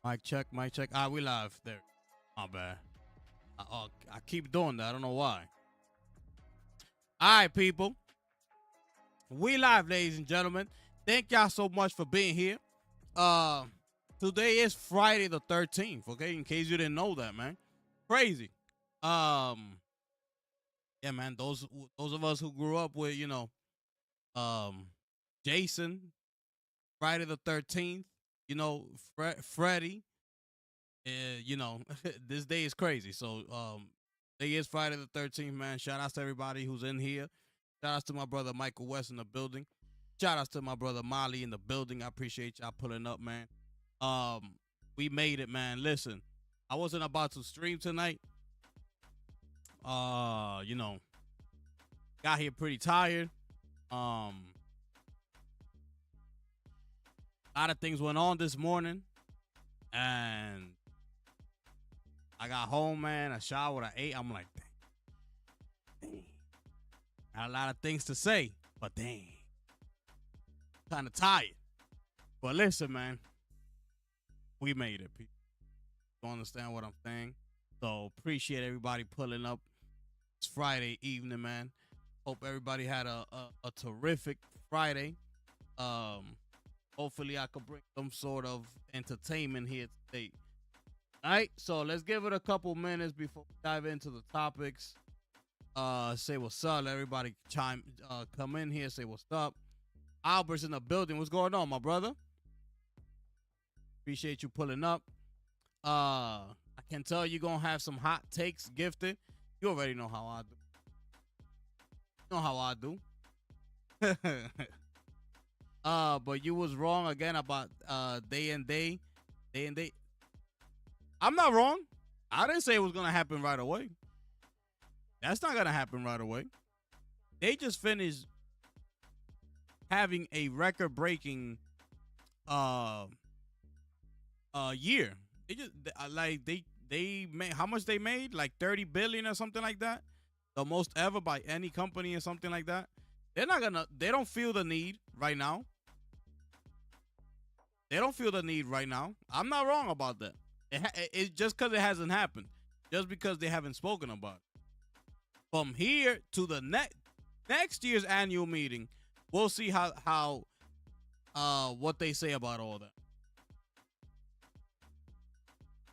Mic check, mic check. We live there. My bad. I keep doing that. I don't know why. All right, people. We live, ladies and gentlemen. Thank y'all so much for being here. Today is Friday the 13th. Okay, in case you didn't know that, man. Crazy. Yeah, man. Those of us who grew up with, Jason, Friday the 13th. Freddie, this day is crazy. So, today is Friday the 13th, man. Shout outs to everybody who's in here. Shout outs to my brother Michael West in the building. Shout outs to my brother Molly in the building. I appreciate y'all pulling up, man. We made it, man. Listen, I wasn't about to stream tonight. Got here pretty tired. A lot of things went on this morning, and I got home, man. I showered, I ate. I'm like, dang. Got a lot of things to say, but dang, kind of tired. But listen, man, we made it. People don't understand what I'm saying. So appreciate everybody pulling up. It's Friday evening, man. Hope everybody had a terrific Friday. Hopefully I could bring some sort of entertainment here today. All right, so let's give it a couple minutes before we dive into the topics. Say what's up. Let everybody come in here, say what's up. Albert's in the building. What's going on, my brother? Appreciate you pulling up. I can tell you're going to have some hot takes gifted. You already know how I do. You know how I do. But you was wrong again about day and day. I'm not wrong. I didn't say it was gonna happen right away. That's not gonna happen right away. They just finished having a record breaking uh year. They just like they made how much they made, like 30 billion or something like that, the most ever by any company or something like that. They don't feel the need right now. They don't feel the need right now. I'm not wrong about that. It's just because it hasn't happened, just because they haven't spoken about it. From here to the next year's annual meeting, we'll see how what they say about all that.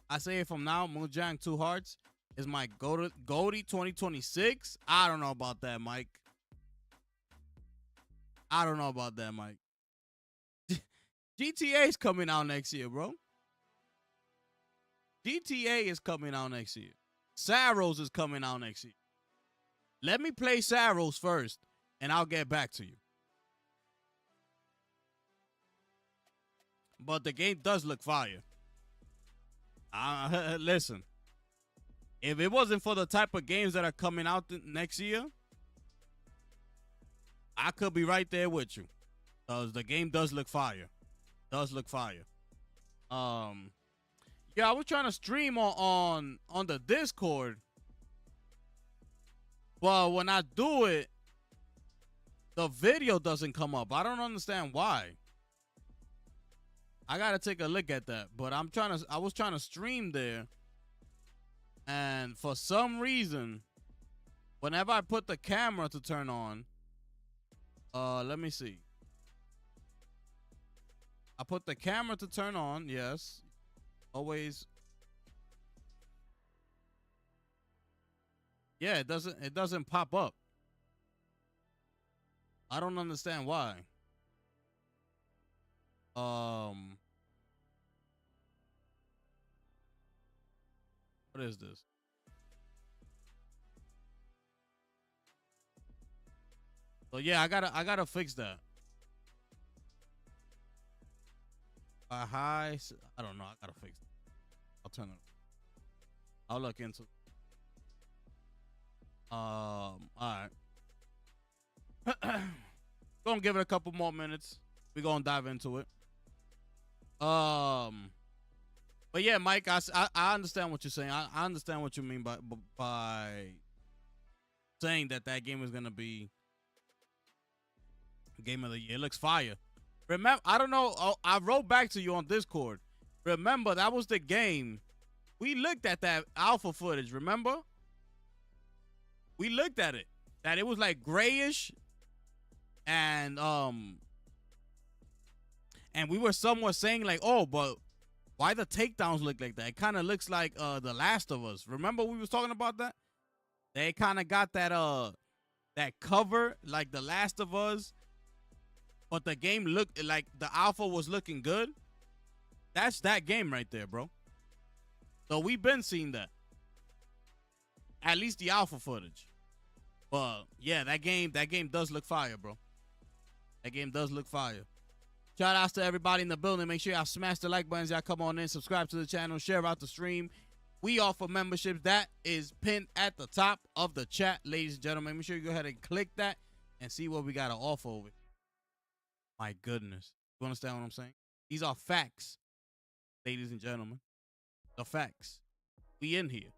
I say it from now. Moonjang Two Hearts is my Goldie 2026. I don't know about that, Mike. I don't know about that, Mike. GTA is coming out next year, bro. GTA is coming out next year. Saros is coming out next year. Let me play Saros first, and I'll get back to you. But the game does look fire. Listen, if it wasn't for the type of games that are coming out next year, I could be right there with you. Because the game does look fire. Does look fire. Yeah, I was trying to stream on the Discord. But when I do it, the video doesn't come up. I don't understand why. I gotta take a look at that. But I was trying to stream there. And for some reason, whenever I put the camera to turn on, let me see. I put the camera to turn on, yes. Always. Yeah, it doesn't pop up. I don't understand why. What is this? So yeah, I gotta fix that. I don't know. I gotta fix it. I'll turn it. I'll look into. All right. Gonna give it a couple more minutes. We're gonna dive into it. But yeah, Mike, I understand what you're saying. I understand what you mean by saying that game is gonna be game of the year. It looks fire. Remember, I don't know. I wrote back to you on Discord. Remember, that was the game. We looked at that alpha footage. Remember? We looked at it. That it was like grayish, and we were somewhat saying like, oh, but why the takedowns look like that? It kind of looks like The Last of Us. Remember we was talking about that? They kind of got that cover like The Last of Us, but the game looked like the alpha was looking good. That's that game right there, bro. So we've been seeing that. At least the alpha footage. But yeah, that game does look fire, bro. That game does look fire. Shout outs to everybody in the building. Make sure y'all smash the like buttons. Y'all come on in, subscribe to the channel, share out the stream. We offer memberships. That is pinned at the top of the chat, ladies and gentlemen. Make sure you go ahead and click that and see what we got to offer over. My goodness. You understand what I'm saying? These are facts, ladies and gentlemen. The facts. We in here.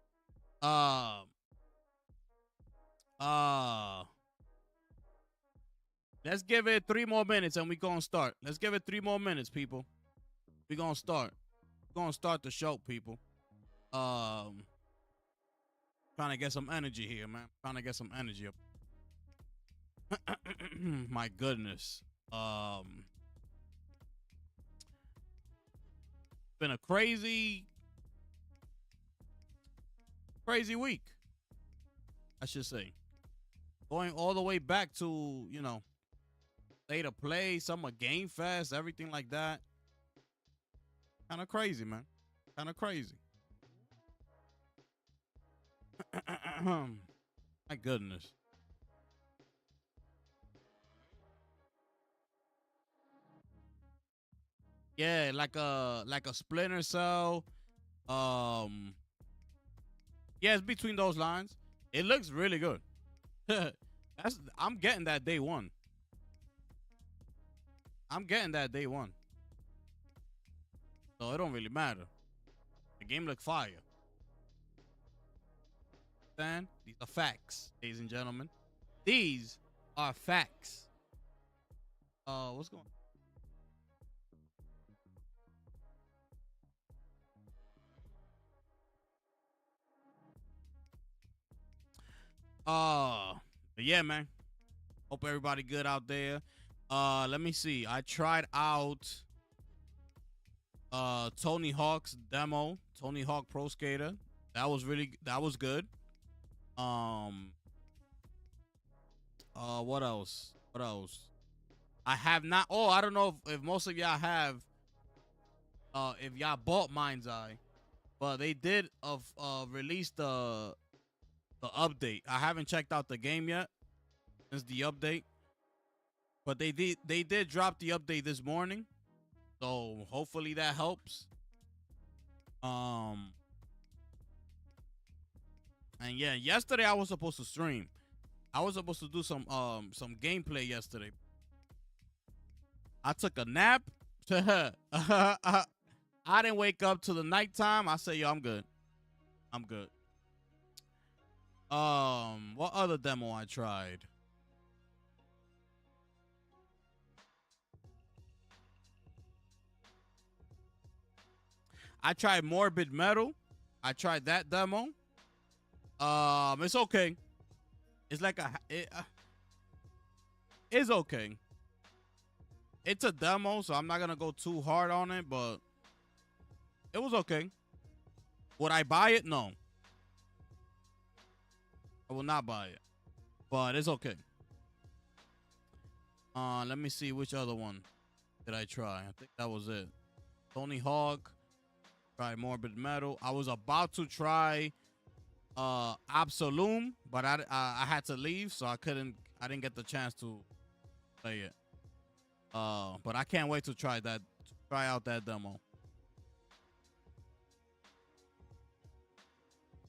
Let's give it 3 more minutes and we gonna start. Let's give it 3 more minutes, people. We gonna start. We're gonna start the show, people. Trying to get some energy here, man. Trying to get some energy up. My goodness. Been a crazy week, I should say. Going all the way back to, State of Play, Summer Game Fest, everything like that. Kind of crazy, man. Kind of crazy. My goodness. Yeah, like a Splinter Cell. Um, yeah, it's between those lines. It looks really good. I'm getting that day one. I'm getting that day one. So it don't really matter. The game look fire. Then these are facts, ladies and gentlemen. These are facts. What's going on? Yeah, man. Hope everybody good out there. Let me see. I tried out Tony Hawk's demo, Tony Hawk Pro Skater. That was good. Um what else? What else? I have not. Oh, I don't know if most of y'all have if y'all bought Mind's Eye, but they did release the update. I haven't checked out the game yet since the update, but they did drop the update this morning, so hopefully that helps. Um, and yeah, yesterday I was supposed to stream. I was supposed to do some gameplay yesterday. I took a nap. I didn't wake up till the nighttime. I said, yo, I'm good. I'm good. What other demo I tried? I tried Morbid Metal. I tried that demo. It's okay. It's like it's okay. It's a demo, so I'm not gonna go too hard on it, but it was okay. Would I buy it? No, I will not buy it. But it's okay. Let me see which other one did I try. I think that was it. Tony Hawk. Try Morbid Metal. I was about to try Absolum, but I had to leave, so I didn't get the chance to play it. But I can't wait to try out that demo.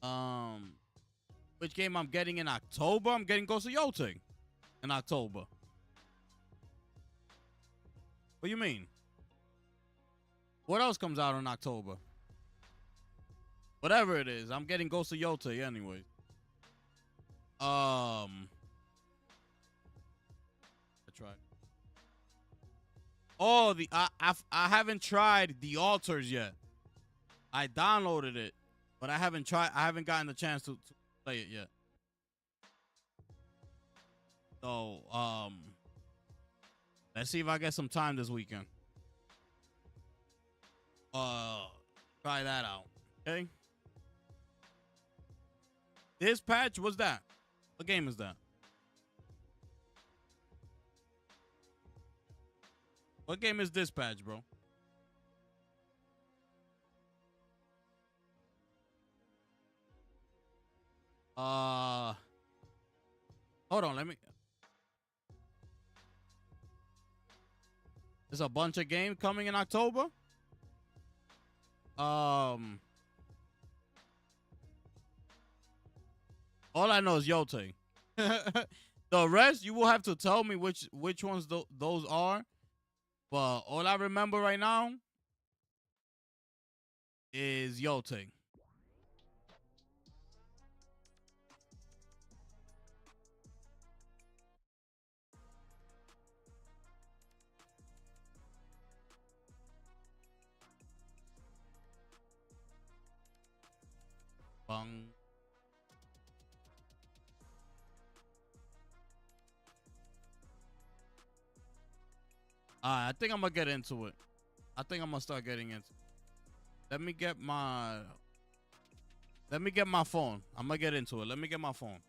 Um, which game I'm getting in October? I'm getting Ghost of Yotei in October. What do you mean? What else comes out in October? Whatever it is, I'm getting Ghost of Yotei anyway. I tried. Oh, I haven't tried the altars yet. I downloaded it, but I haven't tried. I haven't gotten the chance to play it yet. So let's see if I get some time this weekend. Try that out. Okay. This patch, what's that? What game is that? What game is Dispatch, bro? Hold on, let me. There's a bunch of games coming in October. All I know is Yotei. The rest, you will have to tell me which ones those are. But all I remember right now is Yotei. Bang. I think I'm gonna get into it. I think I'm gonna start getting into it. Let me get my phone. I'm gonna get into it. Let me get my phone.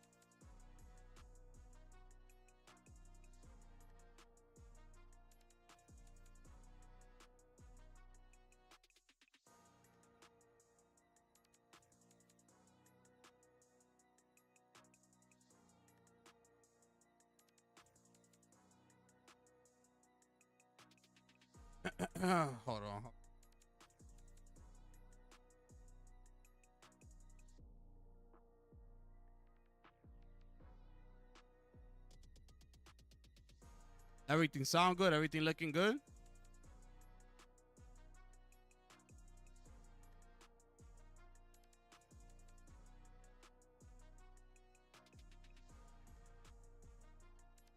Hold on. Everything sound good? Everything looking good?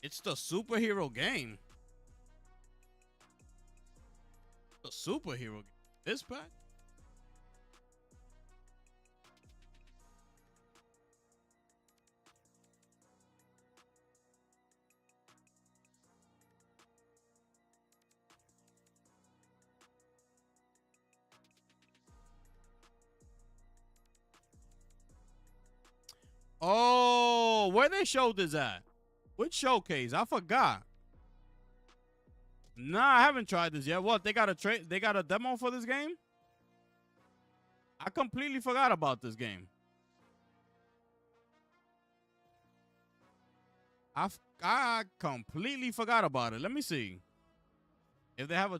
It's the superhero game. The superhero game. This pack? Oh, where they showed this at? Which showcase? I forgot. Nah, I haven't tried this yet. What? They got a they got a demo for this game? I completely forgot about this game. I completely forgot about it. Let me see if they have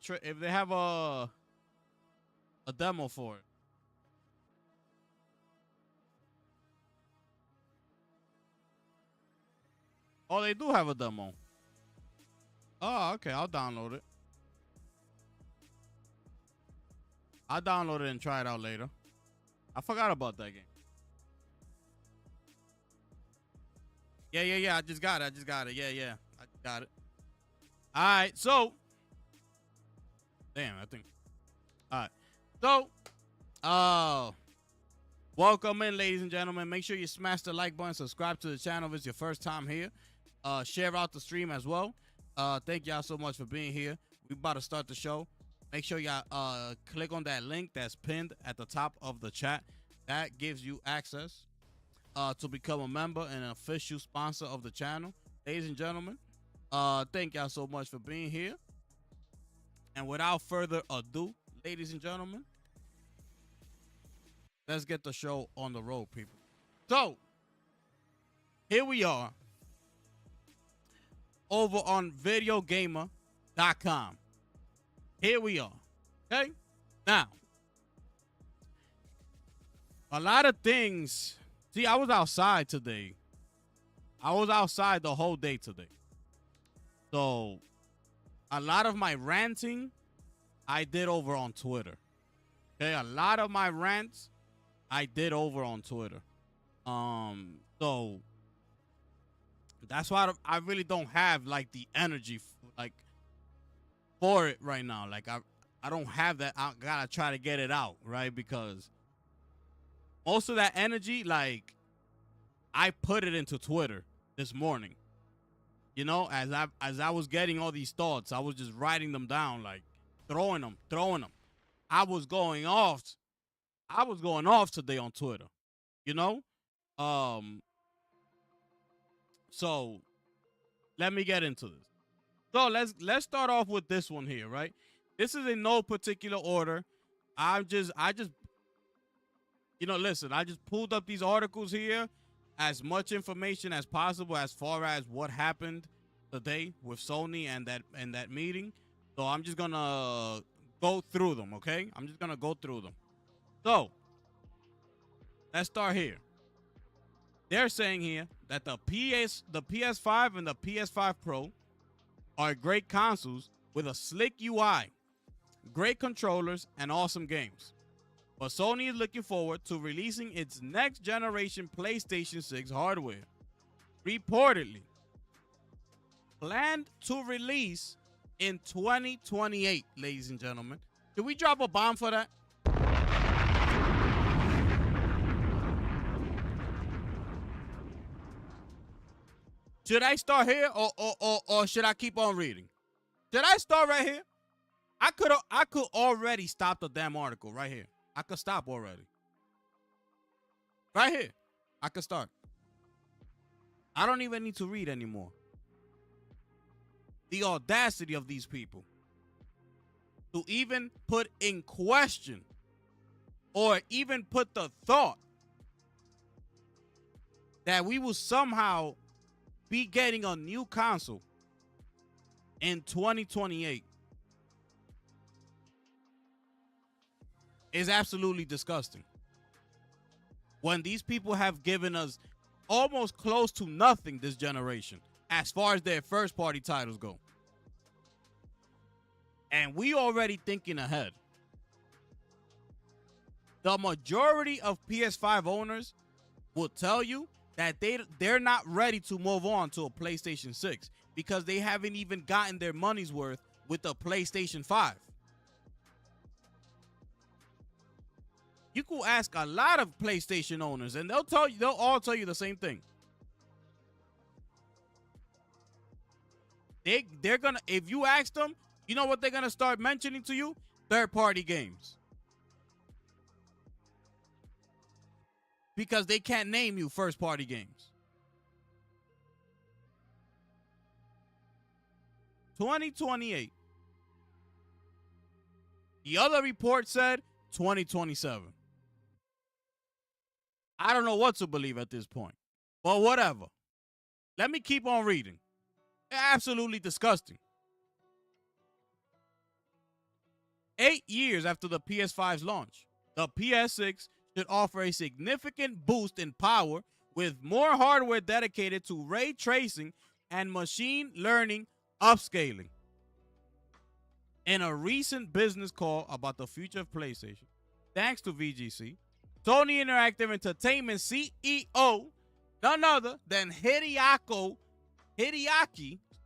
a demo for it. Oh, they do have a demo. Oh, okay. I'll download it. I'll download it and try it out later. I forgot about that game. Yeah. I just got it. Yeah. I got it. All right. So, damn, I think. All right. So, welcome in, ladies and gentlemen. Make sure you smash the like button, subscribe to the channel if it's your first time here. Share out the stream as well. Thank y'all so much for being here. We about to start the show. Make sure y'all click on that link that's pinned at the top of the chat. That gives you access to become a member and an official sponsor of the channel. Ladies and gentlemen, thank y'all so much for being here. And without further ado, ladies and gentlemen, let's get the show on the road, people. So, here we are over on videogamer.com. Here we are. Okay? Now, a lot of things. See, I was outside today. I was outside the whole day today. So, a lot of my ranting I did over on Twitter. Okay? A lot of my rants I did over on Twitter. So that's why I really don't have like the energy for it right now. Like I don't have that. I gotta try to get it out, right? Because most of that energy, like, I put it into Twitter this morning. You know, as I was getting all these thoughts, I was just writing them down, like throwing them. I was going off today on Twitter. You know? So let me get into this. So let's start off with this one here, right? This is in no particular order. I just listen, I just pulled up these articles here, as much information as possible as far as what happened today with Sony and that meeting. So I'm just gonna go through them, okay? I'm just gonna go through them. So let's start here. They're saying here that the PS5 and the PS5 Pro are great consoles with a slick UI, great controllers, and awesome games. But Sony is looking forward to releasing its next generation PlayStation 6 hardware. Reportedly planned to release in 2028, ladies and gentlemen. Did we drop a bomb for that? Should I start here or should I keep on reading? Should I start right here? I could already stop the damn article right here. I could stop already. Right here. I could start. I don't even need to read anymore. The audacity of these people to even put in question or even put the thought that we will somehow be getting a new console in 2028 is absolutely disgusting. When these people have given us almost close to nothing this generation as far as their first party titles go. And we already thinking ahead. The majority of PS5 owners will tell you that they're not ready to move on to a PlayStation 6 because they haven't even gotten their money's worth with the PlayStation 5. You could ask a lot of PlayStation owners and they'll all tell you the same thing. They're gonna, if you ask them, you know what they're gonna start mentioning to you? Third-party games. Because they can't name you first-party games. 2028. The other report said 2027. I don't know what to believe at this point. But whatever. Let me keep on reading. Absolutely disgusting. 8 years after the PS5's launch, the PS6 should offer a significant boost in power with more hardware dedicated to ray tracing and machine learning upscaling. In a recent business call about the future of PlayStation, thanks to VGC, Sony Interactive Entertainment CEO, none other than Hideaki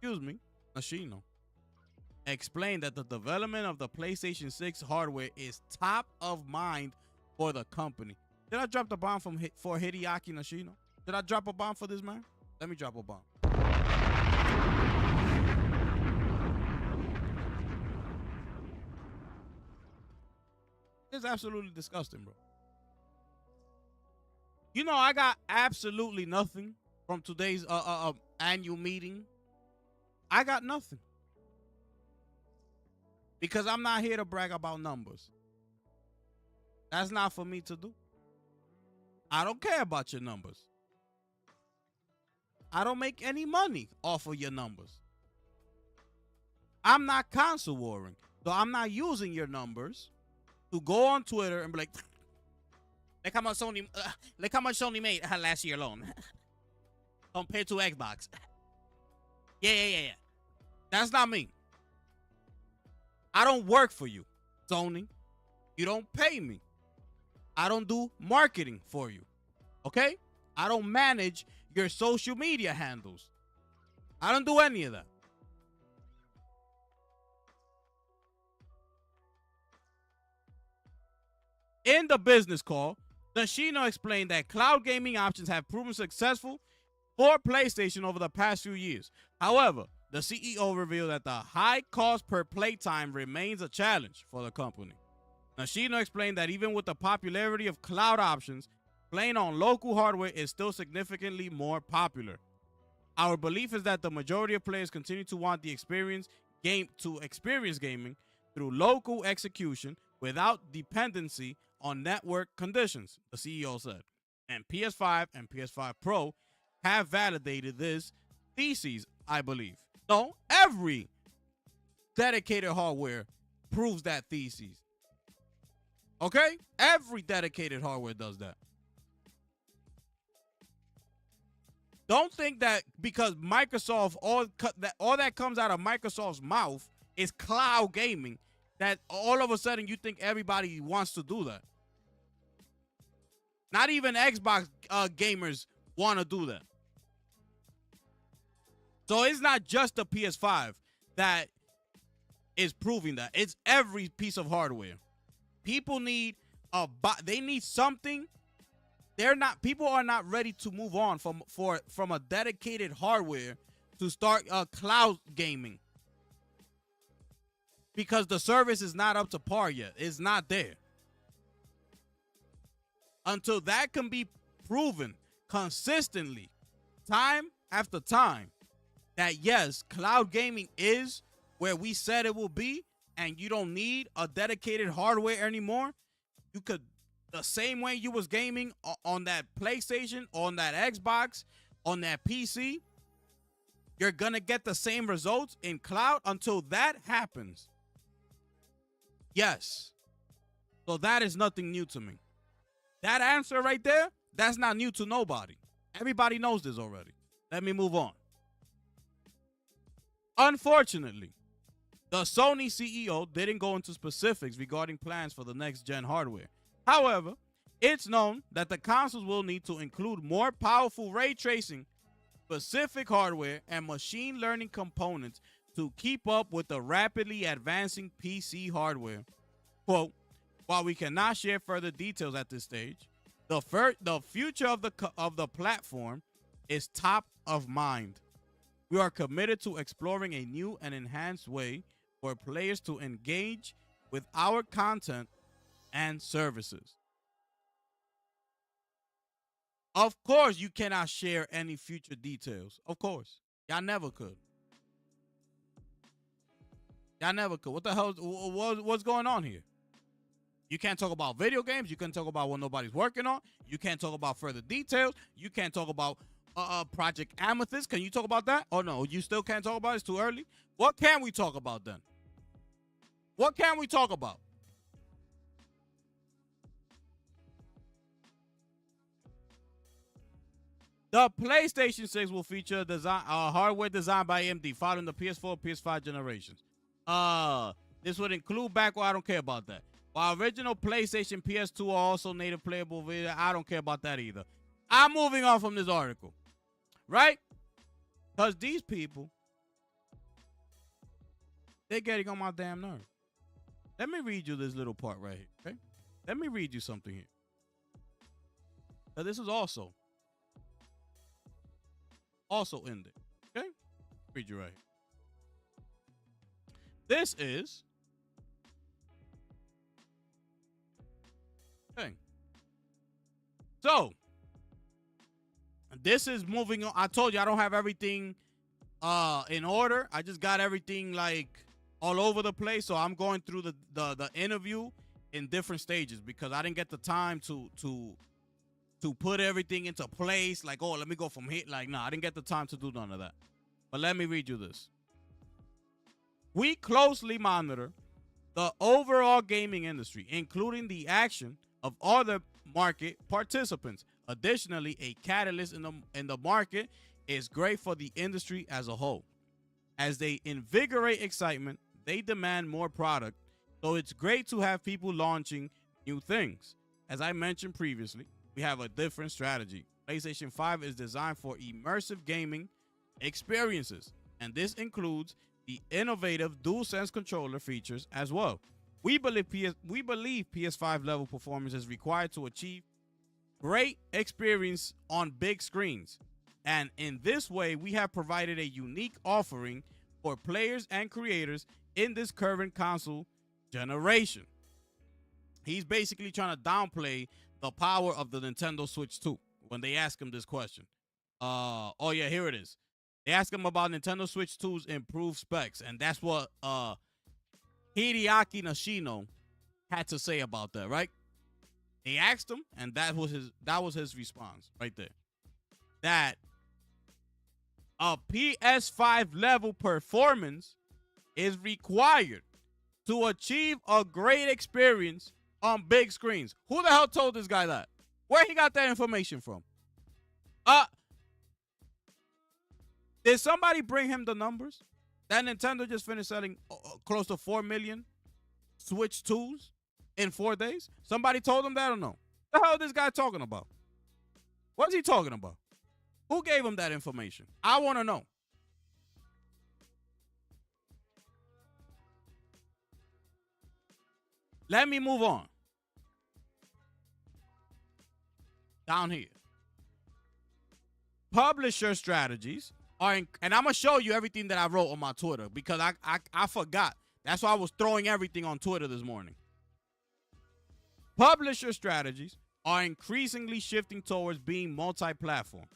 Nishino, explained that the development of the PlayStation 6 hardware is top of mind for the company. Did I drop the bomb for Hideaki Nishino? Did I drop a bomb for this man? Let me drop a bomb. It's absolutely disgusting, bro. You know, I got absolutely nothing from today's annual meeting. I got nothing. Because I'm not here to brag about numbers. That's not for me to do. I don't care about your numbers. I don't make any money off of your numbers. I'm not console warring. So I'm not using your numbers to go on Twitter and be like, look how much Sony made last year alone compared to Xbox. Yeah. That's not me. I don't work for you, Sony. You don't pay me. I don't do marketing for you. Okay? I don't manage your social media handles. I don't do any of that. In the business call, Nishino explained that cloud gaming options have proven successful for PlayStation over the past few years. However, the CEO revealed that the high cost per playtime remains a challenge for the company. Nishino explained that even with the popularity of cloud options, playing on local hardware is still significantly more popular. Our belief is that the majority of players continue to want the experience gaming through local execution without dependency on network conditions, the CEO said. And PS5 and PS5 Pro have validated this thesis, I believe. No, every dedicated hardware proves that thesis. Okay? Every dedicated hardware does that. Don't think that because Microsoft, all that comes out of Microsoft's mouth is cloud gaming, that all of a sudden you think everybody wants to do that. Not even Xbox gamers want to do that. So it's not just the PS5 that is proving that. It's every piece of hardware. People need they need something. People are not ready to move on from a dedicated hardware to start cloud gaming. Because the service is not up to par yet. It's not there. Until that can be proven consistently, time after time, that yes, cloud gaming is where we said it will be, and you don't need a dedicated hardware anymore. You could, the same way you was gaming on that PlayStation, on that Xbox, on that PC, you're gonna get the same results in cloud. Until that happens, yes, So that is nothing new to me. That answer right there, that's not new to nobody. Everybody knows this already. Let me move on. Unfortunately, the Sony CEO didn't go into specifics regarding plans for the next gen hardware. However, it's known that the consoles will need to include more powerful ray tracing, specific hardware, and machine learning components to keep up with the rapidly advancing PC hardware. Quote, while we cannot share further details at this stage, the future of the platform is top of mind. We are committed to exploring a new and enhanced way for players to engage with our content and services. Of course, you cannot share any future details. Of course. Y'all never could. Y'all never could. What the hell? What's going on here? You can't talk about video games. You can't talk about what nobody's working on. You can't talk about further details. You can't talk about Project Amethyst. Can you talk about that? Oh, no, you still can't talk about it? It's too early? What can we talk about then? What can we talk about? The PlayStation 6 will feature hardware designed by AMD following the PS4 and PS5 generations. This would include backward. I don't care about that. While original PlayStation PS2 are also native playable video, I don't care about that either. I'm moving on from this article. Right? Because these people, they're getting on my damn nerve. Let me read you this little part right here. Okay? Let me read you something here. Now, this is also in there. Okay? Read you right here. This is okay. So this is moving on. I told you I don't have everything in order. I just got everything like all over the place. So I'm going through the interview in different stages because I didn't get the time to put everything into place. Like, oh, let me go from here. Like, no, I didn't get the time to do none of that. But let me read you this. We closely monitor the overall gaming industry, including the action of other market participants. Additionally, a catalyst in the market is great for the industry as a whole. As they invigorate excitement, they demand more product, so it's great to have people launching new things. As I mentioned previously, we have a different strategy. PlayStation 5 is designed for immersive gaming experiences, and this includes the innovative DualSense controller features as well. We believe PS5 level performance is required to achieve great experience on big screens. And in this way, we have provided a unique offering for players and creators in this current console generation. He's basically trying to downplay the power of the Nintendo Switch 2 when they ask him this question. Oh yeah, here it is. They ask him about Nintendo Switch 2's improved specs, and that's what Hideaki Nishino had to say about that, right? They asked him, and that was his response right there. That a PS5 level performance is required to achieve a great experience on big screens. Who the hell told this guy that? Where he got that information from? Did somebody bring him the numbers? That Nintendo just finished selling close to 4 million Switch 2s in 4 days? Somebody told him that or no? The hell is this guy talking about? What's he talking about? Who gave him that information? I want to know. Let me move on. Down here. Publisher strategies are and I'm going to show you everything that I wrote on my Twitter because I forgot. That's why I was throwing everything on Twitter this morning. Publisher strategies are increasingly shifting towards being multi-platform.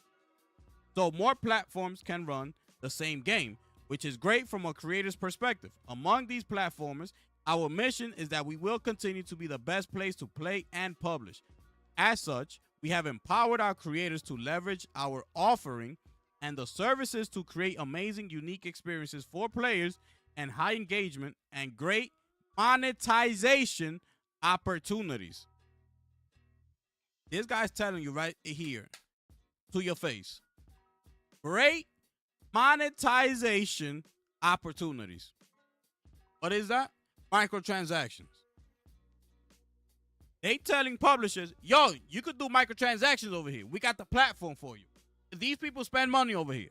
So more platforms can run the same game, which is great from a creator's perspective. Among these platformers, our mission is that we will continue to be the best place to play and publish. As such, we have empowered our creators to leverage our offering and the services to create amazing, unique experiences for players and high engagement and great monetization opportunities. This guy's telling you right here to your face. Great monetization opportunities. What is that? Microtransactions. They telling publishers, yo, you could do microtransactions over here. We got the platform for you. These people spend money over here.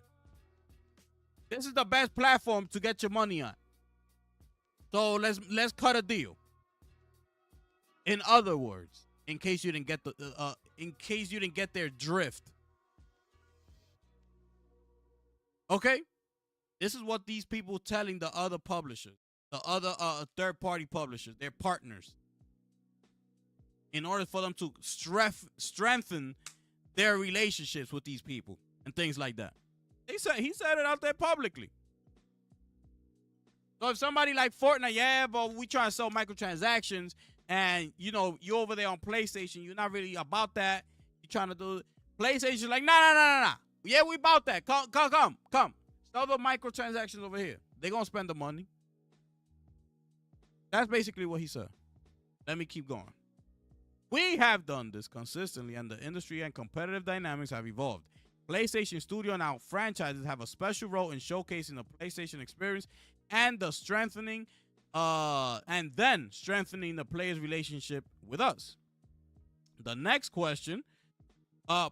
This is the best platform to get your money on. So let's cut a deal. In other words, in case you didn't get their drift. Okay? This is what these people telling the other publishers, the other third-party publishers, their partners, in order for them to strengthen their relationships with these people and things like that. He said it out there publicly. So if somebody like Fortnite, yeah, but we trying to sell microtransactions, and you over there on PlayStation, you're not really about that. You're trying to do PlayStation, like, nah. Yeah, we about that. Come. Sell the microtransactions over here. They're gonna spend the money. That's basically what he said. Let me keep going. We have done this consistently, and the industry and competitive dynamics have evolved. PlayStation Studio and our franchises have a special role in showcasing the PlayStation experience and strengthening the player's relationship with us. The next question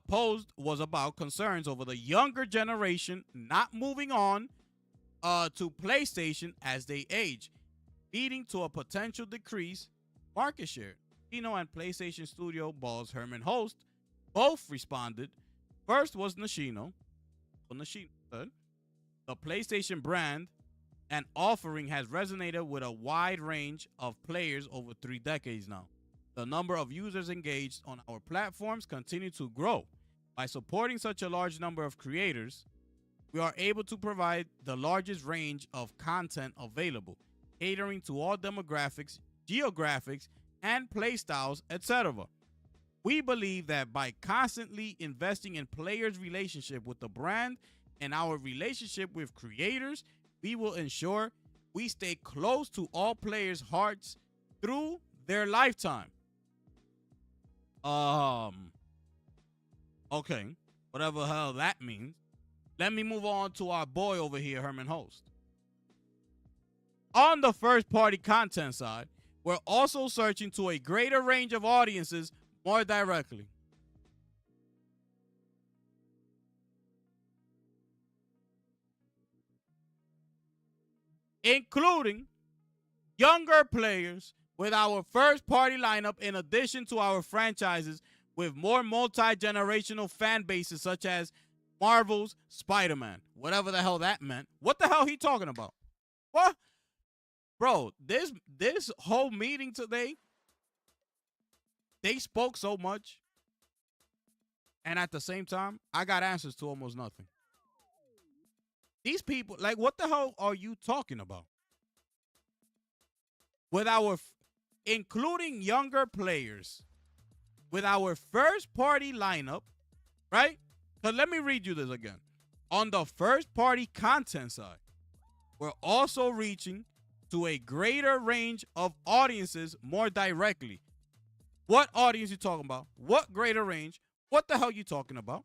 posed was about concerns over the younger generation not moving on to PlayStation as they age, leading to a potential decrease market share. And PlayStation Studio boss Herman Host both responded. First was Nishino. Nishino said, the PlayStation brand and offering has resonated with a wide range of players over 3 decades now. The number of users engaged on our platforms continue to grow. By supporting such a large number of creators, we are able to provide the largest range of content available, catering to all demographics, geographics, and play styles, etc. We believe that by constantly investing in players' relationship with the brand and our relationship with creators, we will ensure we stay close to all players' hearts through their lifetime. Okay, whatever the hell that means. Let me move on to our boy over here, Herman Host. On the first-party content side, we're also searching to a greater range of audiences more directly. Including younger players with our first-party lineup, in addition to our franchises with more multi-generational fan bases such as Marvel's Spider-Man. Whatever the hell that meant. What the hell he talking about? What? Bro, this whole meeting today, they spoke so much, and at the same time, I got answers to almost nothing. These people, like, what the hell are you talking about? With our, including younger players, with our first-party lineup, right? So let me read you this again. On the first-party content side, we're also reaching to a greater range of audiences more directly. What audience you talking about? What greater range? What the hell you talking about?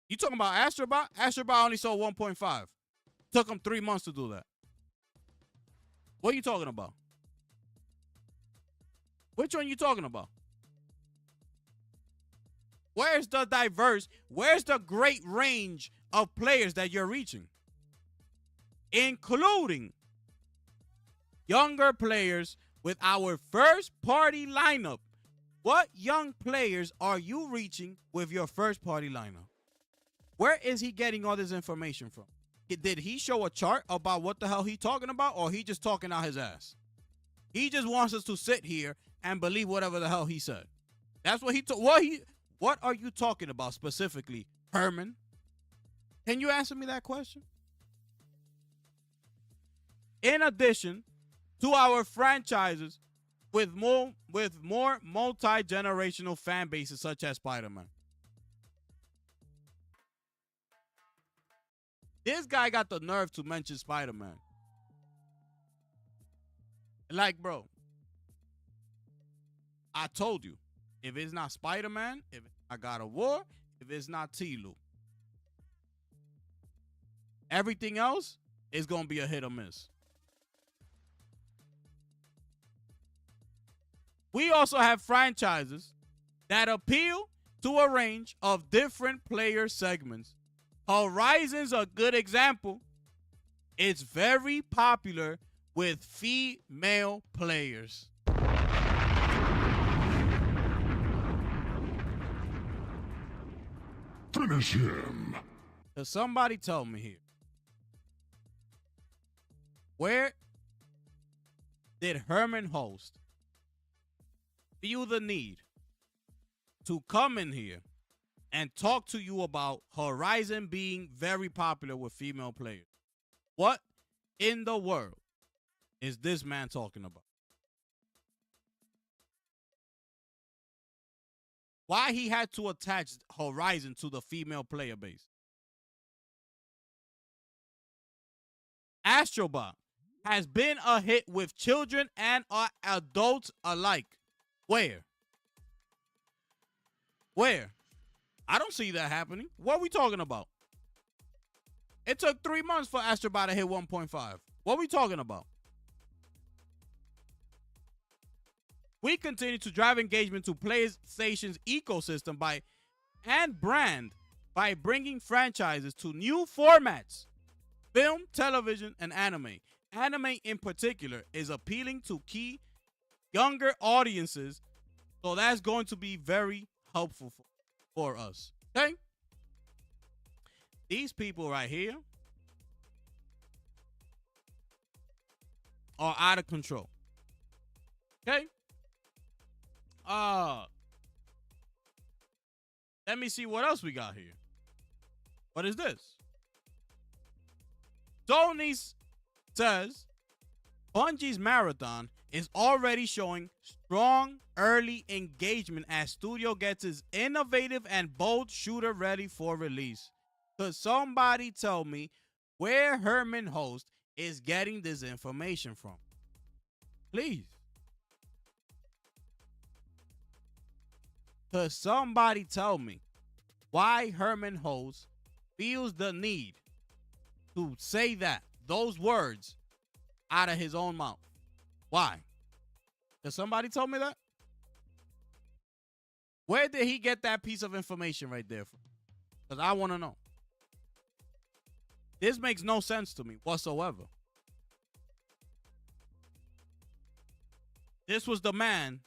You talking about Astrobot? Astrobot only sold 1.5. Took them 3 months to do that. What are you talking about? Which one you talking about? Where's the great range of players that you're reaching? Including younger players with our first-party lineup. What young players are you reaching with your first-party lineup? Where is he getting all this information from? Did he show a chart about what the hell he talking about, or he just talking out his ass? He just wants us to sit here and believe whatever the hell he said. That's what what are you talking about specifically, Herman? Can you answer me that question? In addition to our franchises with more multi-generational fan bases such as Spider-Man. This guy got the nerve to mention Spider-Man. Like, bro, I told you, if it's not Spider-Man, if it's not God of War, if it's not T-Lu, everything else is going to be a hit or miss. We also have franchises that appeal to a range of different player segments. Horizon's a good example. It's very popular with female players. Finish him. Does somebody tell me here, where did Herman Host feel the need to come in here and talk to you about Horizon being very popular with female players? What in the world is this man talking about? Why he had to attach Horizon to the female player base? Astrobot has been a hit with children and adults alike. Where? I don't see that happening. What are we talking about? It took 3 months for Astrobot to hit 1.5. What are we talking about? We continue to drive engagement to PlayStation's ecosystem and brand by bringing franchises to new formats: film, television, and anime. Anime in particular is appealing to key younger audiences, so that's going to be very helpful for us. Okay? These people right here are out of control. Okay? Let me see what else we got here. What is this? SONY says Bungie's Marathon is already showing strong early engagement as studio gets its innovative and bold shooter ready for release. Could somebody tell me where Herman Host is getting this information from? Please. Could somebody tell me why Herman Host feels the need to say those words out of his own mouth? Why? Could somebody tell me that? Where did he get that piece of information right there from? Because I want to know. This makes no sense to me whatsoever. This was the man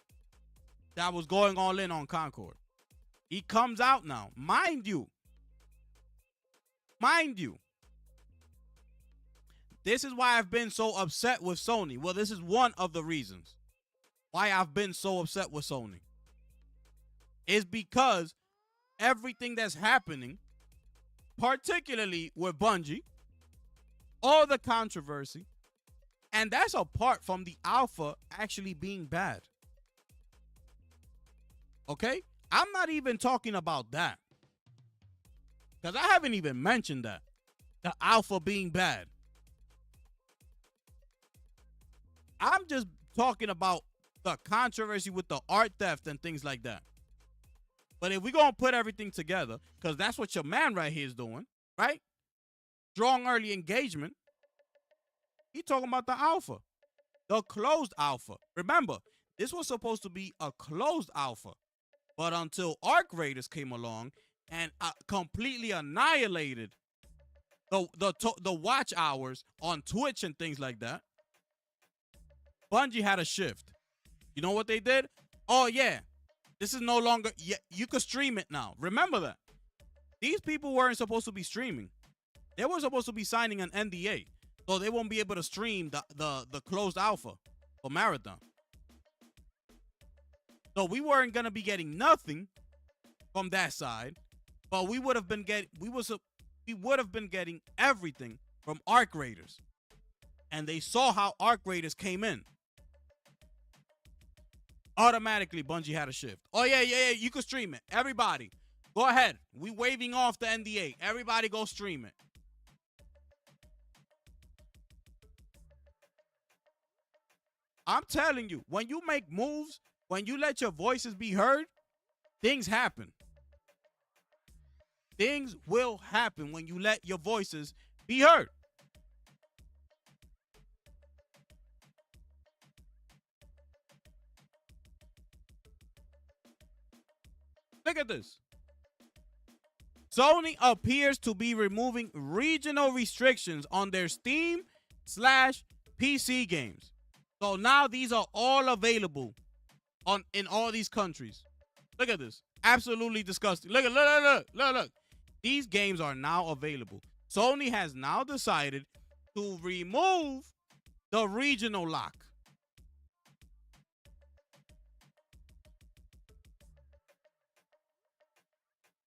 that was going all in on Concord. He comes out now. Mind you, this is why I've been so upset with Sony. Well, this is one of the reasons why I've been so upset with Sony. Is because everything that's happening, particularly with Bungie, all the controversy, and that's apart from the alpha actually being bad. Okay? I'm not even talking about that. Because I haven't even mentioned that. The alpha being bad. I'm just talking about the controversy with the art theft and things like that. But if we're going to put everything together, because that's what your man right here is doing, right? Strong early engagement. He's talking about the alpha. The closed alpha. Remember, this was supposed to be a closed alpha. But until Arc Raiders came along and completely annihilated the watch hours on Twitch and things like that, Bungie had a shift. You know what they did? Oh, yeah. This is no longer... Yeah, you could stream it now. Remember that. These people weren't supposed to be streaming. They were supposed to be signing an NDA. So they won't be able to stream the closed alpha for Marathon. So we weren't going to be getting nothing from that side. But we would have been getting everything from Arc Raiders. And they saw how Arc Raiders came in. Automatically, Bungie had a shift. Oh, yeah, you can stream it. Everybody, go ahead. We waving off the NDA. Everybody go stream it. I'm telling you, when you make moves When you let your voices be heard, things happen. Things will happen when you let your voices be heard. Look at this. Sony appears to be removing regional restrictions on their Steam/PC games. So now these are all available in all these countries. Look at this. Absolutely disgusting. Look. These games are now available. Sony has now decided to remove the regional lock.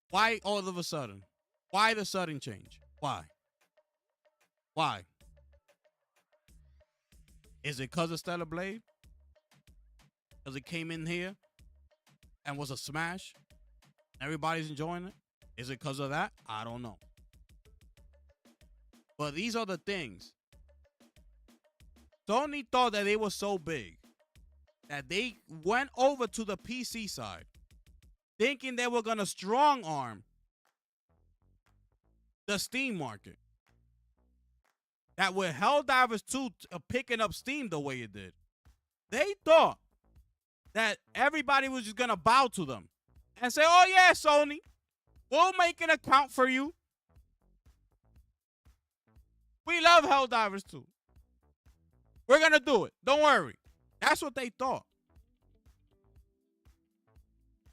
Why all of a sudden? Why the sudden change? Why? Is it because of Stellar Blade? Because it came in here and was a smash? Everybody's enjoying it? Is it because of that? I don't know. But these are the things. Sony thought that they were so big that they went over to the PC side thinking they were going to strong arm the Steam market. That with Helldivers 2 picking up Steam the way it did, they thought that everybody was just going to bow to them and say, oh yeah, Sony, we'll make an account for you. We love Helldivers 2. We're going to do it. Don't worry. That's what they thought.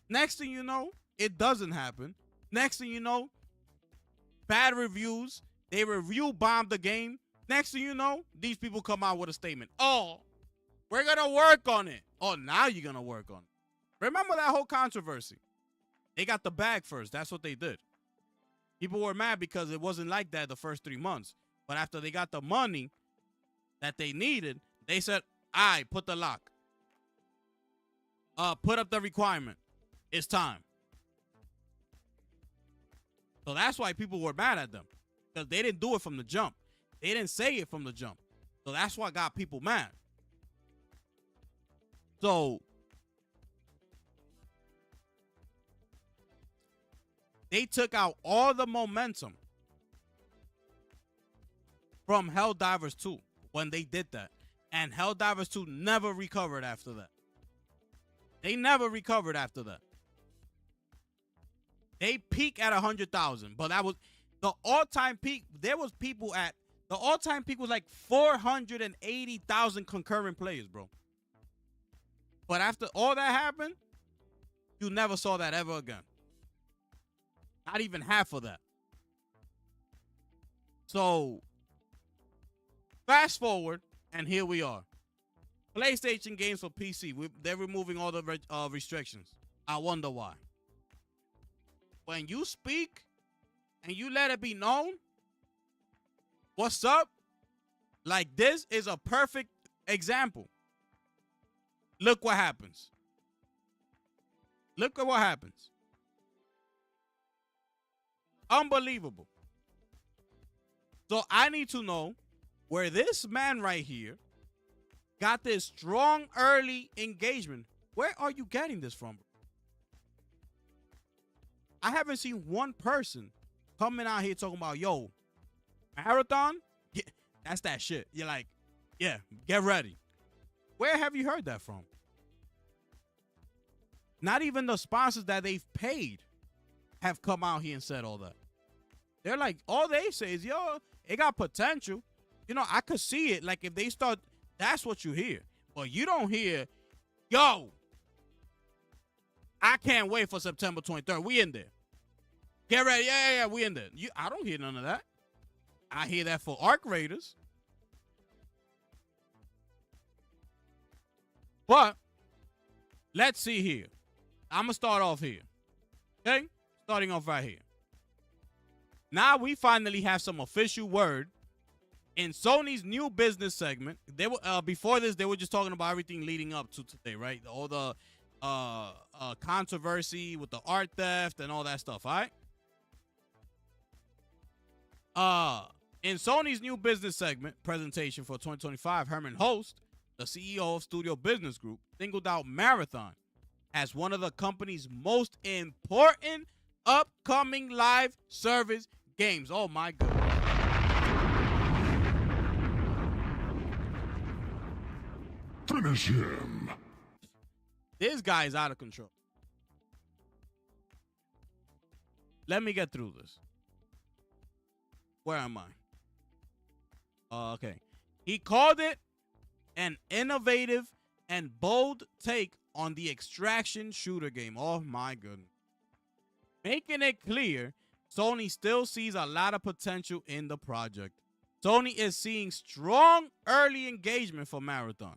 Next thing you know, it doesn't happen. Next thing you know, bad reviews. They review bombed the game. Next thing you know, these people come out with a statement. Oh, we're going to work on it. Oh, now you're going to work on it. Remember that whole controversy? They got the bag first. That's what they did. People were mad because it wasn't like that the first 3 months. But after they got the money that they needed, they said, all right, put the lock. Put up the requirement. It's time. So that's why people were mad at them. Because they didn't do it from the jump. They didn't say it from the jump. So that's what got people mad. So they took out all the momentum from Helldivers 2 when they did that. And Helldivers 2 never recovered after that. They never recovered after that. They peaked at 100,000, but that was the all-time peak. There was people at the all-time peak was like 480,000 concurrent players, bro. But after all that happened, you never saw that ever again. Not even half of that. So, fast forward, and here we are. PlayStation games for PC. They're removing all the restrictions. I wonder why. When you speak and you let it be known what's up, like this is a perfect example. Look what happens. Look at what happens. Unbelievable. So I need to know where this man right here got this strong early engagement. Where are you getting this from? I haven't seen one person coming out here talking about, yo, marathon? Yeah, that's that shit. You're like, yeah, get ready. Where have you heard that from? Not even the sponsors that they've paid have come out here and said all that. They're like, all they say is, yo, it got potential. You know, I could see it. Like, if they start, that's what you hear. But you don't hear, yo, I can't wait for September 23rd. We in there. Get ready. Yeah, we in there. I don't hear none of that. I hear that for Arc Raiders. But let's see here. I'm going to start off here. Okay? Starting off right here. Now we finally have some official word in Sony's new business segment. They were before this, they were just talking about everything leading up to today, right? All the controversy with the art theft and all that stuff, all right? In Sony's new business segment presentation for 2025, Herman Host, the CEO of Studio Business Group, singled out Marathon as one of the company's most important upcoming live service games. Oh my goodness. Finish him. This guy is out of control. Let me get through this. Where am I? Okay. He called it an innovative and bold take on the extraction shooter game. Oh my goodness. Making it clear, Sony still sees a lot of potential in the project. Sony is seeing strong early engagement for Marathon.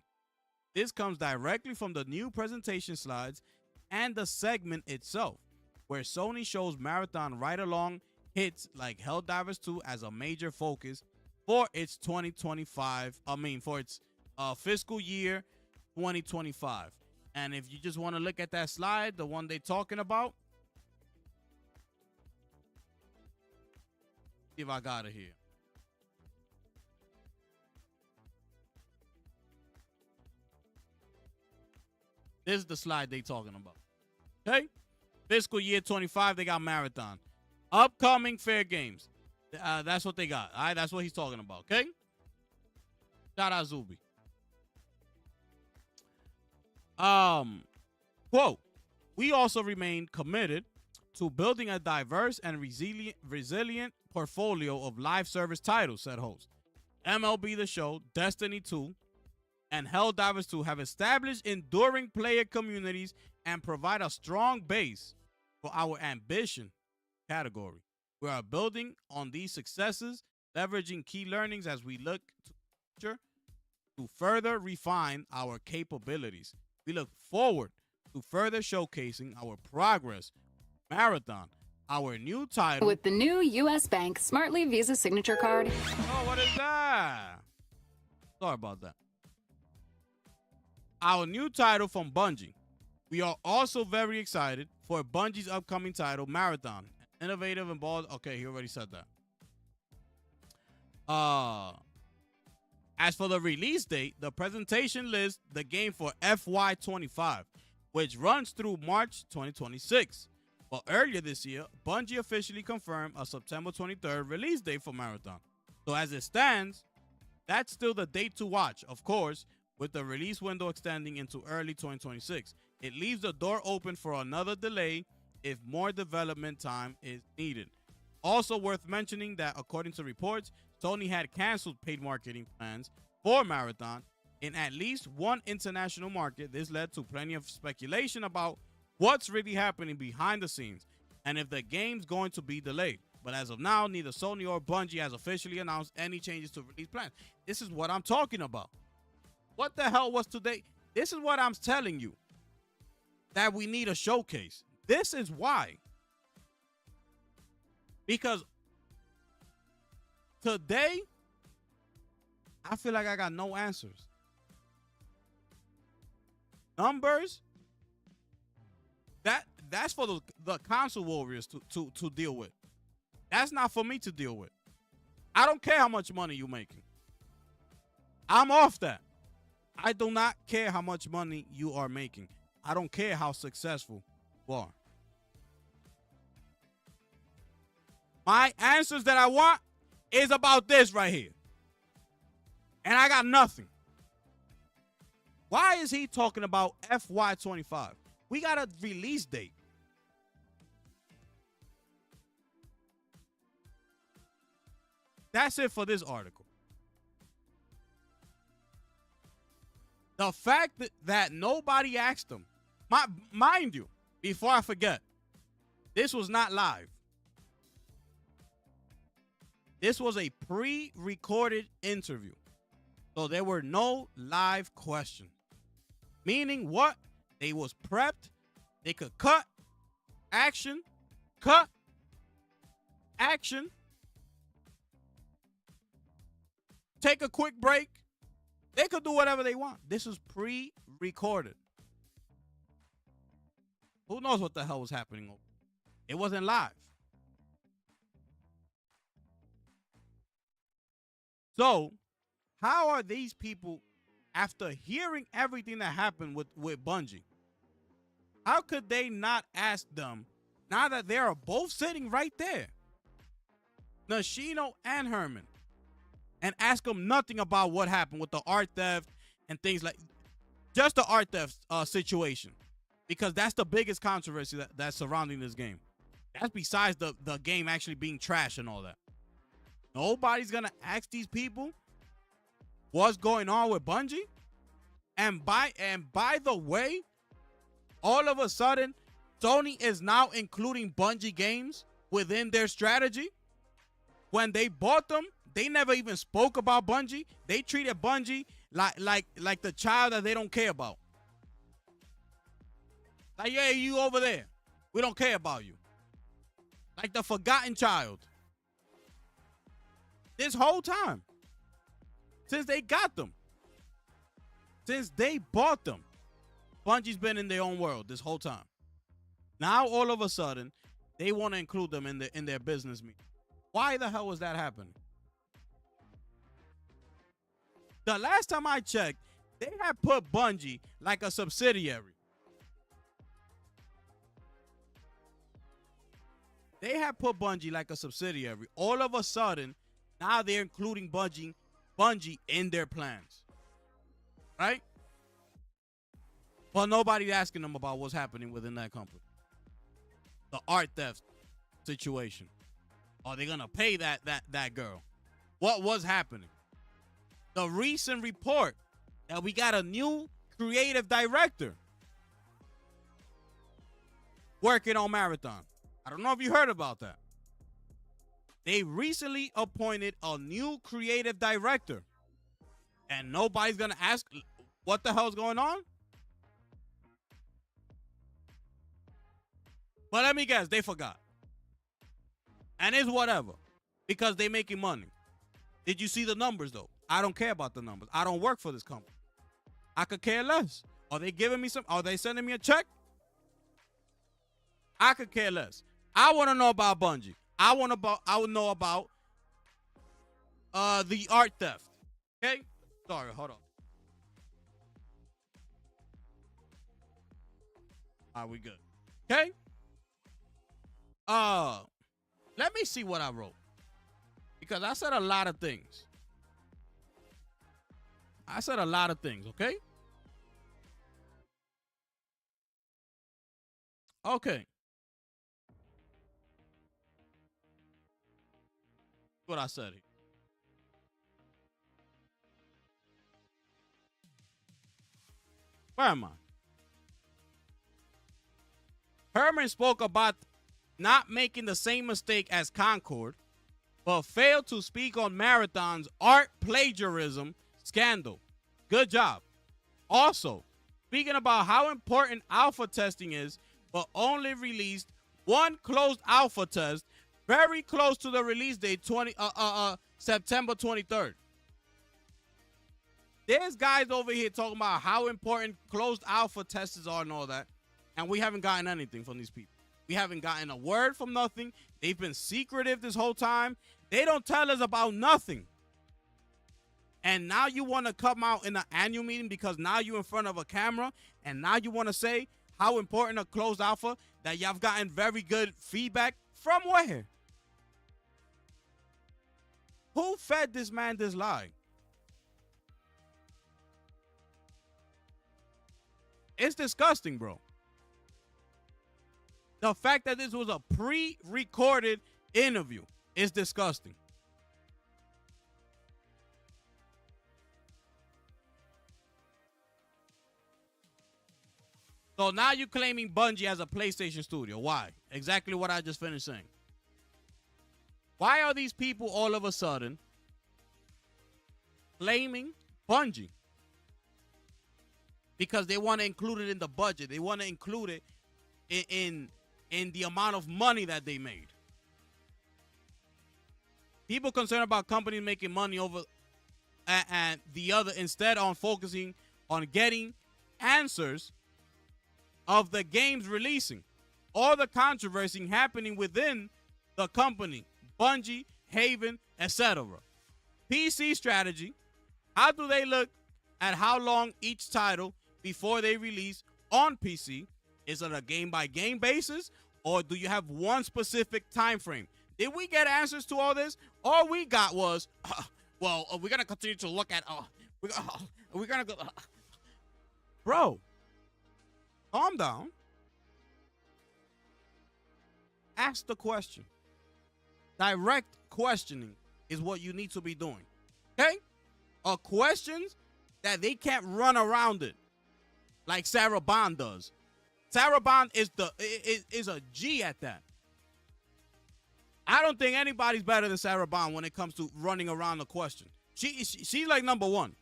This comes directly from the new presentation slides and the segment itself, where Sony shows Marathon right along hits like Helldivers 2 as a major focus for its 2025, for its fiscal year 2025. And if you just want to look at that slide, the one they're talking about, see if I got it here. This is the slide they talking about. Okay? Fiscal year 25, they got Marathon. Upcoming fair games. That's what they got. All right? That's what he's talking about. Okay? Shout out Zuby. Quote, we also remain committed to building a diverse and resilient portfolio of live service titles, said host. MLB The Show, Destiny 2, and Helldivers 2 have established enduring player communities and provide a strong base for our ambition category. We are building on these successes, leveraging key learnings as we look to the future to further refine our capabilities. We look forward to further showcasing our progress. Marathon, our new title. With the new U.S. Bank Smartly Visa Signature Card. Oh, what is that? Sorry about that. Our new title from Bungie. We are also very excited for Bungie's upcoming title, Marathon. Innovative and bold. Okay, he already said that. As for the release date, the presentation lists the game for FY25, which runs through March 2026. But earlier this year, Bungie officially confirmed a September 23rd release date for Marathon. So as it stands, that's still the date to watch, of course, with the release window extending into early 2026. It leaves the door open for another delay if more development time is needed. Also worth mentioning that according to reports, Sony had canceled paid marketing plans for Marathon in at least one international market. This led to plenty of speculation about what's really happening behind the scenes and if the game's going to be delayed. But as of now, neither Sony or Bungie has officially announced any changes to release plans. This is what I'm talking about. What the hell was today? This is what I'm telling you. That we need a showcase. This is why. Because today, I feel like I got no answers. Numbers, that's for the console warriors to deal with. That's not for me to deal with. I don't care how much money you're making. I'm off that. I do not care how much money you are making. I don't care how successful you are. My answers that I want is about this right here. And I got nothing. Why is he talking about FY25? We got a release date. That's it for this article. The fact that nobody asked him, mind you, before I forget, this was not live. This was a pre-recorded interview. So there were no live questions. Meaning what? They was prepped. They could cut, action, take a quick break. They could do whatever they want. This is pre-recorded. Who knows what the hell was happening? It wasn't live. So, how are these people, after hearing everything that happened with Bungie, How could they not ask them now that they are both sitting right there, Nashino and Herman, and ask them nothing about what happened with the art theft and things like just the art theft situation, because that's the biggest controversy that's surrounding this game. That's besides the game actually being trash and all that. Nobody's gonna ask these people what's going on with Bungie. And by the way, all of a sudden, Sony is now including Bungie games within their strategy. When they bought them, they never even spoke about Bungie. They treated Bungie like the child that they don't care about. Like, yeah, you over there. We don't care about you. Like the forgotten child. This whole time. Since they got them. Since they bought them. Bungie's been in their own world this whole time. Now, all of a sudden, they want to include them in their business meeting. Why the hell was that happening? The last time I checked, they had put Bungie like a subsidiary. They had put Bungie like a subsidiary. All of a sudden, now they're including Bungie in their plans. Right? But nobody's asking them about what's happening within that company. The art theft situation. Are they gonna pay that girl? What was happening? The recent report that we got a new creative director working on Marathon. I don't know if you heard about that. They recently appointed a new creative director. And nobody's gonna ask what the hell's going on? But let me guess, they forgot. And it's whatever. Because they making money. Did you see the numbers though? I don't care about the numbers. I don't work for this company. I could care less. Are they giving me some? Are they sending me a check? I could care less. I want to know about Bungie. I would know about the art theft. Okay? Sorry, hold on. Are we good? Okay? Let me see what I wrote. Because I said a lot of things. Okay? Okay. What I said here. Where am I? Herman spoke about not making the same mistake as Concord, but failed to speak on Marathon's art plagiarism scandal. Good job. Also, speaking about how important alpha testing is, but only released one closed alpha test very close to the release date, September 23rd. There's guys over here talking about how important closed alpha tests are and all that, and we haven't gotten anything from these people. We haven't gotten a word from nothing. They've been secretive this whole time. They don't tell us about nothing. And now you want to come out in an annual meeting because now you're in front of a camera, and now you want to say how important a closed alpha, that y'all have gotten very good feedback from where? Who fed this man this lie? It's disgusting, bro. The fact that this was a pre-recorded interview is disgusting. So now you're claiming Bungie as a PlayStation studio. Why? Exactly what I just finished saying. Why are these people all of a sudden claiming Bungie? Because they want to include it in the budget. They want to include it in the amount of money that they made. People concerned about companies making money over and the other, instead on focusing on getting answers of the games releasing. All the controversy happening within the company, Bungie, Haven, etc. PC strategy. How do they look at how long each title before they release on PC? Is it a game-by-game basis, or do you have one specific time frame? Did we get answers to all this? All we got was, we're going to continue to look at, we're going to go, bro, calm down. Ask the question. Direct questioning is what you need to be doing. Okay? Questions that they can't run around it like Sarah Bond does. Sarah Bond is a G at that. I don't think anybody's better than Sarah Bond when it comes to running around the question. She's like number one.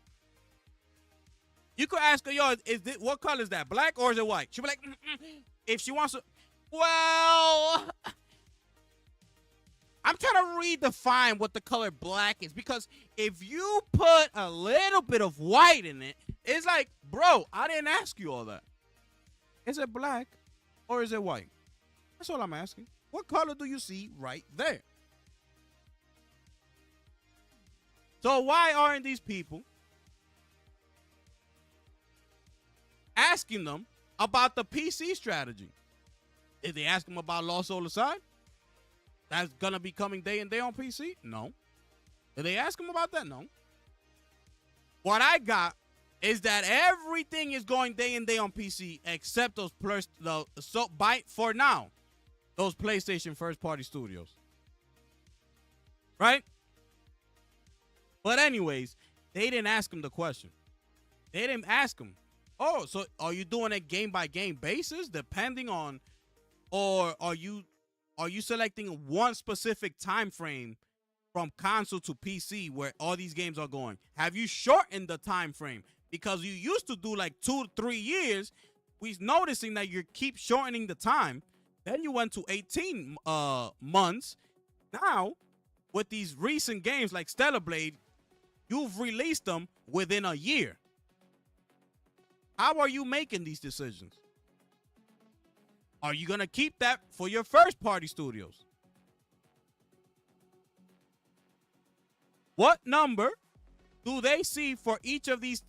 You could ask her, yo, what color is that? Black or is it white? She'll be like, if she wants to, well, I'm trying to redefine what the color black is, because if you put a little bit of white in it, it's like, bro, I didn't ask you all that. Is it black or is it white? That's all I'm asking. What color do you see right there? So why aren't these people asking them about the PC strategy? Did they ask them about Lost Soul Aside? That's going to be coming day and day on PC? No. Did they ask them about that? No. What I got is that everything is going day and day on PC except those for now, those PlayStation first-party studios. Right? But anyways, they didn't ask them the question. They didn't ask them, oh, so are you doing a game-by-game basis depending on, or are you selecting one specific time frame from console to PC where all these games are going? Have you shortened the time frame? Because you used to do like 2 to 3 years. We're noticing that you keep shortening the time. Then you went to 18 months. Now, with these recent games like Stellar Blade, you've released them within a year. How are you making these decisions? Are you going to keep that for your first-party studios? What number do they see for each of these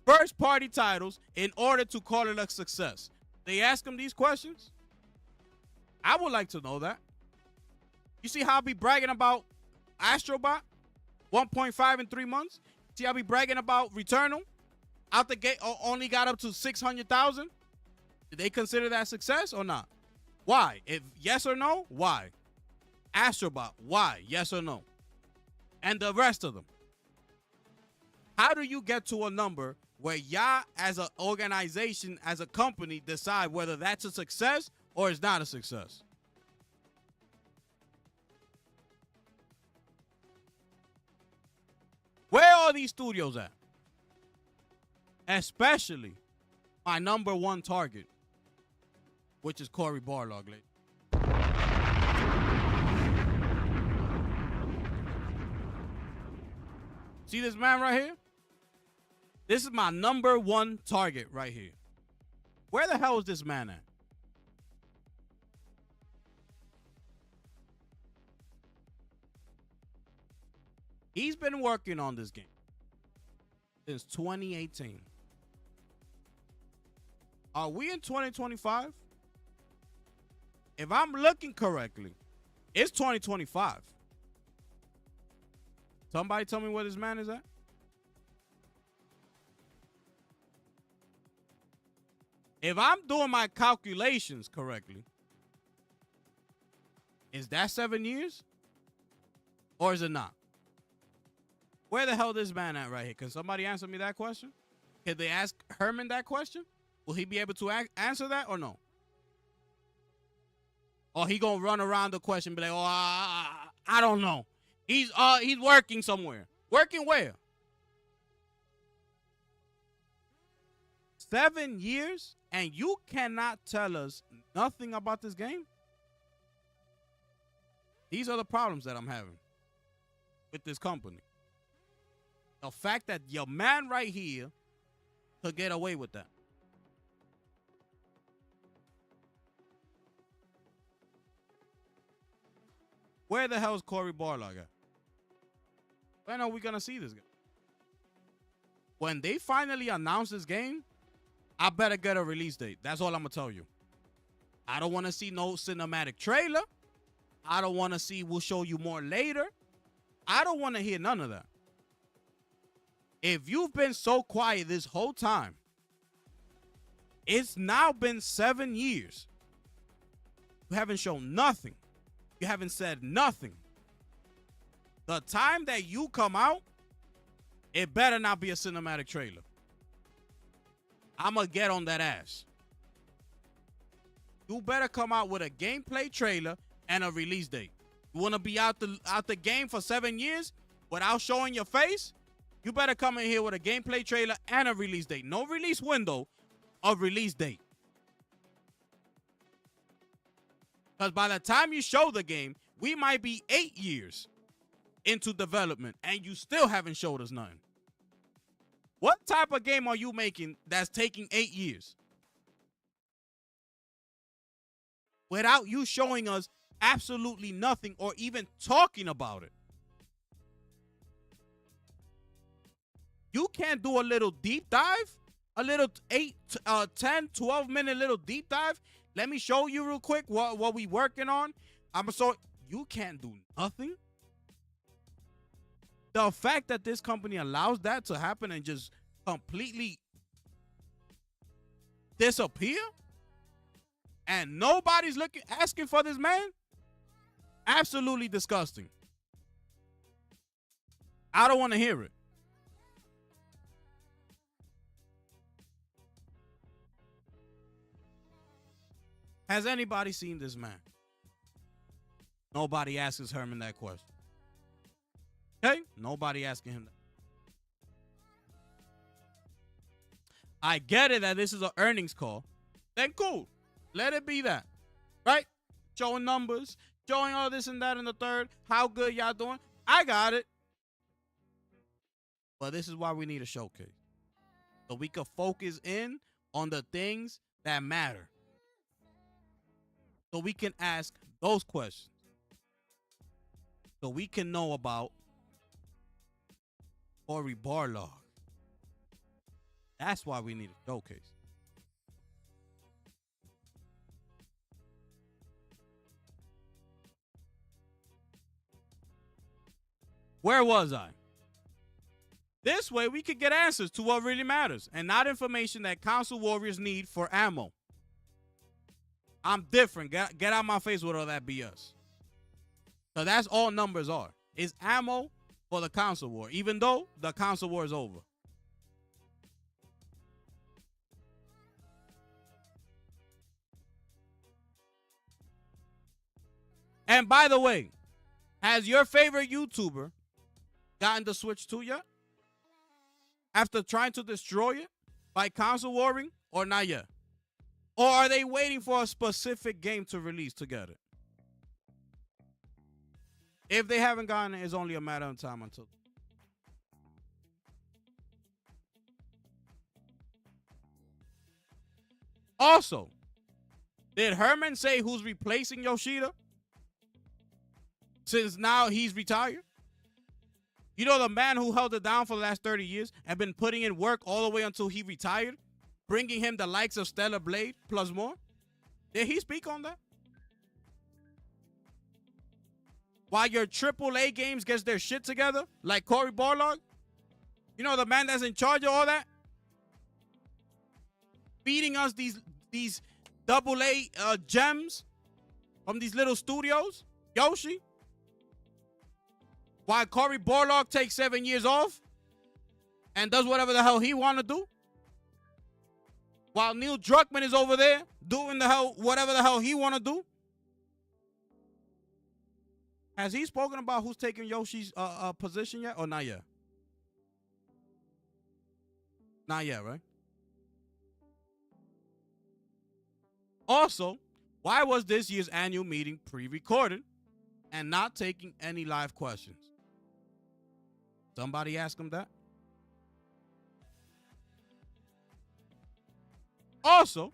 first-party titles in order to call it a success? They ask them these questions? I would like to know that. You see how I'll be bragging about Astrobot? 1.5 in 3 months? See how I'll be bragging about Returnal? Out the gate, only got up to 600,000? Did they consider that success or not? Why? If yes or no, why? Astrobot, why? Yes or no? And the rest of them. How do you get to a number where y'all as an organization, as a company, decide whether that's a success or it's not a success? Where are these studios at? Especially my number one target, which is Cory Barlog. See this man right here? This is my number one target right here. Where the hell is this man at? He's been working on this game since 2018. Are we in 2025? If I'm looking correctly, it's 2025. Somebody tell me where this man is at. If I'm doing my calculations correctly, is that 7 years? Or is it not? Where the hell is this man at right here? Can somebody answer me that question? Can they ask Herman that question? Will he be able to answer that or no? Or he gonna run around the question and be like, oh, I don't know. He's working somewhere. Working where? 7 years and you cannot tell us nothing about this game? These are the problems that I'm having with this company. The fact that your man right here could get away with that. Where the hell is Cory Barlog at? When are we going to see this guy? When they finally announce this game, I better get a release date. That's all I'm going to tell you. I don't want to see no cinematic trailer. I don't want to see we'll show you more later. I don't want to hear none of that. If you've been so quiet this whole time, it's now been 7 years. You haven't shown nothing. You haven't said nothing. The time that you come out, it better not be a cinematic trailer. I'm going to get on that ass. You better come out with a gameplay trailer and a release date. You want to be out the game for 7 years without showing your face? You better come in here with a gameplay trailer and a release date. No release window, a release date. Because by the time you show the game, we might be 8 years into development and you still haven't showed us nothing. What type of game are you making that's taking 8 years? Without you showing us absolutely nothing or even talking about it. You can't do a little deep dive? A little 10, 12-minute little deep dive? Let me show you real quick what we working on. You can't do nothing? The fact that this company allows that to happen and just completely disappear and nobody's asking for this man, absolutely disgusting. I don't want to hear it. Has anybody seen this man? Nobody asks Herman that question. Okay? Nobody asking him that. I get it that this is an earnings call. Then cool. Let it be that. Right? Showing numbers, showing all this and that and the third, how good y'all doing. I got it. But this is why we need a showcase. So we can focus in on the things that matter. So we can ask those questions. So we can know about Cory Barlog. That's why we need a showcase. Where was I? This way we could get answers to what really matters and not information that console warriors need for ammo. I'm different. Get out my face with all that BS. So that's all numbers are. It's ammo for the console war, even though the console war is over. And by the way, has your favorite YouTuber gotten the Switch 2 yet? After trying to destroy it by console warring, or not yet? Or are they waiting for a specific game to release to get it? If they haven't gotten it, it's only a matter of time until. Also, did Herman say who's replacing Yoshida? Since now he's retired? You know, the man who held it down for the last 30 years and been putting in work all the way until he retired, bringing him the likes of Stellar Blade plus more? Did he speak on that? While your AAA games gets their shit together, like Cory Barlog? You know, the man that's in charge of all that? Feeding us these AA gems from these little studios? Yoshi? While Cory Barlog takes 7 years off and does whatever the hell he want to do? While Neil Druckmann is over there doing whatever the hell he want to do? Has he spoken about who's taking Yoshi's position yet or not yet? Not yet, right? Also, why was this year's annual meeting pre-recorded and not taking any live questions? Somebody ask him that. Also,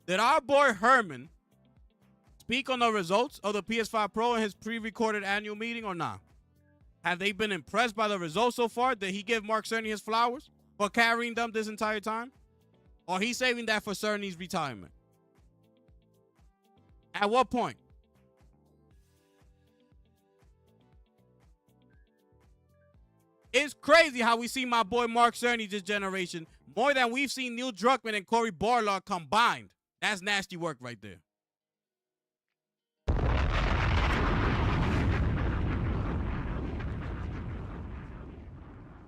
did our boy Herman speak on the results of the PS5 Pro in his pre-recorded annual meeting or not? Have they been impressed by the results so far? Did he give Mark Cerny his flowers for carrying them this entire time? Or he's saving that for Cerny's retirement? At what point? It's crazy how we see my boy Mark Cerny this generation more than we've seen Neil Druckmann and Corey Barlog combined. That's nasty work right there.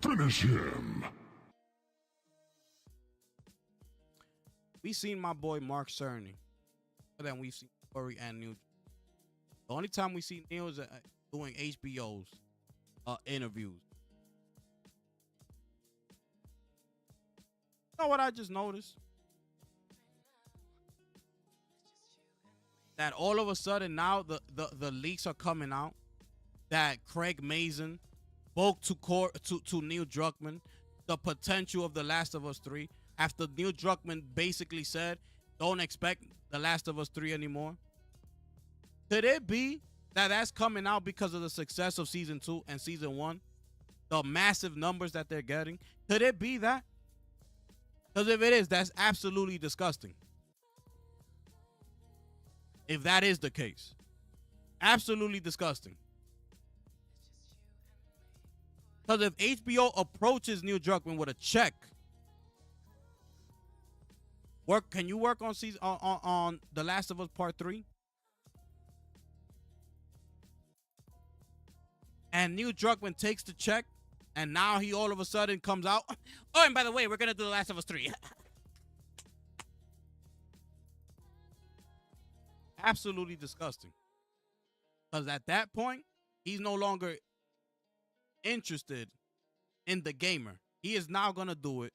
Finish him. We seen my boy Mark Cerny more than we've seen Corey and Neil. The only time we see Neil is doing HBO's interviews. You know what I just noticed? That all of a sudden now the leaks are coming out that Craig Mazin spoke to Neil Druckmann the potential of The Last of Us 3 after Neil Druckmann basically said, don't expect The Last of Us 3 anymore. Could it be that that's coming out because of the success of season 2 and season 1? The massive numbers that they're getting? Could it be that? Because if it is, that's absolutely disgusting. If that is the case. Absolutely disgusting. Because if HBO approaches Neil Druckmann with a check, can you work on on The Last of Us Part 3? And Neil Druckmann takes the check, and now he all of a sudden comes out. Oh, and by the way, we're going to do The Last of Us 3. Absolutely disgusting. Because at that point, he's no longer interested in the gamer. He is now going to do it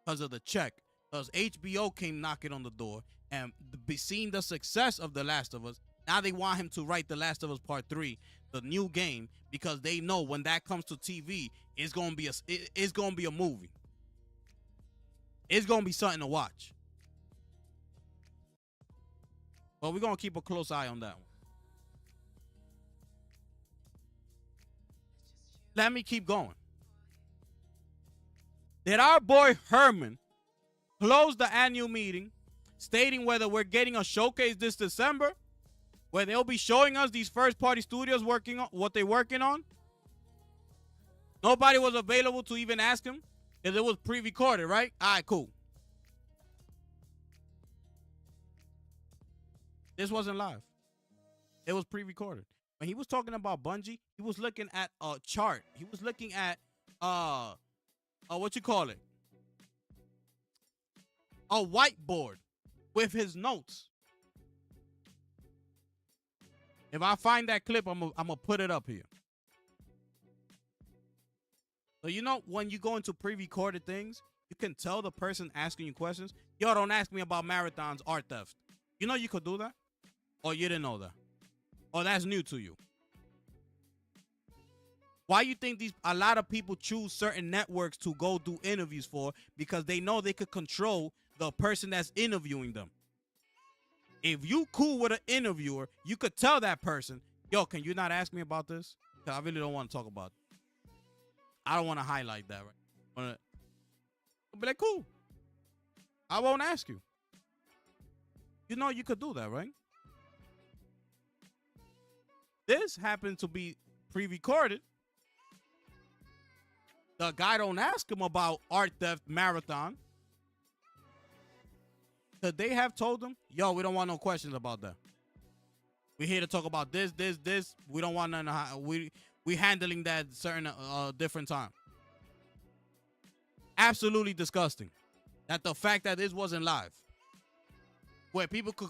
because of the check. Because HBO came knocking on the door and seeing the success of The Last of Us, now they want him to write The Last of Us Part 3, the new game, because they know when that comes to TV, it's going to be a movie. It's going to be something to watch. But we're going to keep a close eye on that one. Let me keep going. Did our boy Herman close the annual meeting stating whether we're getting a showcase this December where they'll be showing us these first-party studios working on what they're working on? Nobody was available to even ask him because it was pre-recorded, right? All right, cool. This wasn't live. It was pre-recorded. When he was talking about Bungie, he was looking at a chart. He was looking at what you call it? A whiteboard with his notes. If I find that clip, I'm gonna put it up here. So you know when you go into pre-recorded things, you can tell the person asking you questions, yo, don't ask me about Marathon's art theft. You know you could do that? Or you didn't know that? Or that's new to you? Why you think a lot of people choose certain networks to go do interviews for? Because they know they could control the person that's interviewing them. If you cool with an interviewer, you could tell that person, yo, can you not ask me about this? Because I really don't want to talk about it. I don't want to highlight that, right? I'll be like, cool. I won't ask you. You know you could do that, right? This happened to be pre-recorded. The guy don't ask him about art theft Marathon. Could they have told him, yo, we don't want no questions about that. We're here to talk about this. We don't want none. We handling that certain different time. Absolutely disgusting. That the fact that this wasn't live. Where people could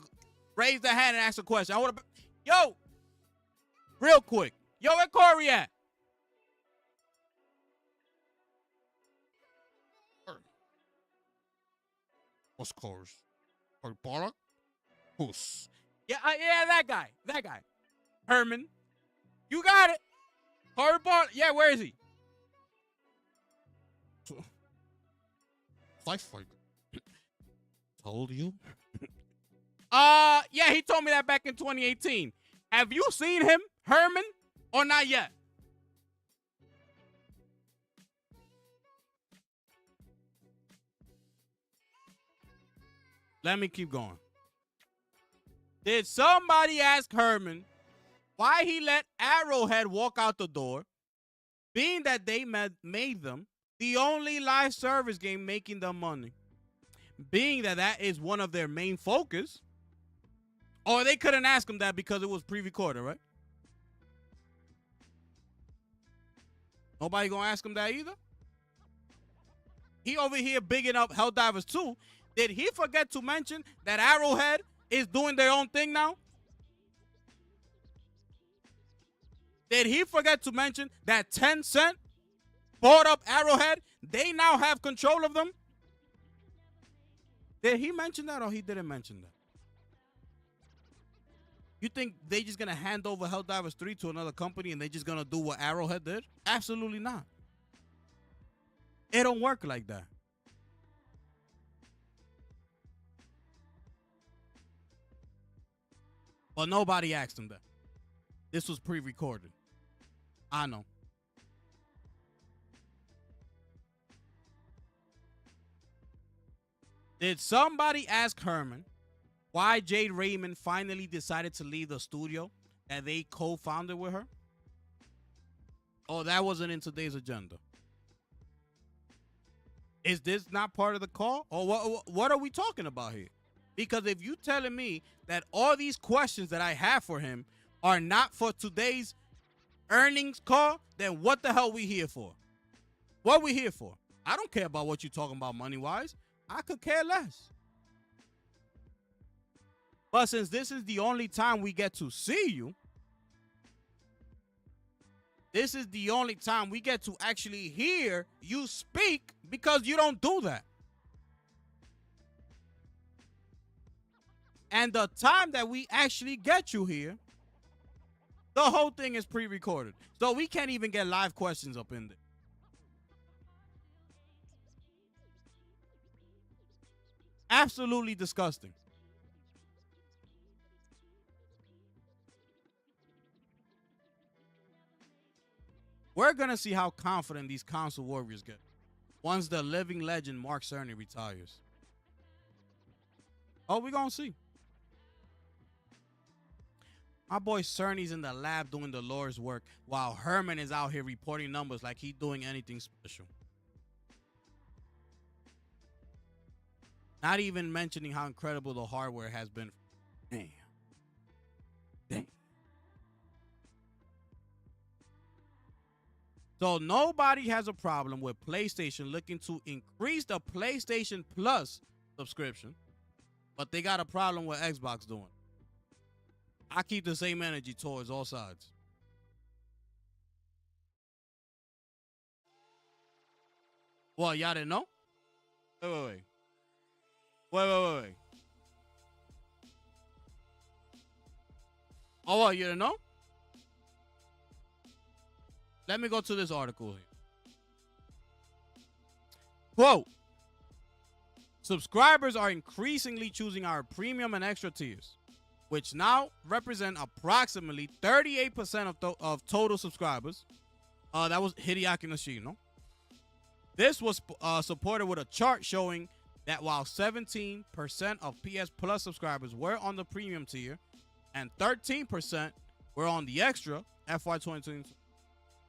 raise their hand and ask a question. I want to, yo, real quick. Yo, where Corey at? What's Corey's? Corey Pollock? Who's? Yeah, that guy. Herman. You got it. Corey Pollock. Yeah, where is he? Fight. Told you. Yeah, he told me that back in 2018. Have you seen him, Herman, or not yet? Let me keep going. Did somebody ask Herman why he let Arrowhead walk out the door, being that they made them the only live service game making them money? Being that that is one of their main focus. Or they couldn't ask him that because it was pre-recorded, right? Nobody gonna ask him that either? He over here bigging up Helldivers 2. Did he forget to mention that Arrowhead is doing their own thing now? Did he forget to mention that Tencent bought up Arrowhead? They now have control of them? Did he mention that or he didn't mention that? You think they just going to hand over Helldivers 3 to another company and they just going to do what Arrowhead did? Absolutely not. It don't work like that. But nobody asked him that. This was pre-recorded. I know. Did somebody ask Herman why Jade Raymond finally decided to leave the studio that they co-founded with her? Oh, that wasn't in today's agenda. Is this not part of the call? Or what are we talking about here? Because if you telling me that all these questions that I have for him are not for today's earnings call, then what the hell we here for? What we here for? I don't care about what you're talking about money-wise. I could care less. But since this is the only time we get to see you, this is the only time we get to actually hear you speak, because you don't do that. And the time that we actually get you here, the whole thing is pre-recorded. So we can't even get live questions up in there. Absolutely disgusting. We're going to see how confident these console warriors get once the living legend Mark Cerny retires. Oh, we're going to see. My boy Cerny's in the lab doing the Lord's work while Herman is out here reporting numbers like he's doing anything special. Not even mentioning how incredible the hardware has been. Damn. So nobody has a problem with PlayStation looking to increase the PlayStation Plus subscription, but they got a problem with Xbox doing. I keep the same energy towards all sides. Well, y'all didn't know? Wait. Oh, what, you didn't know? Let me go to this article here. Quote, subscribers are increasingly choosing our premium and extra tiers, which now represent approximately 38% of total subscribers. That was Hideaki Nishino. This was supported with a chart showing that while 17% of PS Plus subscribers were on the premium tier and 13% were on the extra FY 2022,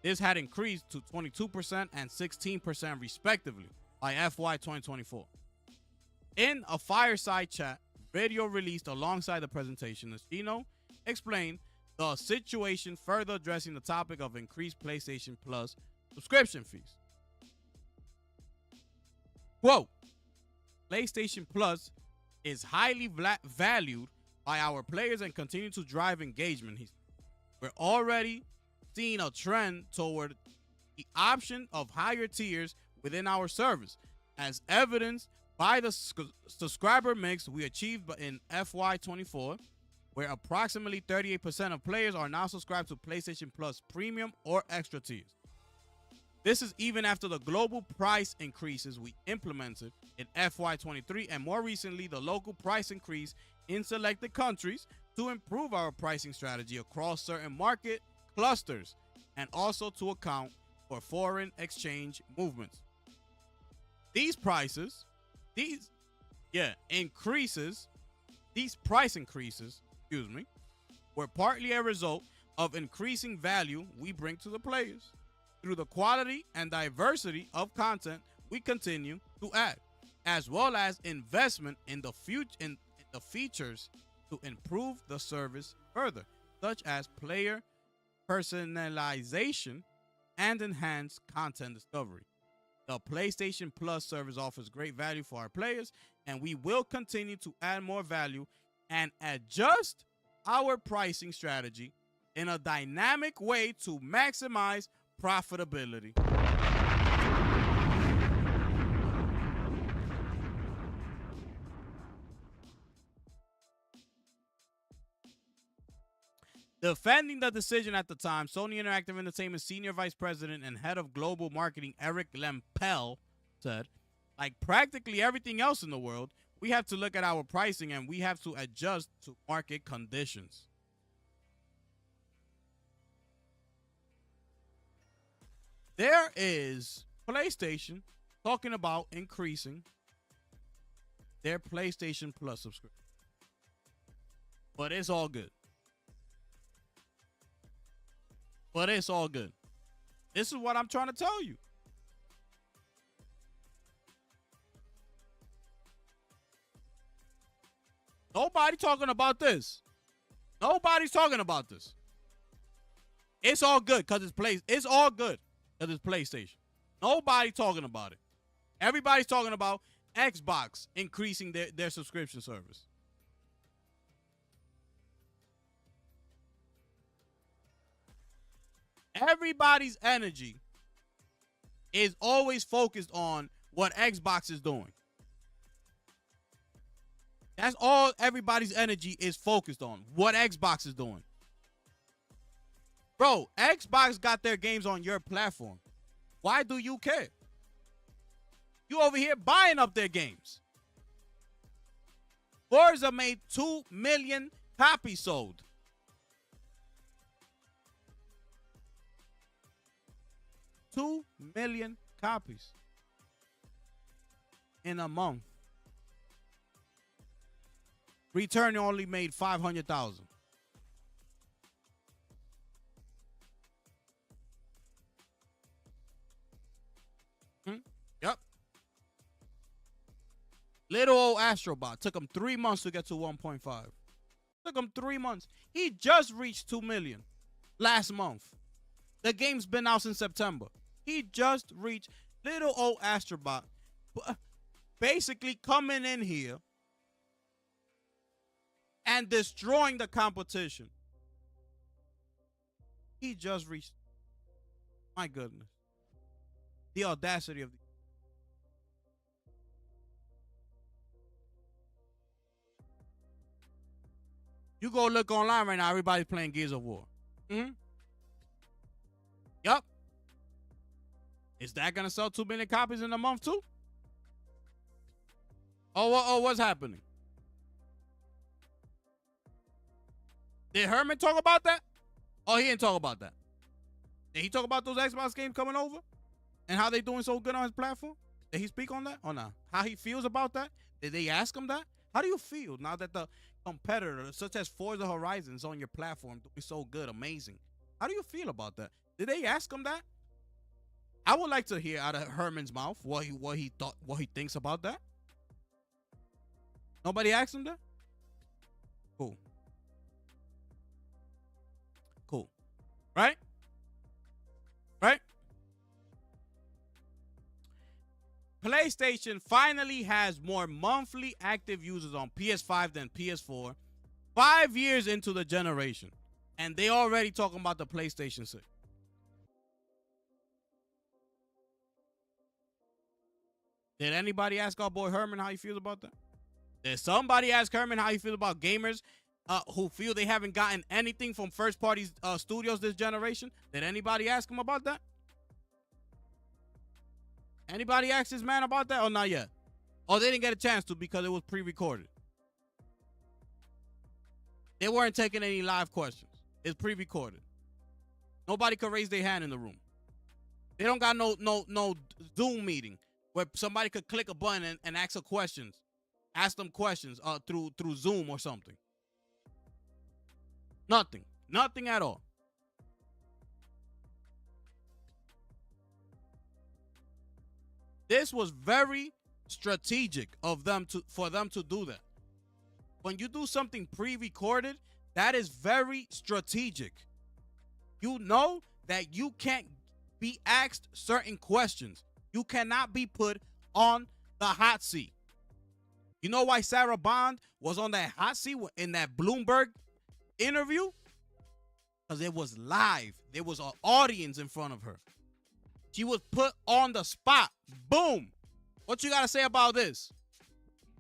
this had increased to 22% and 16% respectively by FY 2024. In a fireside chat video released alongside the presentation, Nishino explained the situation, further addressing the topic of increased PlayStation Plus subscription fees. Quote, PlayStation Plus is highly valued by our players and continue to drive engagement. We're already seeing a trend toward the option of higher tiers within our service, as evidenced by the subscriber mix we achieved in FY24, where approximately 38% of players are now subscribed to PlayStation Plus Premium or Extra tiers. This is even after the global price increases we implemented in FY23 and more recently the local price increase in selected countries to improve our pricing strategy across certain market clusters and also to account for foreign exchange movements. These price increases were partly a result of increasing value we bring to the players through the quality and diversity of content we continue to add, as well as investment in the features to improve the service further, such as player personalization and enhanced content discovery. The PlayStation Plus service offers great value for our players, and we will continue to add more value and adjust our pricing strategy in a dynamic way to maximize profitability. Defending the decision at the time, Sony Interactive Entertainment Senior Vice President and Head of Global Marketing Eric Lempel said, like practically everything else in the world, we have to look at our pricing and we have to adjust to market conditions. There is PlayStation talking about increasing their PlayStation Plus subscription. But it's all good. This is what I'm trying to tell you. Nobody talking about this. Nobody's talking about this. It's all good because it's all good because it's PlayStation. Nobody talking about it. Everybody's talking about Xbox increasing their subscription service. Everybody's energy is always focused on what Xbox is doing. That's all everybody's energy is focused on, what Xbox is doing. Bro, Xbox got their games on your platform. Why do you care? You over here buying up their games. Forza made 2 million copies sold. $2 million copies in a month. Return only made 500,000. Yep. Little old Astrobot took him 3 months to get to 1.5. Took him 3 months. He just reached 2 million last month. The game's been out since September. He just reached little old Astrobot, basically coming in here and destroying the competition. He just reached, my goodness, the audacity of the. You go look online right now, everybody's playing Gears of War. Yup. Is that going to sell 2 million copies in a month too? What's happening? Did Herman talk about that? Oh, he didn't talk about that. Did he talk about those Xbox games coming over? And how they doing so good on his platform? Did he speak on that or not? How he feels about that? Did they ask him that? How do you feel now that the competitor, such as Forza Horizon, is on your platform doing so good, amazing? How do you feel about that? Did they ask him that? I would like to hear out of Herman's mouth what he thought, what he thinks about that. Nobody asked him that? Cool. Right? PlayStation finally has more monthly active users on PS5 than PS4 5 years into the generation. And they already talking about the PlayStation 6. Did anybody ask our boy Herman how he feels about that? Did somebody ask Herman how he feels about gamers who feel they haven't gotten anything from first-party studios this generation? Did anybody ask him about that? Anybody ask this man about that or not yet? Or they didn't get a chance to because it was pre-recorded. They weren't taking any live questions. It's pre-recorded. Nobody could raise their hand in the room. They don't got no Zoom meeting where somebody could click a button and ask them questions through Zoom or something. Nothing. Nothing at all. This was very strategic of them for them to do that. When you do something pre-recorded, that is very strategic. You know that you can't be asked certain questions. You cannot be put on the hot seat. You know why Sarah Bond was on that hot seat in that Bloomberg interview? Because it was live. There was an audience in front of her. She was put on the spot. Boom. What you got to say about this?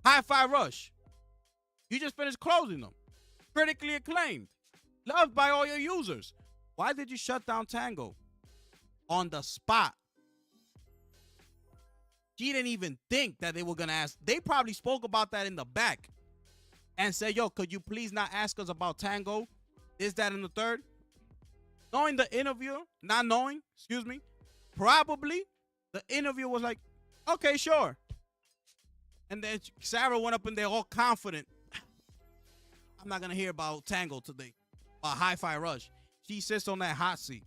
Hi-Fi Rush. You just finished closing them. Critically acclaimed. Loved by all your users. Why did you shut down Tango? On the spot. She didn't even think that they were going to ask. They probably spoke about that in the back and said, yo, could you please not ask us about Tango? Is that in the third? Knowing the interviewer, not knowing, excuse me, probably the interviewer was like, okay, sure. And then Sarah went up in there all confident. I'm not going to hear about Tango today. Hi-Fi Rush. She sits on that hot seat.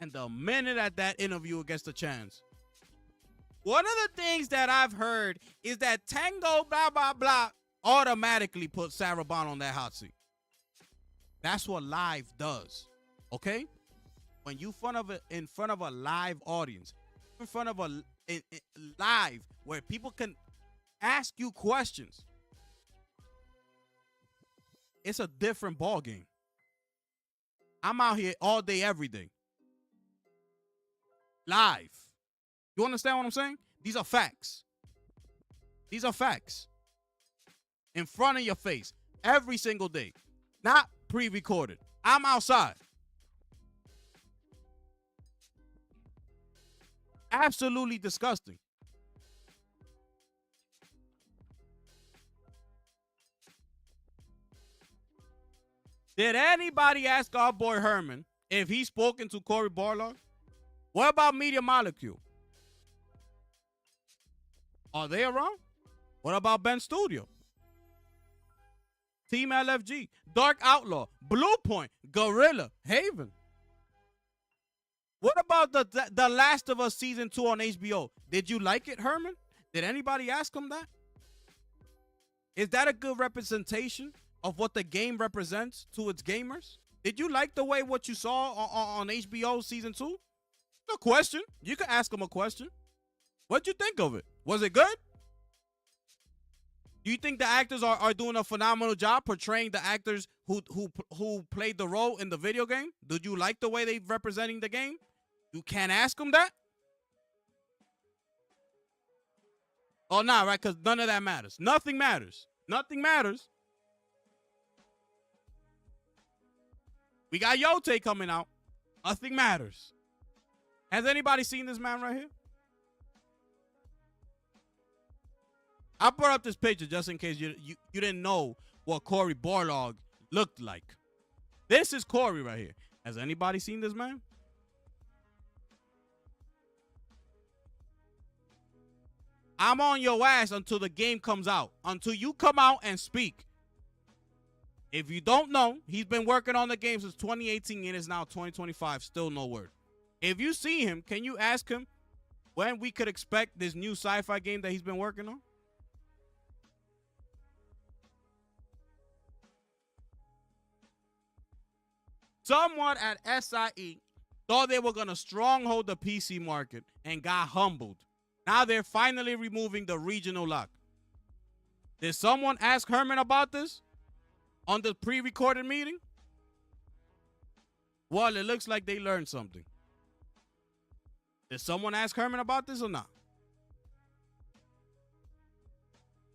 And the minute that interviewer gets the chance, one of the things that I've heard is that Tango blah, blah, blah automatically put Sarah Bond on that hot seat. That's what live does, okay? When you in front of a live audience, in front of a live where people can ask you questions, it's a different ball game. I'm out here all day, every day. Live. You understand what I'm saying? These are facts. These are facts. In front of your face. Every single day. Not pre-recorded. I'm outside. Absolutely disgusting. Did anybody ask our boy Herman if he's spoken to Cory Barlog? What about Media Molecule? Are they around? What about Ben Studio? Team LFG, Dark Outlaw, Blue Point, Gorilla, Haven. What about the Last of Us Season 2 on HBO? Did you like it, Herman? Did anybody ask him that? Is that a good representation of what the game represents to its gamers? Did you like the way what you saw on HBO Season 2? No question. You can ask him a question. What'd you think of it? Was it good? Do you think the actors are doing a phenomenal job portraying the actors who played the role in the video game? Did you like the way they're representing the game? You can't ask them that? Oh, nah, right? Because none of that matters. Nothing matters. Nothing matters. We got Yote coming out. Nothing matters. Has anybody seen this man right here? I brought up this picture just in case you didn't know what Cory Barlog looked like. This is Cory right here. Has anybody seen this man? I'm on your ass until the game comes out. Until you come out and speak. If you don't know, he's been working on the game since 2018 and it's now 2025. Still no word. If you see him, can you ask him when we could expect this new sci-fi game that he's been working on? Someone at SIE thought they were going to stronghold the PC market and got humbled. Now they're finally removing the regional lock. Did someone ask Herman about this on the pre-recorded meeting? Well, it looks like they learned something. Did someone ask Herman about this or not?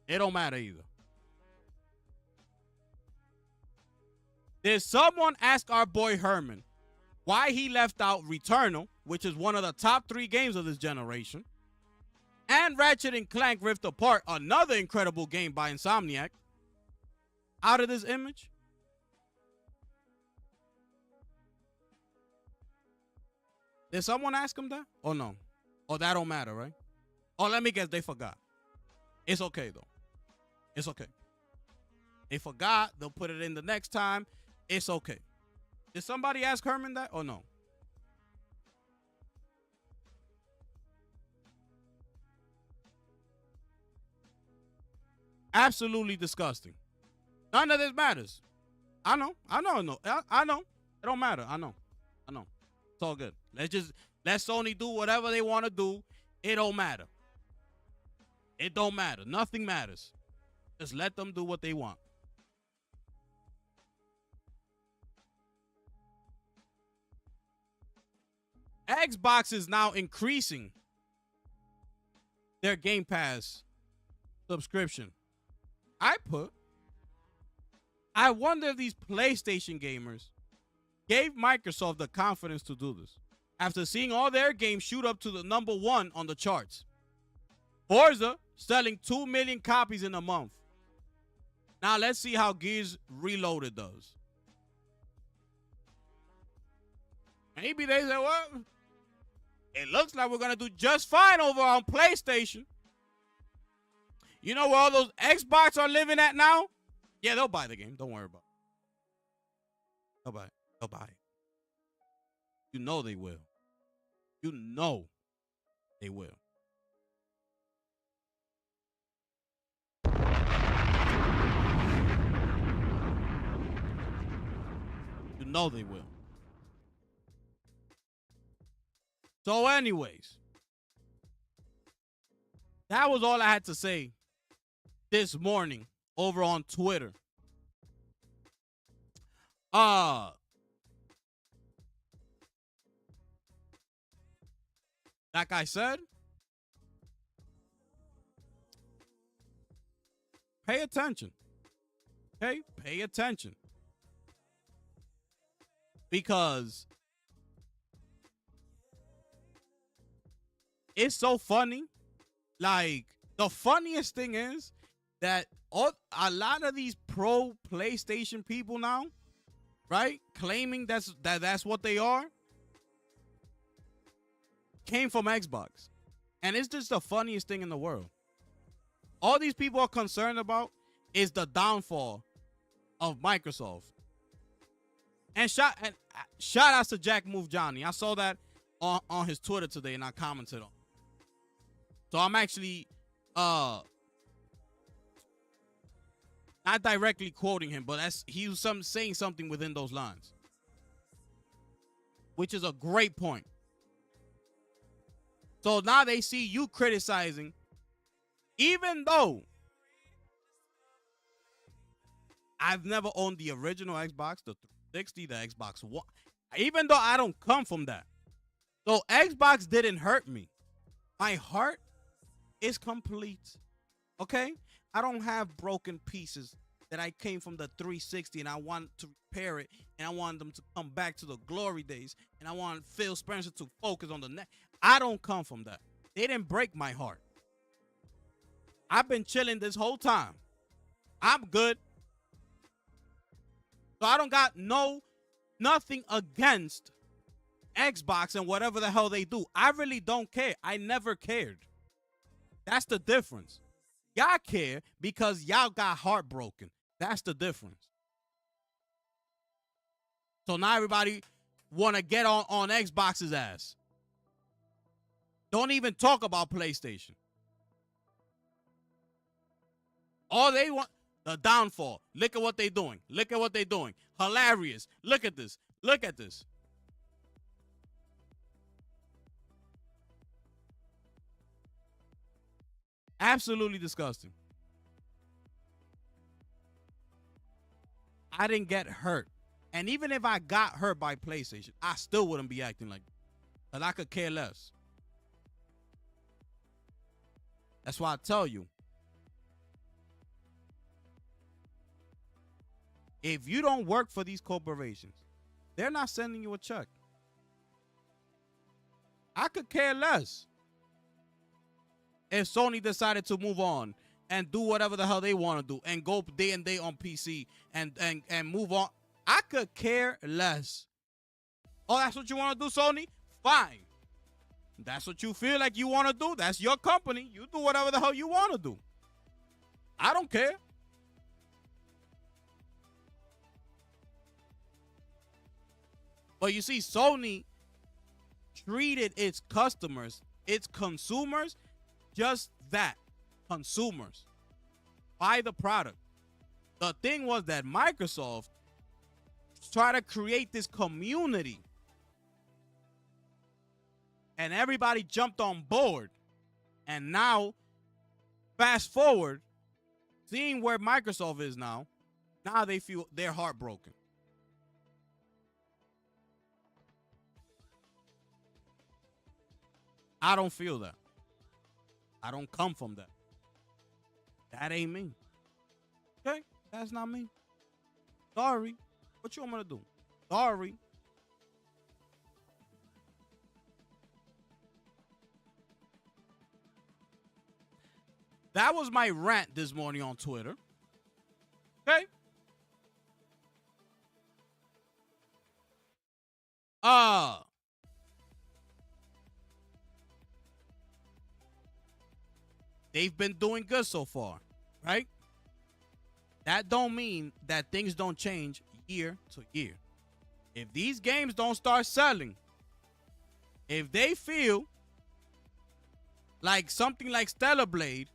It don't matter either. Did someone ask our boy Herman why he left out Returnal, which is one of the top 3 games of this generation, and Ratchet and Clank Rift Apart, another incredible game by Insomniac, out of this image? Did someone ask him that? Or no? Or that don't matter, right? Or let me guess, they forgot. It's okay, though. It's okay. They forgot. They'll put it in the next time. It's okay. Did somebody ask Herman that or no? Absolutely disgusting. None of this matters. I know. I know. It don't matter. I know. It's all good. Let Sony do whatever they want to do. It don't matter. It don't matter. Nothing matters. Just let them do what they want. Xbox is now increasing their Game Pass subscription. I wonder if these PlayStation gamers gave Microsoft the confidence to do this after seeing all their games shoot up to the number 1 on the charts. Forza selling 2 million copies in a month. Now let's see how Gears Reloaded does. Maybe they say, well, it looks like we're going to do just fine over on PlayStation. You know where all those Xbox are living at now? Yeah, they'll buy the game. Don't worry about it. They'll buy it. They'll buy it. You know they will. You know they will. You know they will. So anyways, that was all I had to say this morning over on Twitter. Like I said, pay attention. Okay? Pay attention. Because it's so funny. Like, the funniest thing is that a lot of these pro PlayStation people now, right, claiming that's what they are, came from Xbox. And it's just the funniest thing in the world. All these people are concerned about is the downfall of Microsoft. And shout out to Jack Move Johnny. I saw that on his Twitter today and I commented on. So I'm actually not directly quoting him, but he was saying something within those lines, which is a great point. So now they see you criticizing, even though I've never owned the original Xbox, the 360, the Xbox One, even though I don't come from that. So Xbox didn't hurt me. My heart is complete. Okay? I don't have broken pieces that I came from the 360 and I want to repair it and I want them to come back to the glory days and I want Phil Spencer to focus on the net. I don't come from that. They didn't break my heart. I've been chilling this whole time. I'm good. So I don't got nothing against Xbox and whatever the hell they do. I really don't care. I never cared. That's the difference. Y'all care because y'all got heartbroken. That's the difference. So now everybody want to get on Xbox's ass. Don't even talk about PlayStation. All they want, the downfall. Look at what they're doing. Look at what they're doing. Hilarious. Look at this. Look at this. Absolutely disgusting. I didn't get hurt. And even if I got hurt by PlayStation, I still wouldn't be acting like that. Because I could care less. That's why I tell you, if you don't work for these corporations, they're not sending you a check. I could care less if Sony decided to move on and do whatever the hell they want to do and go day and day on PC and move on. I could care less. Oh, that's what you want to do, Sony? Fine. That's what you feel like you want to do. That's your company. You do whatever the hell you want to do. I don't care. But you see, Sony treated its customers, its consumers, just that, consumers. Buy the product. The thing was that Microsoft tried to create this community, and everybody jumped on board. And now, fast forward, seeing where Microsoft is now they feel they're heartbroken. I don't feel that. I don't come from that. That ain't me. Okay? That's not me. Sorry. What you want me to do? Sorry. That was my rant this morning on Twitter. Okay? They've been doing good so far, right? That don't mean that things don't change year to year. If these games don't start selling, if they feel like something like Stellar Blade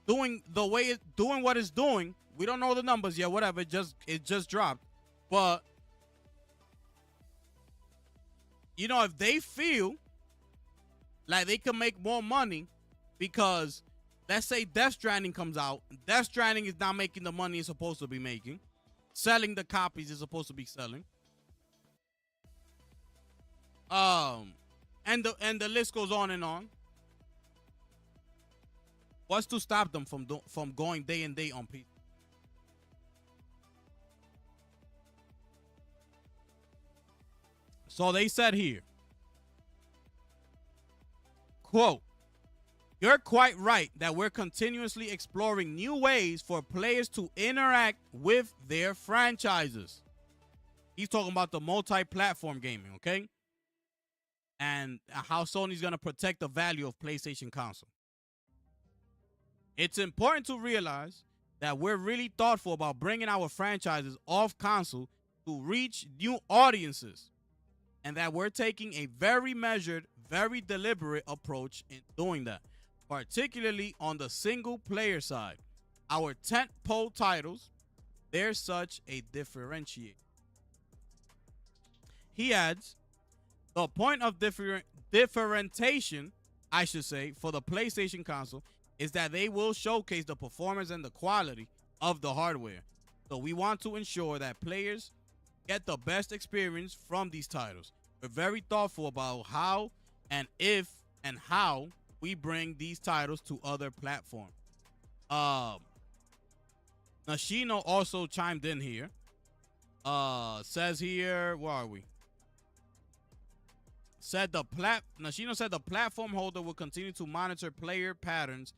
doing what it's doing, we don't know the numbers yet, whatever, it just dropped. But if they feel like they can make more money because, let's say, Death Stranding comes out. Death Stranding is not making the money it's supposed to be making. Selling the copies it's supposed to be selling. And the list goes on and on. What's to stop them from going day and day on PC? So they said here, quote, "You're quite right that we're continuously exploring new ways for players to interact with their franchises." He's talking about the multi-platform gaming, okay? And how Sony's going to protect the value of PlayStation console. It's important to realize that we're really thoughtful about bringing our franchises off console to reach new audiences, and that we're taking a very measured, very deliberate approach in doing that, particularly on the single-player side. Our tentpole titles, they're such a differentiator. He adds, the point of differentiation, I should say, for the PlayStation console is that they will showcase the performance and the quality of the hardware. So we want to ensure that players get the best experience from these titles. We're very thoughtful about how and if and how we bring these titles to other platforms. Nashino also chimed in here. Says here, where are we? Nashino said the platform holder will continue to monitor player patterns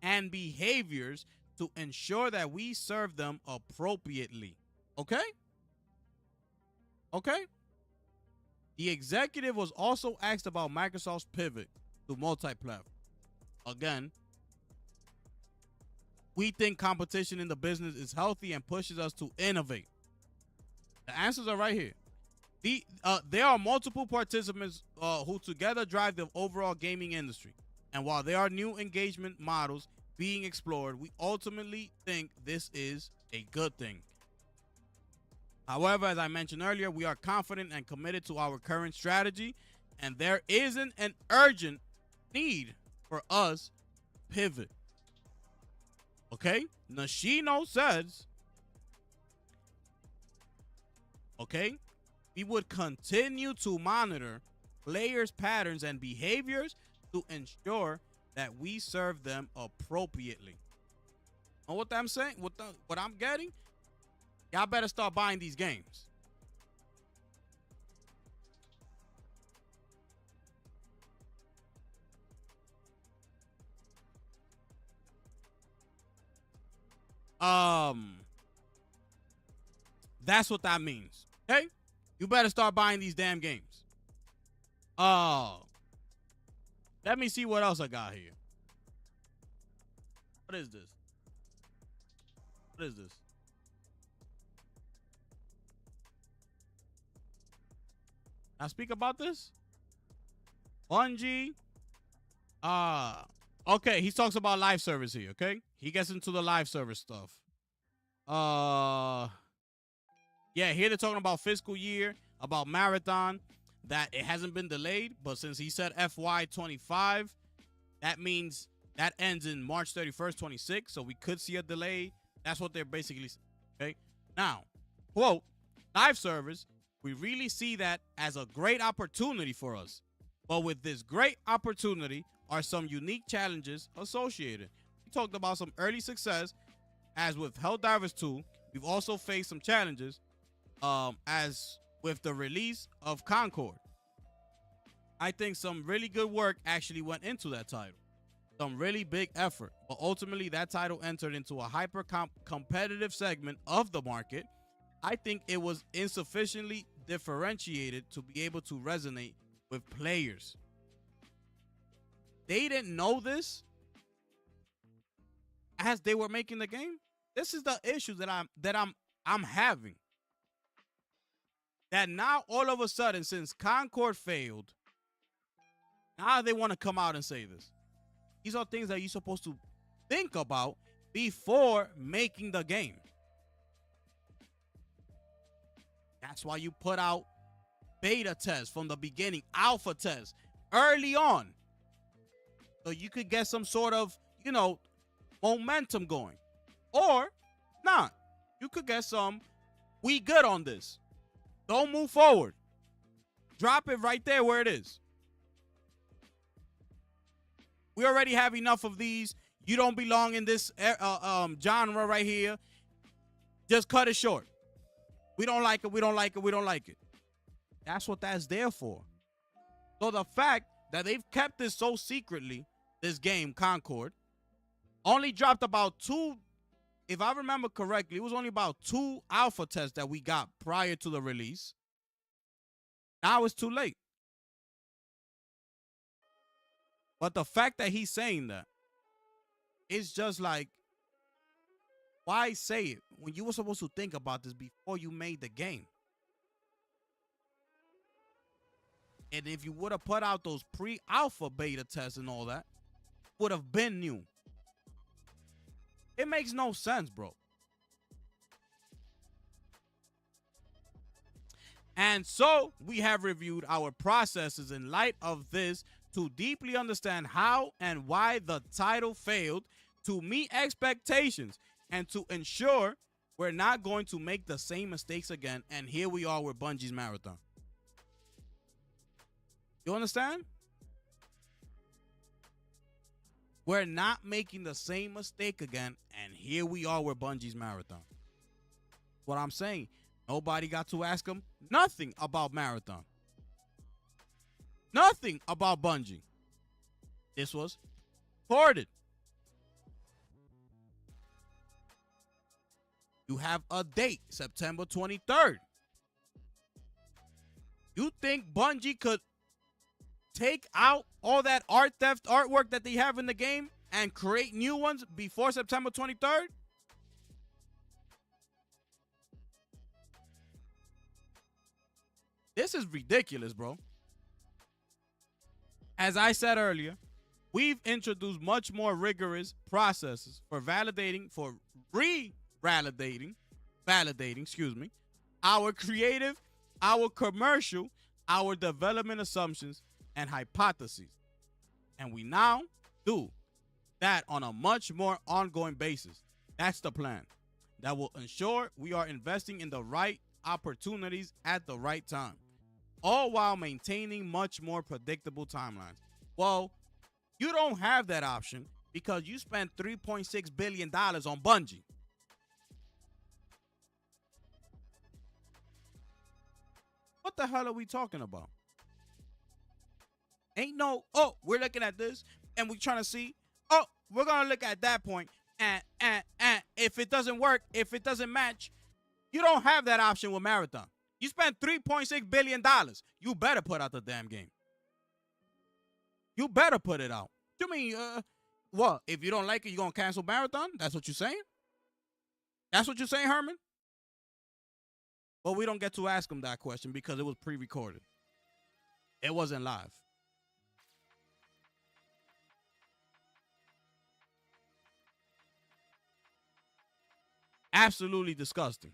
and behaviors to ensure that we serve them appropriately. Okay? Okay? The executive was also asked about Microsoft's pivot to multi-platform. Again, we think competition in the business is healthy and pushes us to innovate. The answers are right here. There are multiple participants who together drive the overall gaming industry. And while there are new engagement models being explored, we ultimately think this is a good thing. However, as I mentioned earlier, we are confident and committed to our current strategy, and there isn't an urgent need for us to pivot. Okay? Nashino says, okay, we would continue to monitor players' patterns and behaviors to ensure that we serve them appropriately. Know what I'm saying? What I'm getting? Y'all better start buying these games. That's what that means. Okay? You better start buying these damn games. Let me see what else I got here. What is this? What is this? I speak about this? Bungie. Okay, he talks about live service here, okay? He gets into the live service stuff. Yeah, here they're talking about fiscal year, about Marathon, that it hasn't been delayed, but since he said FY25, that means that ends in March 31st, 26, so we could see a delay. That's what they're basically saying, okay? Now, quote, live service, we really see that as a great opportunity for us. But with this great opportunity are some unique challenges associated. We talked about some early success, as with Helldivers 2. We've also faced some challenges, as with the release of Concord. I think some really good work actually went into that title. Some really big effort. But ultimately, that title entered into a hyper competitive segment of the market. I think it was insufficiently differentiated to be able to resonate with players. They didn't know this as they were making the game. This is the issue that I'm having. That now all of a sudden, since Concord failed, now they want to come out and say this. These are things that you're supposed to think about before making the game. That's why you put out beta tests from the beginning, alpha tests early on, so you could get some sort of, momentum going. Or not. You could get some, we good on this. Don't move forward. Drop it right there where it is. We already have enough of these. You don't belong in this genre right here. Just cut it short. We don't like it. We don't like it. We don't like it. That's what that's there for. So the fact that they've kept this so secretly, this game, Concord, only dropped about 2, if I remember correctly, it was only about 2 alpha tests that we got prior to the release. Now it's too late. But the fact that he's saying that, it's just like, why say it when you were supposed to think about this before you made the game? And if you would have put out those pre-alpha beta tests and all that, would have been new. It makes no sense, bro. And so we have reviewed our processes in light of this to deeply understand how and why the title failed to meet expectations and to ensure we're not going to make the same mistakes again. And here we are with Bungie's Marathon. You understand? We're not making the same mistake again, and here we are with Bungie's Marathon. What I'm saying, nobody got to ask him nothing about Marathon. Nothing about Bungie. This was recorded. You have a date, September 23rd. You think Bungie could take out all that art theft artwork that they have in the game and create new ones before September 23rd? This is ridiculous, bro. As I said earlier, we've introduced much more rigorous processes for validating, validating, our creative, our commercial, our development assumptions, and hypotheses. And we now do that on a much more ongoing basis. That's the plan. That will ensure we are investing in the right opportunities at the right time, all while maintaining much more predictable timelines. Well, you don't have that option because you spent $3.6 billion on Bungie. What the hell are we talking about? Ain't no, we're looking at this and we're trying to see, we're going to look at that point and if it doesn't work, if it doesn't match, you don't have that option with Marathon. You spent $3.6 billion. You better put out the damn game. You better put it out. You mean, what? If you don't like it, you're going to cancel Marathon? That's what you're saying? That's what you're saying, Herman? Well, we don't get to ask him that question because it was pre-recorded. It wasn't live. Absolutely disgusting.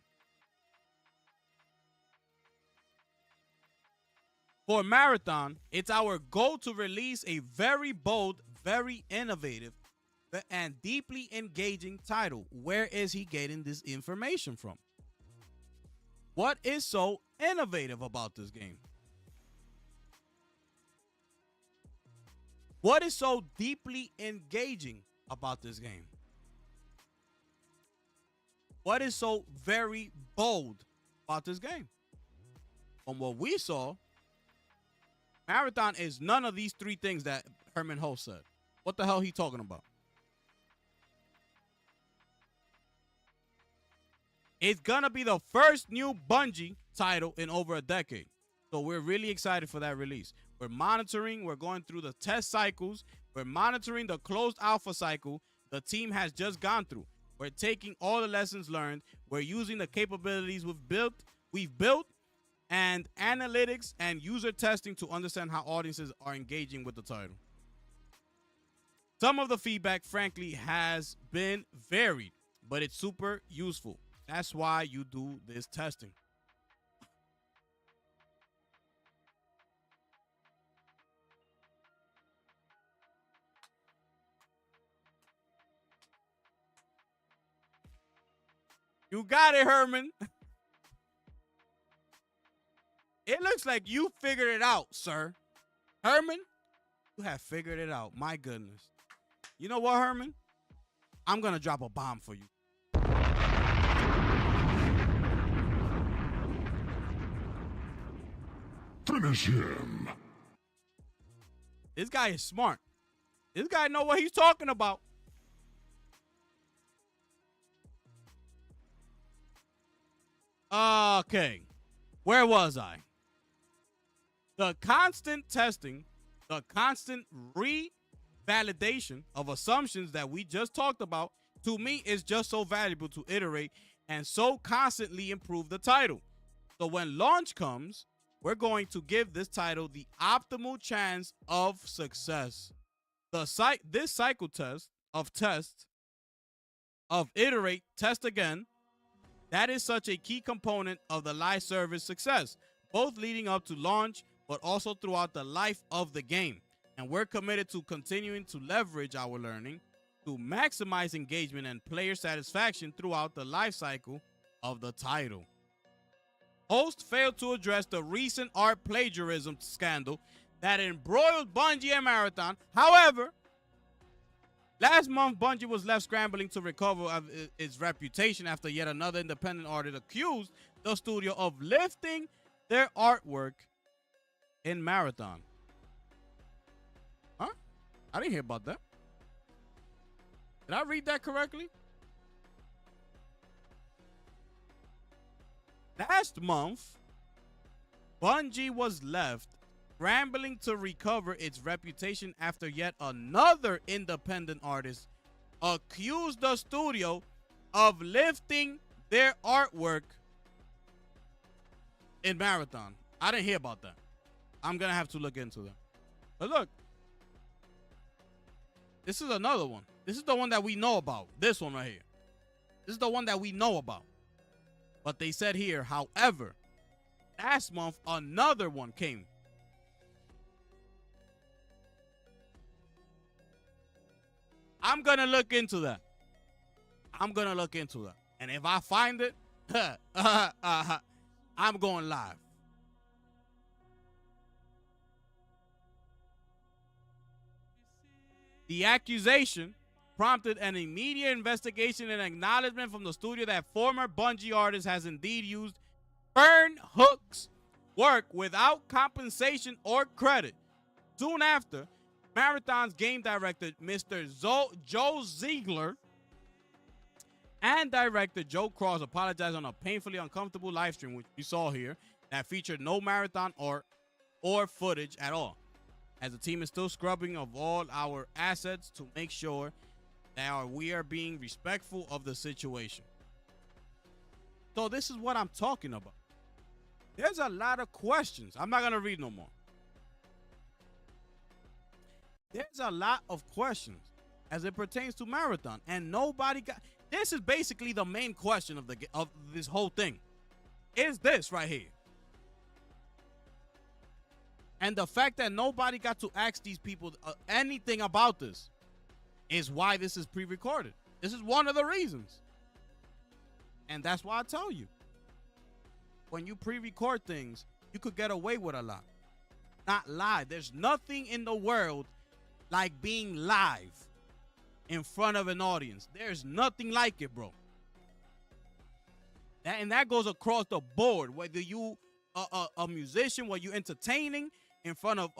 For Marathon, it's our goal to release a very bold, very innovative, and deeply engaging title. Where is he getting this information from? What is so innovative about this game? What is so deeply engaging about this game? What is so very bold about this game? From what we saw, Marathon is none of these three things that Herman Host said. What the hell he talking about? It's gonna be the first new Bungie title in over a decade. So we're really excited for that release. We're monitoring, we're going through the test cycles, we're monitoring the closed alpha cycle the team has just gone through. We're taking all the lessons learned, we're using the capabilities we've built, and analytics and user testing to understand how audiences are engaging with the title. Some of the feedback, frankly, has been varied, but it's super useful. That's why you do this testing. You got it, Herman. It looks like you figured it out, sir. Herman, you have figured it out. My goodness. You know what, Herman? I'm going to drop a bomb for you. Finish him. This guy is smart. This guy know what he's talking about. Okay. Where was I? The constant testing, the constant revalidation of assumptions that we just talked about, to me, is just so valuable to iterate and so constantly improve the title. So when launch comes, we're going to give this title the optimal chance of success. This cycle of iterate, test again, that is such a key component of the live service success, both leading up to launch, but also throughout the life of the game. And we're committed to continuing to leverage our learning to maximize engagement and player satisfaction throughout the life cycle of the title. Host failed to address the recent art plagiarism scandal that embroiled Bungie and Marathon. However, last month, Bungie was left scrambling to recover its reputation after yet another independent artist accused the studio of lifting their artwork in Marathon. Huh? I didn't hear about that. Did I read that correctly? Last month, Bungie was left scrambling to recover its reputation after yet another independent artist accused the studio of lifting their artwork in Marathon. I didn't hear about that. I'm going to have to look into that. But look, this is another one. This is the one that we know about. This one right here. This is the one that we know about. But they said here, however, last month, another one came. I'm going to look into that. I'm going to look into that. And if I find it, I'm going live. The accusation prompted an immediate investigation and acknowledgement from the studio that former Bungie artist has indeed used Fern Hook's work without compensation or credit. Soon after, Marathon's game director, Mr. Joe Ziegler, and director Joe Cross apologized on a painfully uncomfortable live stream, which we saw here, that featured no Marathon or footage at all, as the team is still scrubbing of all our assets to make sure that we are being respectful of the situation. So this is what I'm talking about. There's a lot of questions. I'm not going to read no more. there's a lot of questions as it pertains to Marathon, and nobody got. This is basically the main question of this whole thing. Is this right here? And the fact that nobody got to ask these people anything about this is why this is pre-recorded. This is one of the reasons. And that's why I tell you, when you pre-record things, you could get away with a lot. Not live. There's nothing in the world like being live in front of an audience. There's nothing like it, bro. And that goes across the board. Whether you a musician, whether you entertaining in front of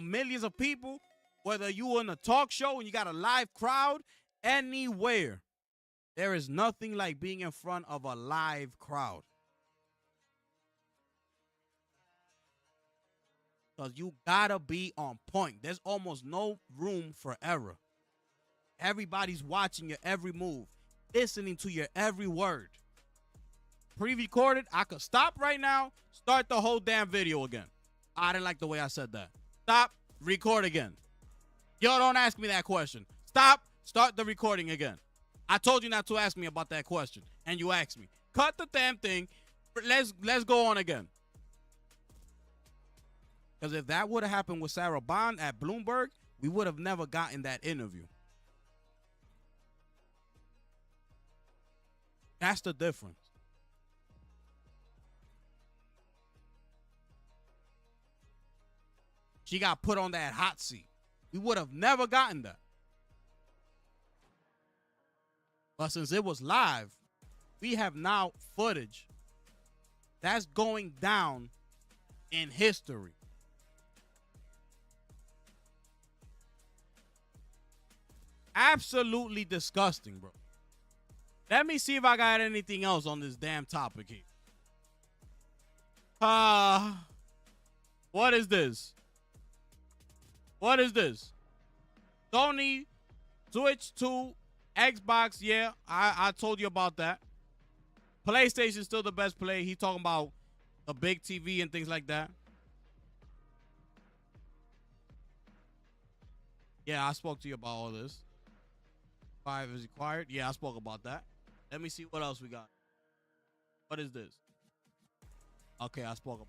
millions of people, whether you in a talk show and you got a live crowd, anywhere, there is nothing like being in front of a live crowd. Because you gotta be on point. There's almost no room for error. Everybody's watching your every move, listening to your every word. Pre-recorded, I could stop right now, start the whole damn video again. I didn't like the way I said that. Stop, record again. Yo, don't ask me that question. Stop, start the recording again. I told you not to ask me about that question, and you asked me. Cut the damn thing. Let's go on again. Because if that would have happened with Sarah Bond at Bloomberg, we would have never gotten that interview. That's the difference. She got put on that hot seat. We would have never gotten that. But since it was live, we have now footage that's going down in history. Absolutely disgusting, bro. Let me see if I got anything else on this damn topic here. What is this? What is this? Sony Switch 2, Xbox, yeah, I told you about that. PlayStation still the best play. He talking about a big TV and things like that. Yeah, I spoke to you about all this. 5 is required. Yeah, I spoke about that. Let me see what else we got. What is this? Okay, I spoke about.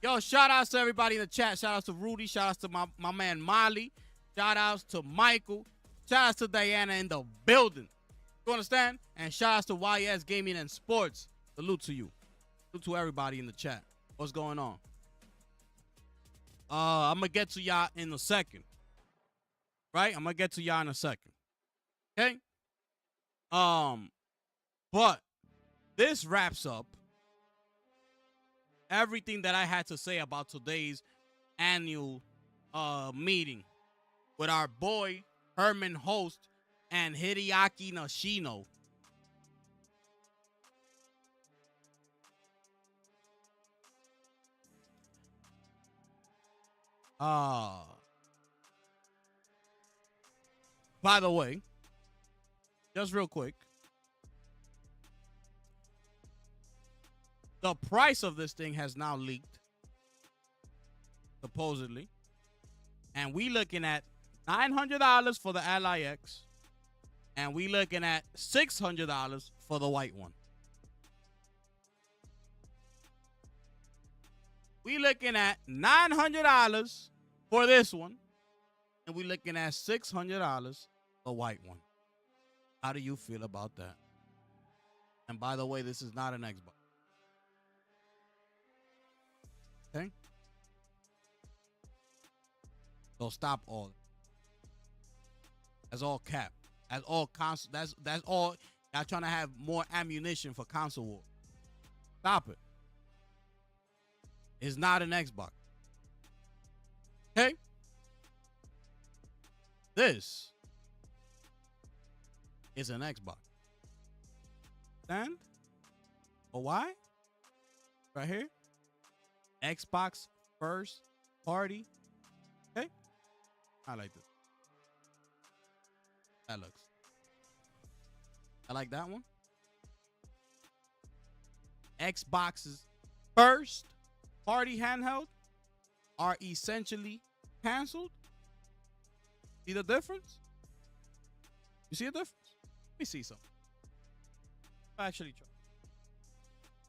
Yo, shout outs to everybody in the chat. Shout outs to Rudy. Shout outs to my man Molly. Shout outs to Michael. Shout outs to Diana in the building. You understand? And shout outs to YS Gaming and Sports. Salute to you. Salute to everybody in the chat. What's going on? I'm going to get to y'all in a second. Right? I'm going to get to y'all in a second. Okay? But this wraps up everything that I had to say about today's annual meeting with our boy Herman Host and Hideaki Nishino. By the way, just real quick, the price of this thing has now leaked, supposedly. And we looking at $900 for the Ally X. And we looking at $600 for the white one. We looking at $900 for this one. And we looking at $600 the white one. How do you feel about that? And by the way, this is not an Xbox. Okay? So stop all. That's all cap. That's all console. That's all. Y'all trying to have more ammunition for console war. Stop it. It's not an Xbox. Okay? This is an Xbox. And why? Right here. Xbox first party. Okay? I like this. That looks. I like that one. Xbox's first party handheld. are essentially canceled. See the difference? You see a difference? Let me see something. Actually, try.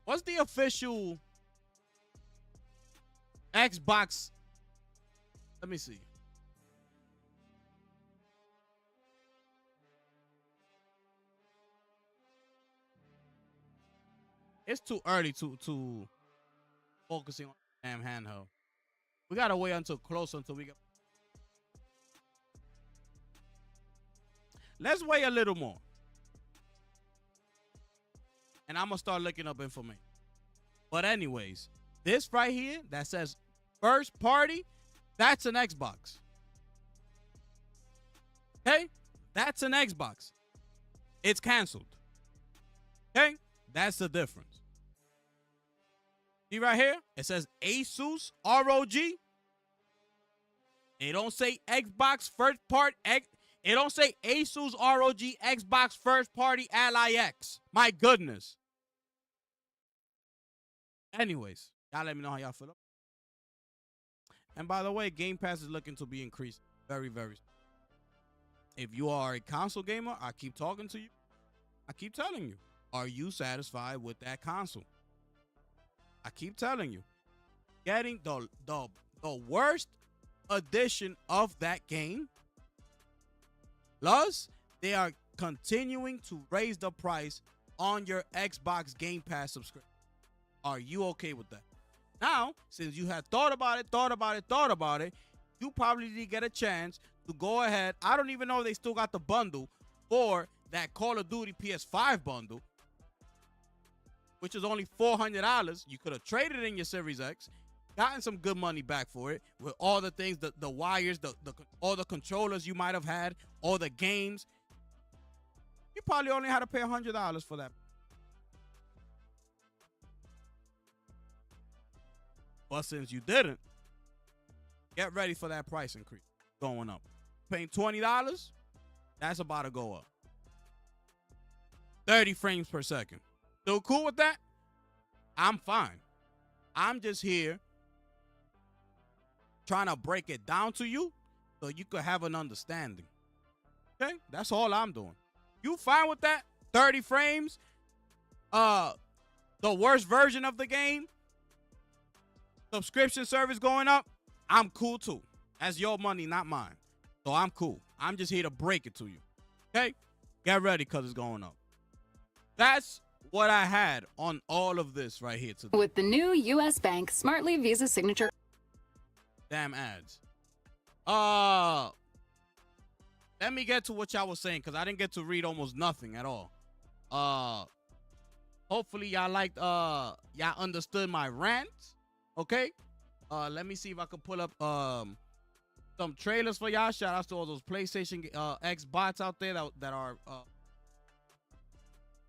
What's the official Xbox? Let me see. It's too early to focusing on the damn handheld. We gotta wait until we get. Let's wait a little more. And I'm gonna start looking up information. But anyways, this right here that says first party, that's an Xbox. Okay? That's an Xbox. It's canceled. Okay? That's the difference. See right here? It says Asus ROG. It don't say Xbox first part. It don't say Asus ROG Xbox first party Ally X. My goodness. Anyways, y'all let me know how y'all feel. And by the way, Game Pass is looking to be increased very, very soon. If you are a console gamer, I keep talking to you. I keep telling you, are you satisfied with that console? I keep telling you, getting the worst edition of that game. Plus, they are continuing to raise the price on your Xbox Game Pass subscription. Are you okay with that? Now, since you have thought about it, you probably did get a chance to go ahead. I don't even know if they still got the bundle for that Call of Duty PS5 bundle, which is only $400. You could have traded in your Series X, gotten some good money back for it with all the things, the wires, all the controllers you might have had, all the games. You probably only had to pay $100 for that. But since you didn't, get ready for that price increase going up. Paying $20, that's about to go up. 30 frames per second. Still cool with that? I'm fine. I'm just here trying to break it down to you so you could have an understanding. Okay? That's all I'm doing. You fine with that? 30 frames? The worst version of the game? Subscription service going up? I'm cool too. That's your money, not mine. So I'm cool. I'm just here to break it to you. Okay? Get ready because it's going up. That's what I had on all of this right here today. With the new U.S. Bank Smartly Visa Signature. Damn ads. Let me get to what y'all was saying because I didn't get to read almost nothing at all. Hopefully y'all liked, y'all understood my rant. Okay? Let me see if I can pull up some trailers for y'all. Shout out to all those PlayStation X bots out there that are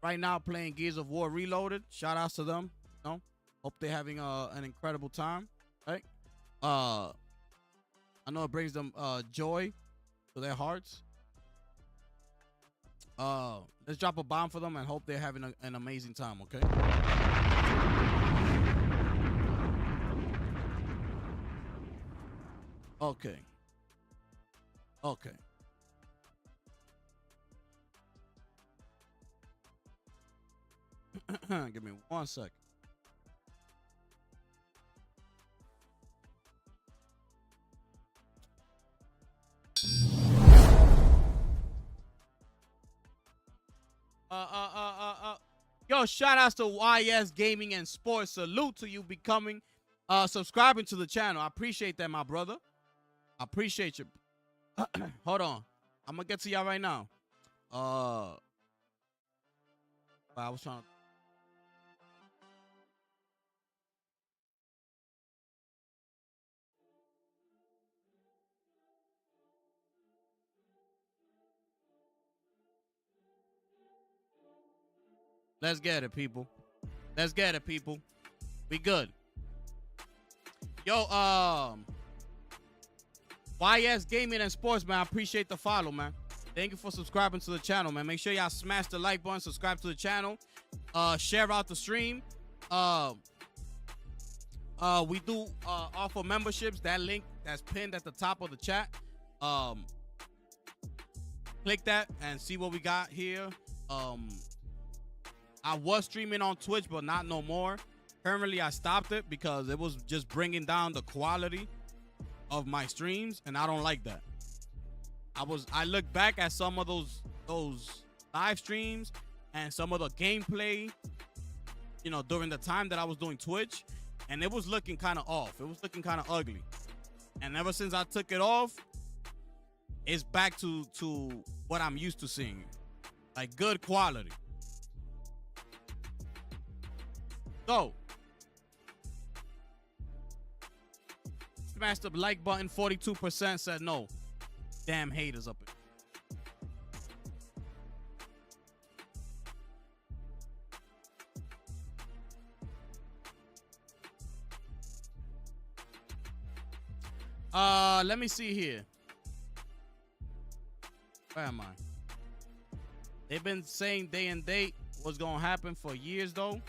right now playing Gears of War Reloaded. Shout outs to them. You know? Hope they're having an incredible time. Right? I know it brings them joy to their hearts. Let's drop a bomb for them and hope they're having an amazing time, okay? Okay. Give me 1 second. Yo, shout outs to YS Gaming and Sports. Salute to you becoming subscribing to the channel. I appreciate that, my brother. I appreciate you. Hold on. I'm gonna get to y'all right now. I was trying to. Let's get it, people. Let's get it, people. We good. Yo, YS Gaming and Sports, man. I appreciate the follow, man. Thank you for subscribing to the channel, man. Make sure y'all smash the like button, subscribe to the channel, share out the stream. We do offer memberships. That link that's pinned at the top of the chat. Click that and see what we got here. I was streaming on Twitch, but not no more. Currently, I stopped it because it was just bringing down the quality of my streams, and I don't like that. I look back at some of those live streams and some of the gameplay, during the time that I was doing Twitch, and it was looking kind of off. It was looking kind of ugly. And ever since I took it off, it's back to what I'm used to seeing, like good quality. So, smash the like button. 42% said no. Damn haters up there. Let me see here. Where am I? They've been saying day and date what's gonna happen for years, though.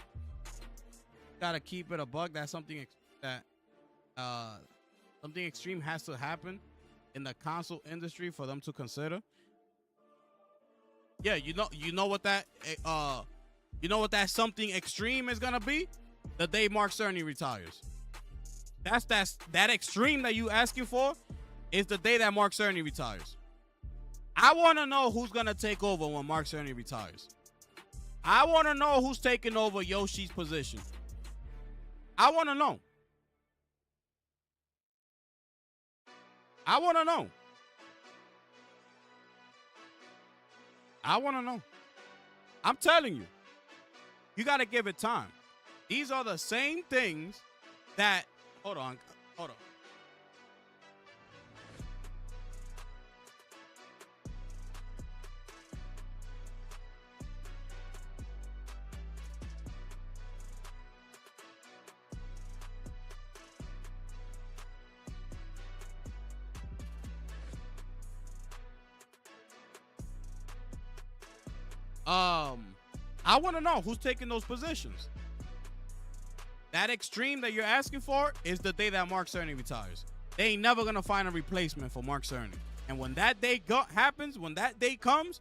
Gotta keep it a buck. That's something that something extreme has to happen in the console industry for them to consider. Yeah, you know what that something extreme is gonna be? The day Mark Cerny retires. That extreme that you asking for is the day that Mark Cerny retires. I want to know who's gonna take over when Mark Cerny retires. I want to know who's taking over Yoshi's position. I want to know. I want to know. I want to know. I'm telling you, you got to give it time. These are the same things that. Hold on. I want to know who's taking those positions. That extreme that you're asking for is the day that Mark Cerny retires. They ain't never going to find a replacement for Mark Cerny. And when that day happens, when that day comes,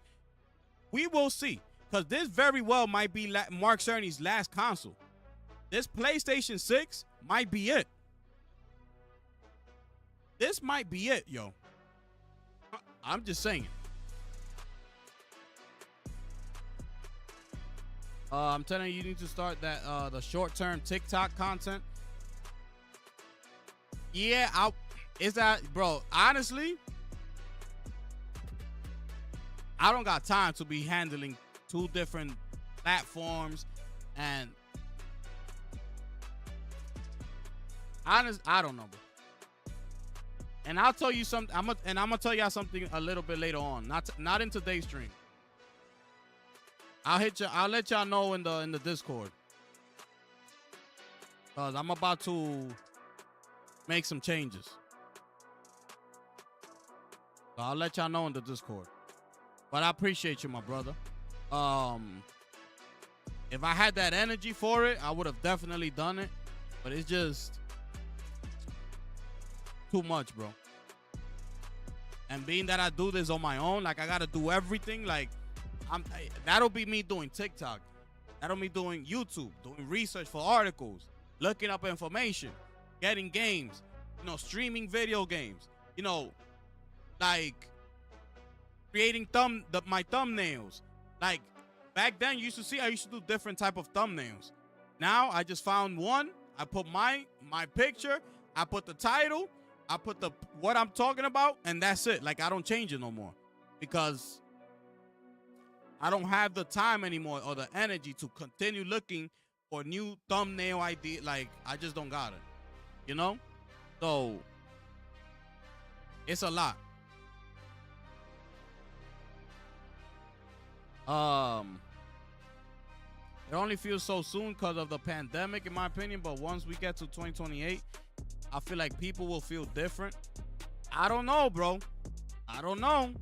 we will see. Because this very well might be Mark Cerny's last console. This PlayStation 6 might be it. This might be it, yo. I'm just saying. I'm telling you need to start that the short-term TikTok content. Yeah, is that, bro? Honestly, I don't got time to be handling 2 different platforms, and I don't know, bro. And I'll tell you something. I'm gonna tell y'all something a little bit later on. Not in today's stream. I'll let y'all know in the Discord. Cause I'm about to make some changes. So I'll let y'all know in the Discord. But I appreciate you, my brother. If I had that energy for it, I would have definitely done it. But it's just too much, bro. And being that I do this on my own, like I gotta do everything, like that'll be me doing TikTok. That'll be me doing YouTube, doing research for articles, looking up information, getting games, streaming video games, like creating my thumbnails. Like back then, I used to do different type of thumbnails. Now I just found one. I put my picture. I put the title. I put what I'm talking about, and that's it. Like I don't change it no more because I don't have the time anymore or the energy to continue looking for new thumbnail idea. Like I just don't got it, So it's a lot. It only feels so soon because of the pandemic, in my opinion. But once we get to 2028, I feel like people will feel different. I don't know, bro. I don't know.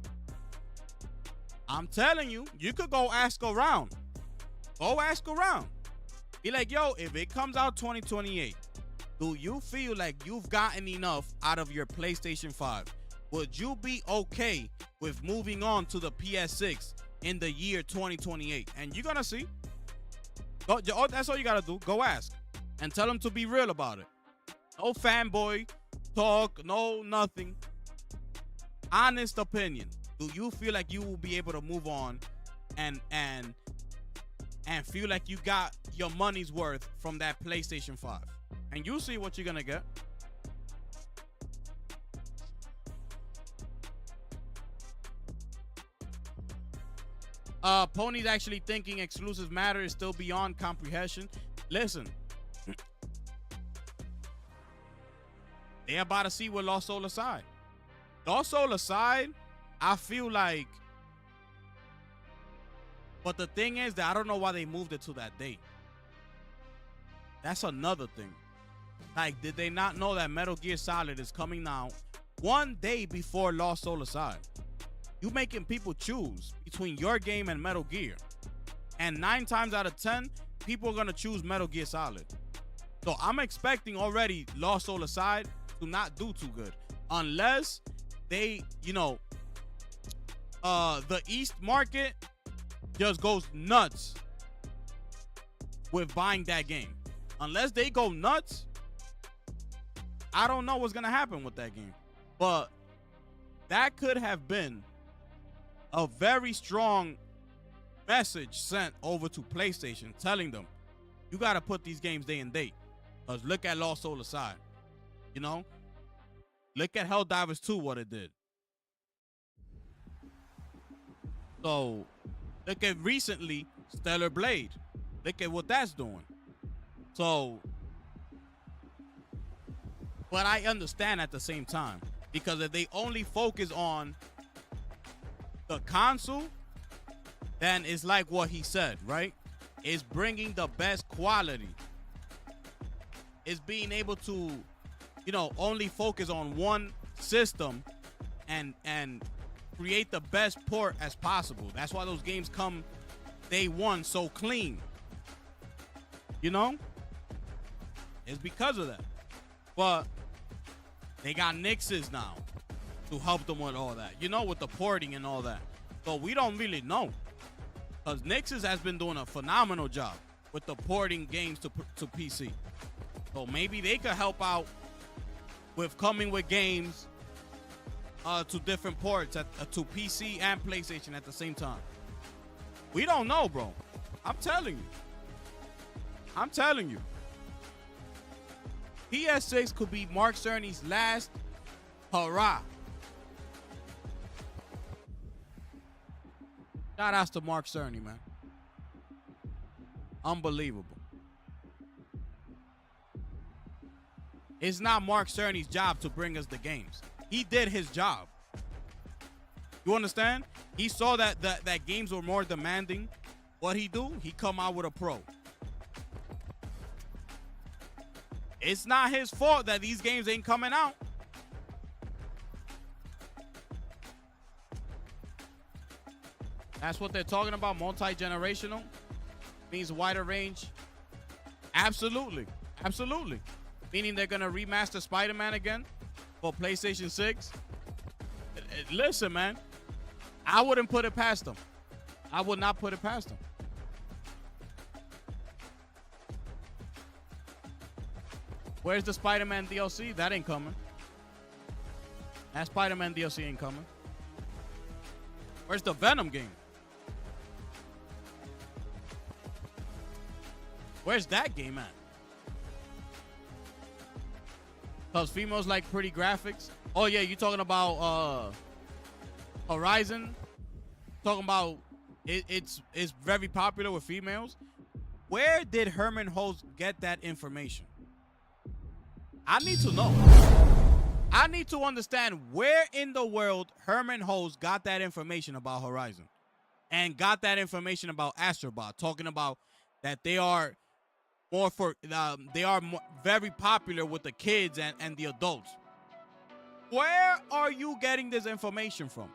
I'm telling you, you could go ask around. Go ask around. Be like, yo, if it comes out 2028 do you feel like you've gotten enough out of your PlayStation 5? Would you be okay with moving on to the PS6 in the year 2028? And you're going to see. That's all you got to do. Go ask and tell them to be real about it. No fanboy talk, no nothing. Honest opinion. Do you feel like you will be able to move on and feel like you got your money's worth from that PlayStation 5? And you see what you're going to get. Pony's actually thinking exclusive matter is still beyond comprehension. Listen. They're about to see what Lost Soul aside. Lost Soul aside, I feel like. But the thing is that I don't know why they moved it to that date. That's another thing. Like, did they not know that Metal Gear Solid is coming out one day before Lost Soul aside? You making people choose between your game and Metal Gear. And 9 times out of 10, people are going to choose Metal Gear Solid. So I'm expecting already Lost Soul aside to not do too good. Unless they, the East market just goes nuts with buying that game. Unless they go nuts, I don't know what's going to happen with that game. But that could have been a very strong message sent over to PlayStation telling them, you got to put these games day and date. Because look at Lost Soul aside. Look at Helldivers 2, what it did. So, look at recently Stellar Blade. Look at what that's doing. So, but I understand at the same time. Because if they only focus on the console, then it's like what he said, right? It's bringing the best quality. It's being able to, only focus on one system and create the best port as possible. That's why those games come day one so clean. It's because of that. But they got Nixes now to help them with all that, with the porting and all that. So we don't really know, because Nixes has been doing a phenomenal job with the porting games to PC. So maybe they could help out with coming with games to different ports to PC and PlayStation at the same time. We don't know, bro. I'm telling you. PS6 could be Mark Cerny's last hurrah. Shout outs to Mark Cerny, man. Unbelievable. It's not Mark Cerny's job to bring us the games. He did his job. You understand? He saw that games were more demanding. What he do? He come out with a pro. It's not his fault that these games ain't coming out. That's what they're talking about, multi-generational. Means wider range. Absolutely. Meaning they're going to remaster Spider-Man again for PlayStation 6. Listen, man. I wouldn't put it past them. I would not put it past them. Where's the Spider-Man DLC? That ain't coming. That Spider-Man DLC ain't coming. Where's the Venom game? Where's that game at? Because females like pretty graphics. Oh, yeah, you talking about Horizon? Talking about it's very popular with females. Where did Herman Holtz get that information? I need to know. I need to understand where in the world Herman Holtz got that information about Horizon. And got that information about Astrobot. Talking about that they are very popular with the kids and the adults. Where are you getting this information from?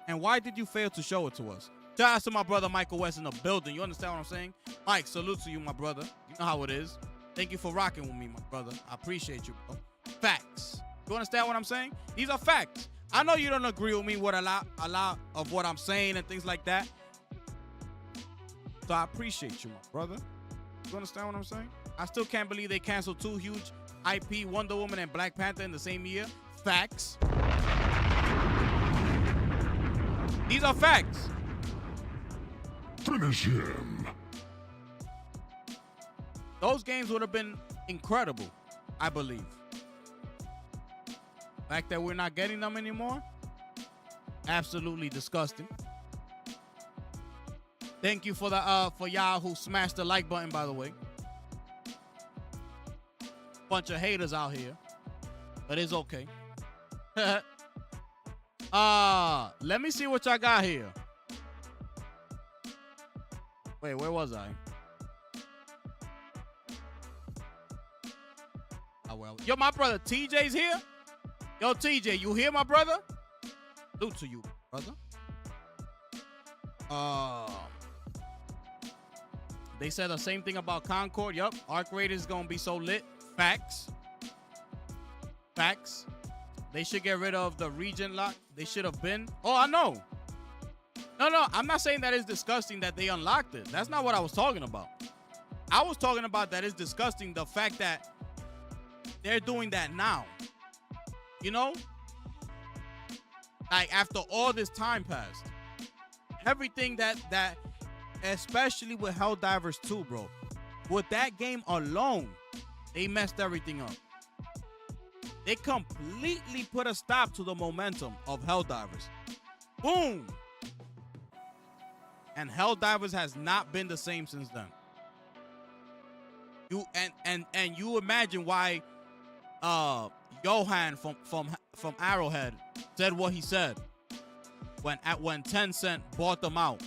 And why did you fail to show it to us? Shout out to my brother Michael West in the building. You understand what I'm saying? Mike, salute to you, my brother. You know how it is. Thank you for rocking with me, my brother. I appreciate you, bro. Facts. You understand what I'm saying? These are facts. I know you don't agree with me with a lot of what I'm saying and things like that. So I appreciate you, my brother. You understand what I'm saying? I still can't believe they canceled 2 huge IP, Wonder Woman and Black Panther in the same year. Facts. These are facts. Finish him. Those games would have been incredible, I believe. The fact that we're not getting them anymore, absolutely disgusting. Thank you for the for y'all who smashed the like button, by the way. Bunch of haters out here, but it's okay. Let me see what y'all got here. Wait, where was I? Oh, well. Yo, my brother TJ's here. Yo, TJ, you here, my brother? Salute to you, brother. They said the same thing about Concord. Yup, Arc Raiders is gonna be so lit. Facts. Facts. They should get rid of the region lock. They should have been. Oh, I know. No, I'm not saying that it's disgusting that they unlocked it. That's not what I was talking about. I was talking about that it's disgusting the fact that they're doing that now. You know? Like, after all this time passed. Everything that especially with Helldivers 2, bro. With that game alone, they messed everything up. They completely put a stop to the momentum of Helldivers. Boom! And Helldivers has not been the same since then. You and you imagine why Johan from Arrowhead said what he said when Tencent bought them out,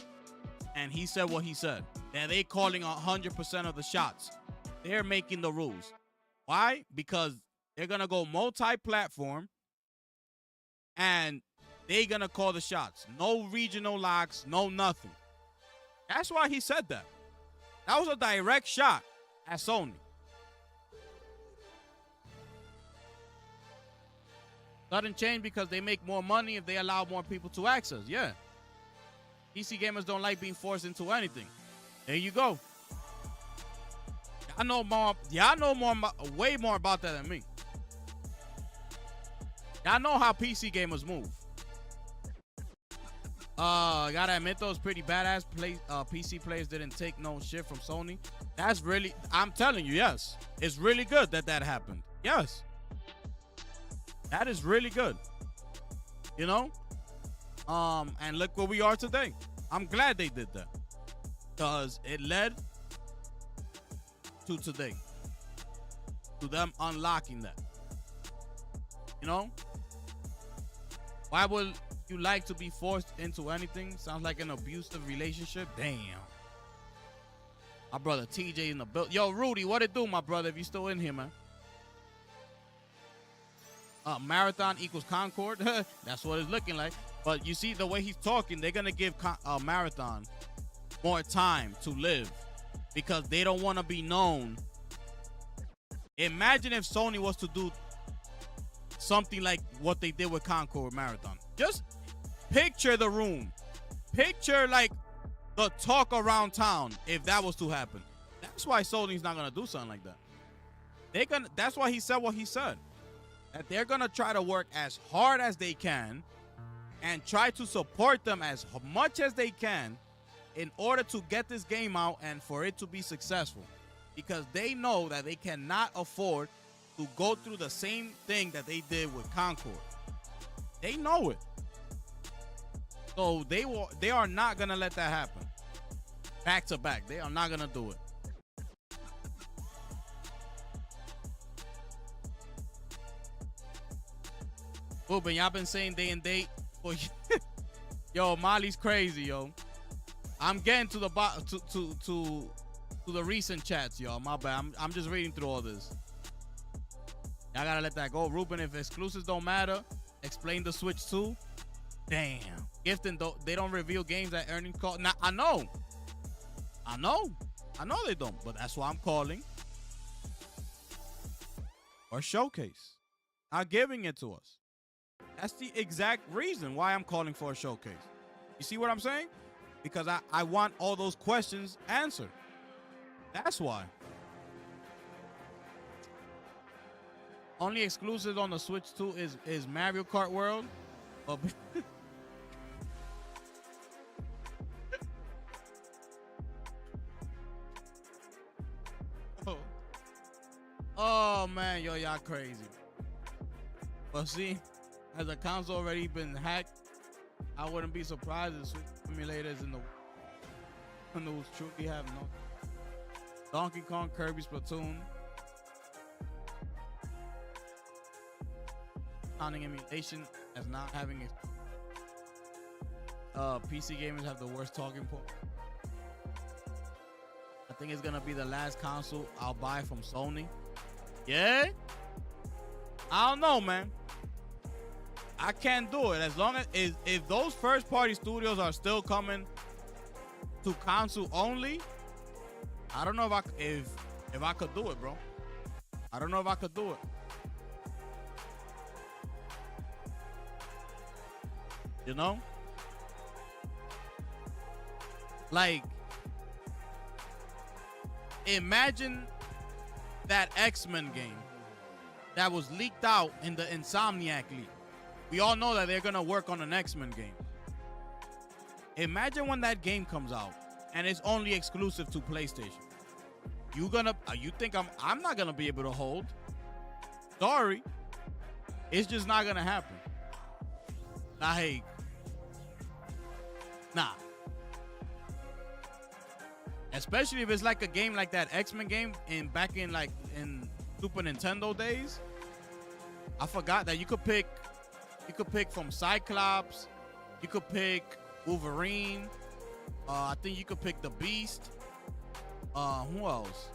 and he said what he said. That they calling 100% of the shots. They're making the rules. Why? Because they're gonna go multi-platform, and they're gonna call the shots. No regional locks, no nothing. That's why he said that. That was a direct shot at Sony. Doesn't change because they make more money if they allow more people to access. Yeah. PC gamers don't like being forced into anything. There you go. I know more. Y'all know more, way more about that than me. Y'all know how PC gamers move. Gotta admit those pretty badass PC players didn't take no shit from Sony. That's really, I'm telling you, yes. It's really good that happened. Yes. That is really good. You know? And look where we are today. I'm glad they did that. Because it led to today. To them unlocking that. You know? Why would you like to be forced into anything? Sounds like an abusive relationship. Damn. My brother TJ in the build. Yo, Rudy, what it do, my brother, if you still in here, man? Marathon equals Concord. That's what it's looking like. But you see the way he's talking, they're going to give Marathon more time to live because they don't want to be known. Imagine if Sony was to do something like what they did with Concord Marathon. Just picture the room. Picture like the talk around town if that was to happen. That's why Sony's not going to do something like that. That's why he said what he said. That they're going to try to work as hard as they can and try to support them as much as they can in order to get this game out and for it to be successful. Because they know that they cannot afford to go through the same thing that they did with Concord. They know it. So they are not going to let that happen. Back to back. They are not going to do it. But y'all been saying day and date for yo, Molly's crazy, yo. I'm getting to the to the recent chats, y'all. My bad. I'm just reading through all this. Y'all gotta let that go. Ruben, if exclusives don't matter, explain the Switch 2. Damn. Gifting, they don't reveal games at earnings call. Now, I know they don't, but that's why I'm calling. or showcase, not giving it to us. That's the exact reason why I'm calling for a showcase. You see what I'm saying? Because I want all those questions answered. That's why. Only exclusive on the Switch 2 is Mario Kart World. Oh, oh man, yo, y'all crazy. But see, has the console already been hacked? I wouldn't be surprised if Switch emulators in the truly have no. Donkey Kong, Kirby, Splatoon. Counting emulation as not having it. PC gamers have the worst talking point. I think it's gonna be the last console I'll buy from Sony. Yeah? I don't know, man. I can't do it as long as if those first party studios are still coming to console only. I don't know if I could do it, bro. I don't know if I could do it. You know? Like, imagine that X-Men game that was leaked out in the Insomniac leak. We all know that they're going to work on an X-Men game. Imagine when that game comes out and it's only exclusive to PlayStation. You think I'm not going to be able to hold? Sorry. It's just not going to happen. Like, nah. Especially if it's like a game like that X-Men game back in Super Nintendo days. I forgot that you could pick from Cyclops, you could pick Wolverine, I think you could pick the Beast. Who else?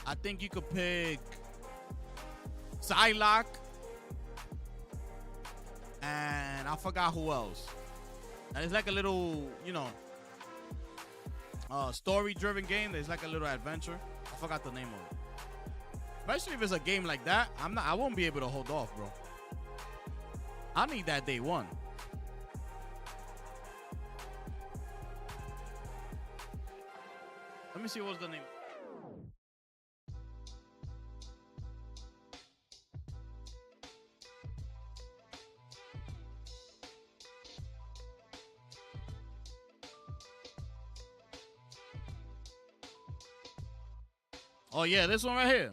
I think you could pick Psylocke. And I forgot who else. And it's like a little, story-driven game. There's like a little adventure. I forgot the name of it. Especially if it's a game like that, I won't be able to hold off, bro. I need that day one. Let me see what's the name. Oh yeah, this one right here.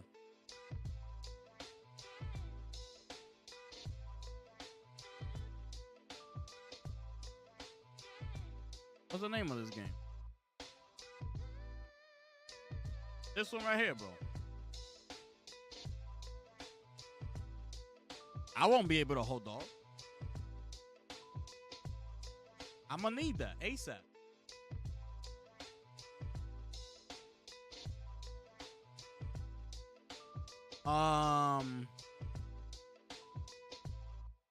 What's the name of this game? This one right here, bro. I won't be able to hold off. I'm gonna need that ASAP.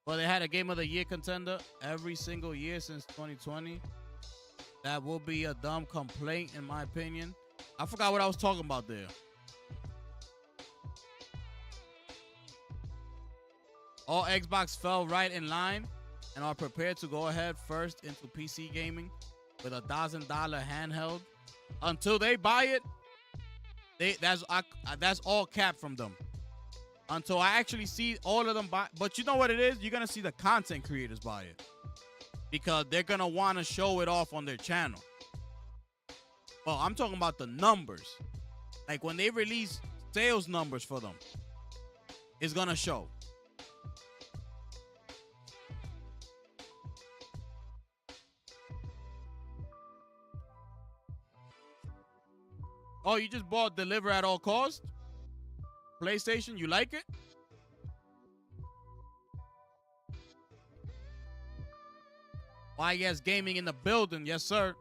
Well, they had a Game of the Year contender every single year since 2020. That will be a dumb complaint, in my opinion. I forgot what I was talking about there. All Xbox fell right in line and are prepared to go ahead first into PC gaming with a $1,000 handheld. Until they buy it, that's all cap from them. Until I actually see all of them buy. But you know what it is? You're going to see the content creators buy it. Because they're going to want to show it off on their channel. Well, I'm talking about the numbers. Like when they release sales numbers for them, it's going to show. Oh, you just bought Deliver at All Cost? PlayStation, you like it? Why, yes, gaming in the building. Yes, sir.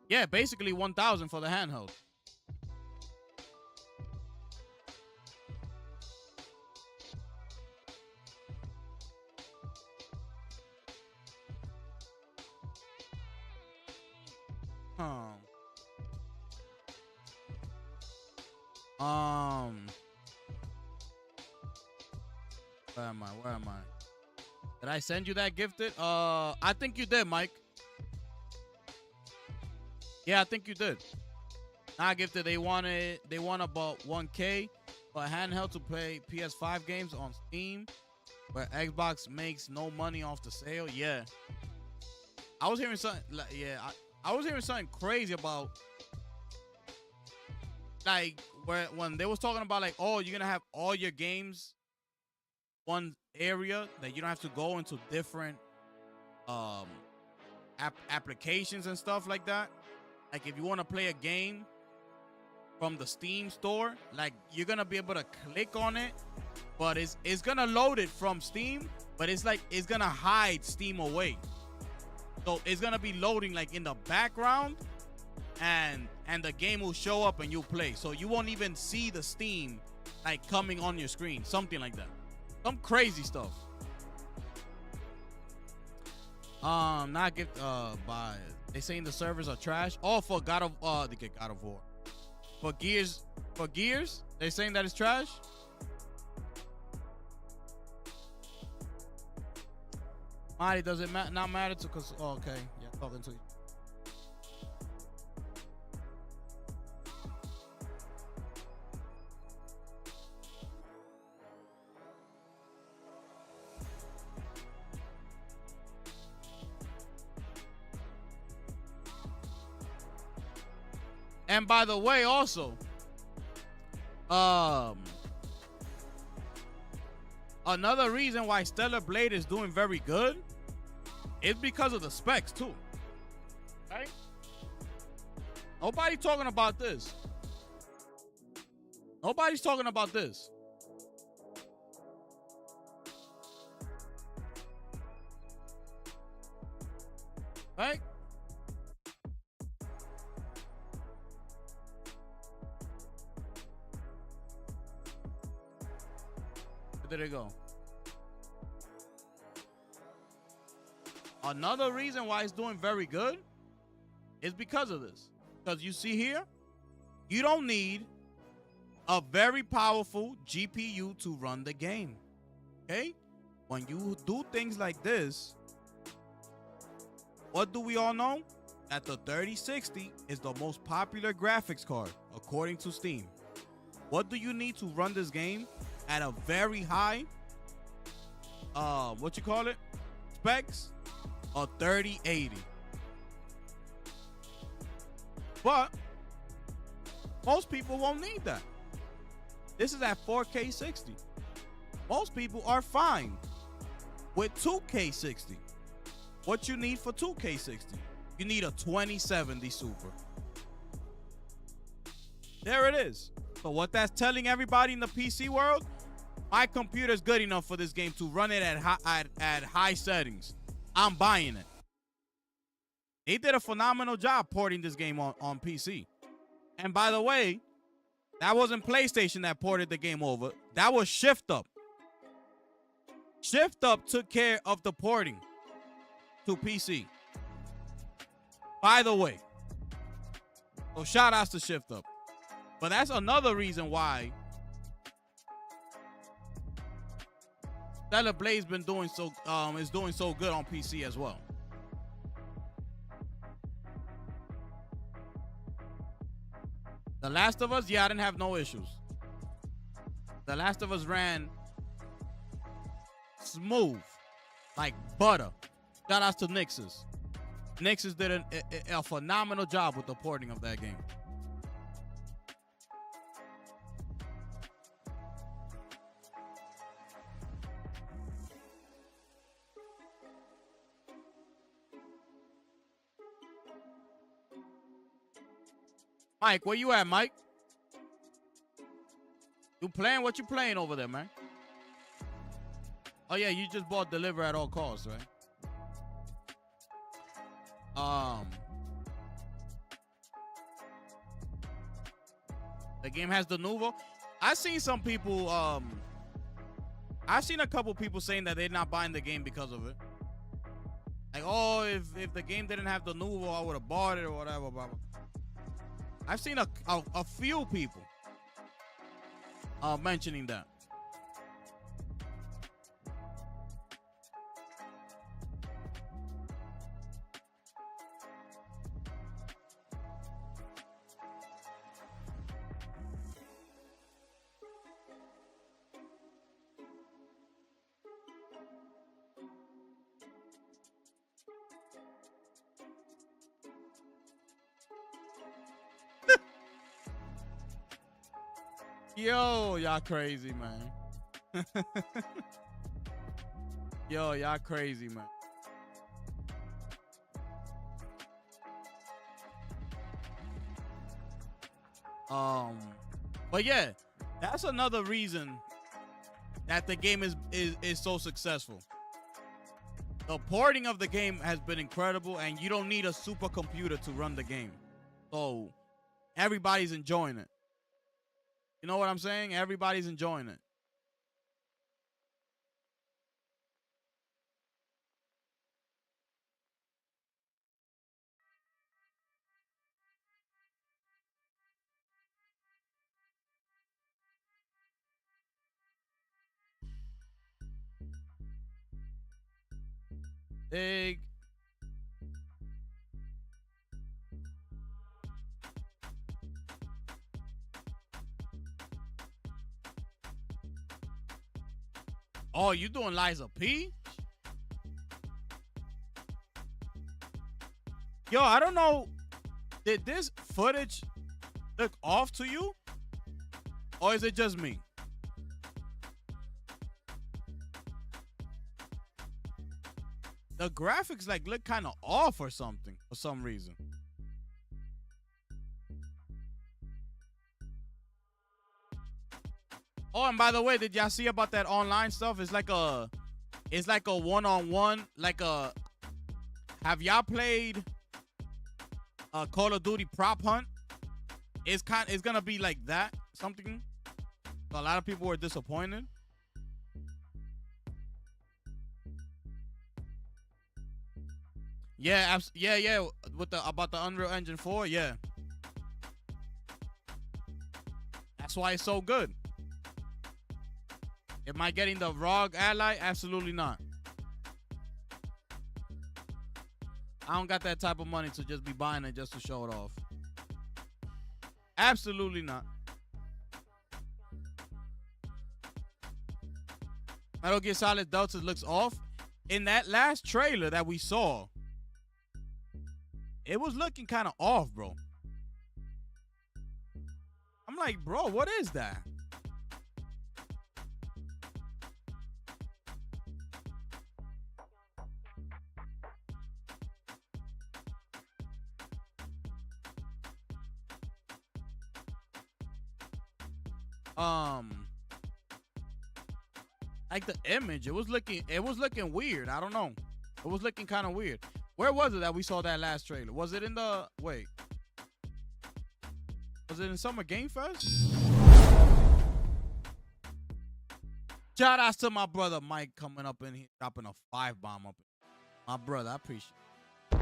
Yeah, basically 1,000 for the handheld. Where am I? Where am I? Did I send you that gifted? I think you did, Mike. Yeah, I think you did. Not gifted. They want about 1K for a handheld to play PS5 games on Steam, where Xbox makes no money off the sale. Yeah, I was hearing something. I was hearing something crazy about, like, when they was talking about, like, oh, you're gonna have all your games one area, that you don't have to go into different applications and stuff like that. Like, if you want to play a game from the Steam store, like, you're gonna be able to click on it, but it's gonna load it from Steam, but it's gonna hide Steam away. So it's gonna be loading like in the background, and the game will show up and you'll play. So you won't even see the Steam like coming on your screen, something like that. Some crazy stuff. Not gift by they saying the servers are trash. Oh, for God of War. For Gears, they're saying that it's trash. Marty, does it not matter to? Cause okay, yeah, talking to you. And by the way, also, another reason why Stellar Blade is doing very good is because of the specs too. Right? Nobody talking about this. Nobody's talking about this. Right? Where did it go? Another reason why it's doing very good is because of this. Because you see here, you don't need a very powerful GPU to run the game. Okay? When you do things like this, what do we all know? That the 3060 is the most popular graphics card, according to Steam. What do you need to run this game at a very high, specs? A 3080. But most people won't need that. This is at 4K 60. Most people are fine with 2K 60. What you need for 2K 60? You need a 2070 Super. There it is. So what that's telling everybody in the PC world, my computer's good enough for this game to run it at high settings. I'm buying it. They did a phenomenal job porting this game on PC. And by the way, that wasn't PlayStation that ported the game over. That was Shift Up. Shift Up took care of the porting to PC. By the way. So shout outs to Shift Up. But that's another reason why Stellar Blade's been doing so good on PC as well. The Last of Us, yeah, I didn't have no issues. The Last of Us ran smooth, like butter. Shout outs to Nixes. Nixes did a phenomenal job with the porting of that game. Mike, where you at, Mike? You playing? What you playing over there, man? Oh, yeah, you just bought Deliver at All Costs, right? The game has the Nouveau. I've seen some people, I've seen a couple people saying that they're not buying the game because of it. Like, oh, if the game didn't have the Nouveau, I would have bought it or whatever, blah, blah. I've seen a few people mentioning that. Yo, y'all crazy, man. Yo, y'all crazy, man. But yeah, that's another reason that the game is so successful. The porting of the game has been incredible, and you don't need a supercomputer to run the game. So everybody's enjoying it. You know what I'm saying? Everybody's enjoying it. Big. Oh, you doing Liza P? Yo, I don't know. Did this footage look off to you? Or is it just me? The graphics like look kind of off or something for some reason. Oh, and by the way, did y'all see about that online stuff? It's like a one-on-one, like a. Have y'all played a Call of Duty prop hunt? It's gonna be like that, something. A lot of people were disappointed. Yeah, yeah. With about the Unreal Engine 4, yeah. That's why it's so good. Am I getting the ROG Ally? Absolutely not. I don't got that type of money to just be buying it just to show it off. Absolutely not. Metal Gear Solid Delta looks off. In that last trailer that we saw, it was looking kind of off, bro. I'm like, bro, what is that? Like the image, it was looking weird. I don't know. It was looking kind of weird. Where was it that we saw that last trailer? Was it in the wait? Was it in Summer Game Fest? Shout outs to my brother Mike coming up in here, dropping a 5-bomb up. My brother, I appreciate it.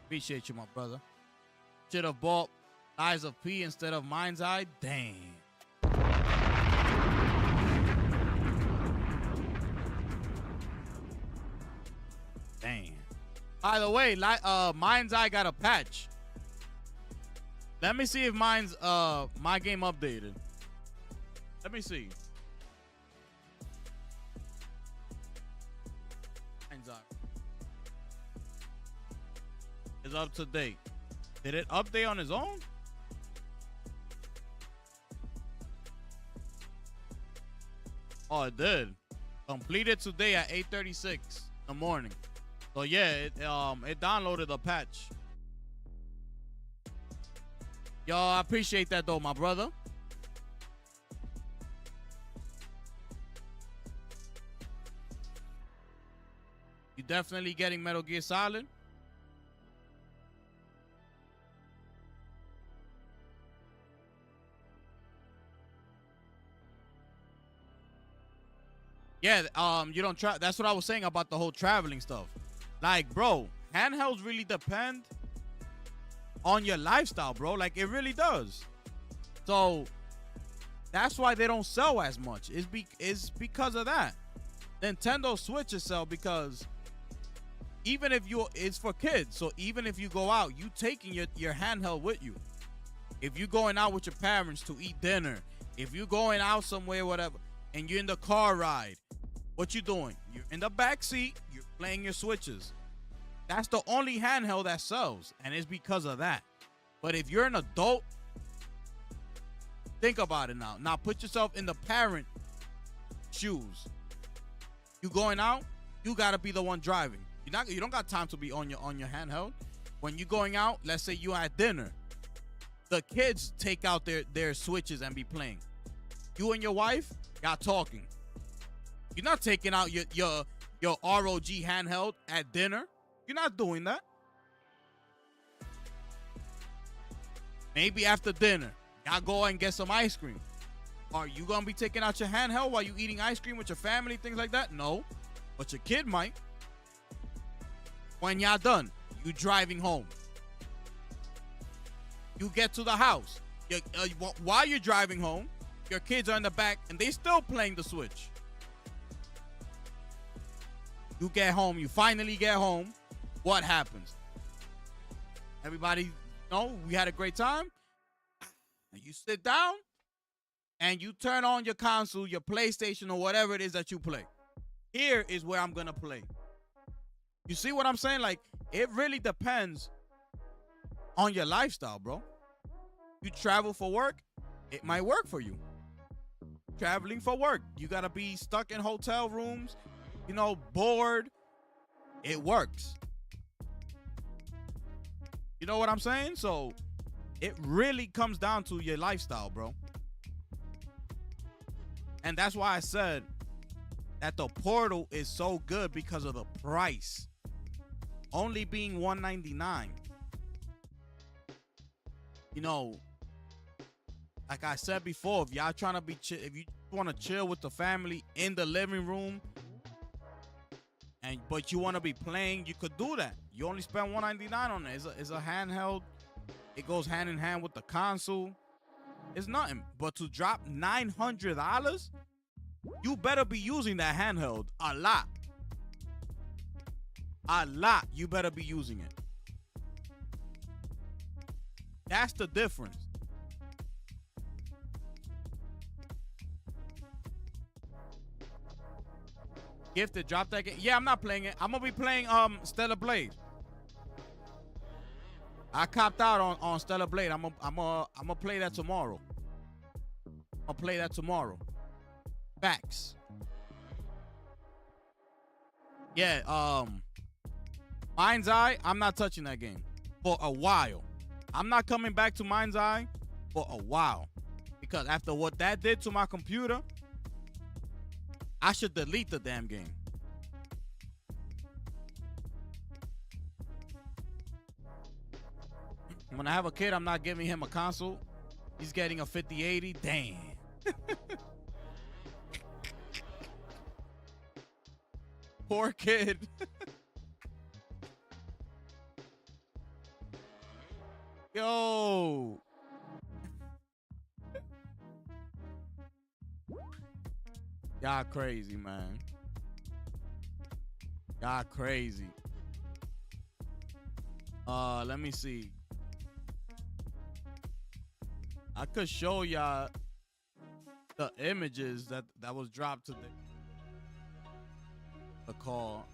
Appreciate you, my brother. Should have bought Eyes of P instead of Mind's Eye. Damn. Damn. By the way, Mind's Eye got a patch. Let me see if mine's my game updated. Let me see. Mind's Eye is up to date. Did it update on its own? Oh, it did. Completed today at 8:36 in the morning. So yeah, it downloaded the patch. Yo, I appreciate that though, my brother. You definitely getting Metal Gear Solid? Yeah, you don't try. That's what I was saying about the whole traveling stuff. Like, bro, handhelds really depend on your lifestyle, bro. Like, it really does. So that's why they don't sell as much. It's because of that. Nintendo Switches sell because even if it's for kids, so even if you go out, you taking your handheld with you. If you're going out with your parents to eat dinner, if you're going out somewhere, whatever, and you're in the car ride, what you doing? You're in the back seat, you're playing your Switches. That's the only handheld that sells, and it's because of that. But if you're an adult, think about it now. Now put yourself in the parent shoes. You going out, you gotta be the one driving. You don't got time to be on your handheld. When you're going out, let's say you at dinner, the kids take out their Switches and be playing. You and your wife, y'all talking. You're not taking out your ROG handheld at dinner. You're not doing that. Maybe after dinner, y'all go and get some ice cream. Are you gonna be taking out your handheld while you eating ice cream with your family, things like that? No, but your kid might. When y'all done, you driving home. You get to the house. While you're driving home, your kids are in the back and they still playing the Switch. You get home. You finally get home. What happens? Everybody know we had a great time. And you sit down and you turn on your console, your PlayStation, or whatever it is that you play. Here is where I'm going to play. You see what I'm saying? Like, it really depends on your lifestyle, bro. You travel for work, it might work for you. Traveling for work, you got to be stuck in hotel rooms, bored. It works. You know what I'm saying? So it really comes down to your lifestyle, bro. And that's why I said that the Portal is so good because of the price. Only being $199. Like I said before, if y'all trying to if you want to chill with the family in the living room, but you want to be playing, you could do that. You only spend $199 on it. It's a handheld. It goes hand in hand with the console. It's nothing. But to drop $900, you better be using that handheld a lot. A lot. You better be using it. That's the difference. Gifted, drop that game. Yeah, I'm not playing it. I'm gonna be playing Stellar Blade. I copped out on Stellar Blade. I'm gonna play that tomorrow. I'll play that tomorrow. Facts. Yeah, Mind's Eye, I'm not touching that game for a while. I'm not coming back to Mind's Eye for a while. Because after what that did to my computer, I should delete the damn game. When I have a kid, I'm not giving him a console. He's getting a 5080. Damn. Poor kid. Yo. Y'all crazy, man. Y'all crazy. Let me see. I could show y'all the images that was dropped today. The call.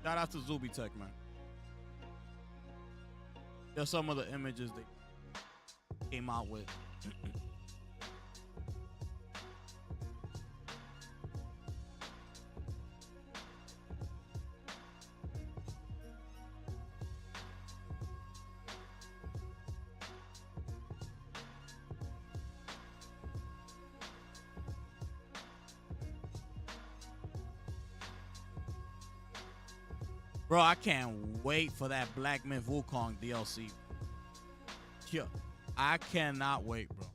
Shout out to Zuby Tech, man. There's some of the images they came out with. Bro, I can't wait for that Black Myth Wukong DLC. Yeah, I cannot wait, bro.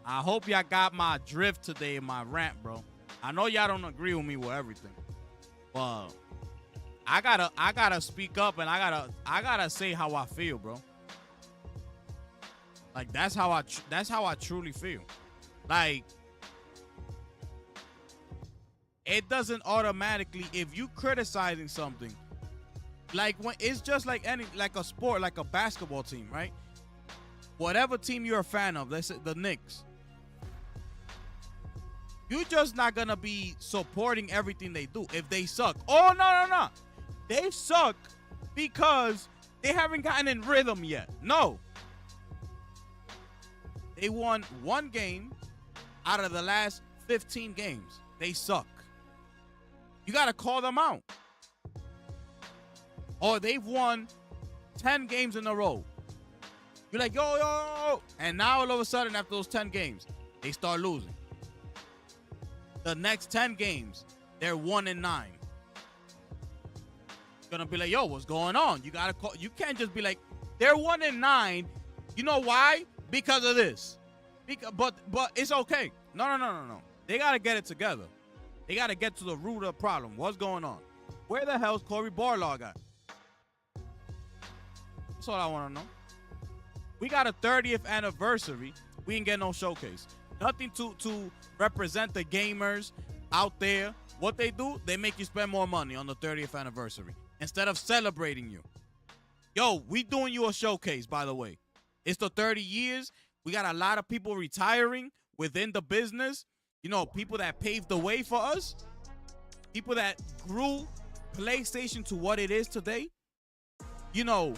I hope y'all got my drift today in my rant, bro. I know y'all don't agree with me with everything, but I gotta speak up and I gotta say how I feel, bro. Like that's how I truly feel. Like it doesn't automatically, if you criticizing something, like when it's just like like a sport, like a basketball team, right? Whatever team you're a fan of, let's say the Knicks, you're just not gonna be supporting everything they do if they suck. Oh no. They suck because they haven't gotten in rhythm yet. No. They won one game out of the last 15 games. They suck. You got to call them out. Or they've won 10 games in a row. You're like, yo. And now all of a sudden, after those 10 games, they start losing. The next 10 games, they're 1-9. You're going to be like, yo, what's going on? You got to call. You can't just be like, they're 1-9. You know why? Because of this. But it's okay. No. They got to get it together. They got to get to the root of the problem. What's going on? Where the hell's Corey Barlog at? That's all I want to know. We got a 30th anniversary. We ain't get no showcase. Nothing to represent the gamers out there. What they do, they make you spend more money on the 30th anniversary instead of celebrating you. Yo, we doing you a showcase, by the way. It's the 30 years. We got a lot of people retiring within the business. You know, people that paved the way for us. People that grew PlayStation to what it is today. You know,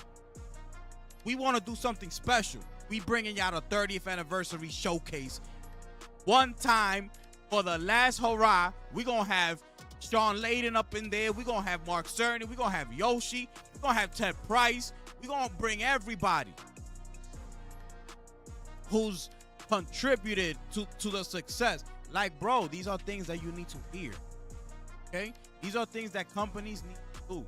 we want to do something special. We bringing y'all the 30th anniversary showcase. One time for the last hurrah, we going to have Sean Layden up in there. we going to have Mark Cerny. we going to have Yoshi. we going to have Ted Price. we going to bring everybody who's contributed to the success. Like, bro, these are things that you need to hear. Okay? These are things that companies need to do.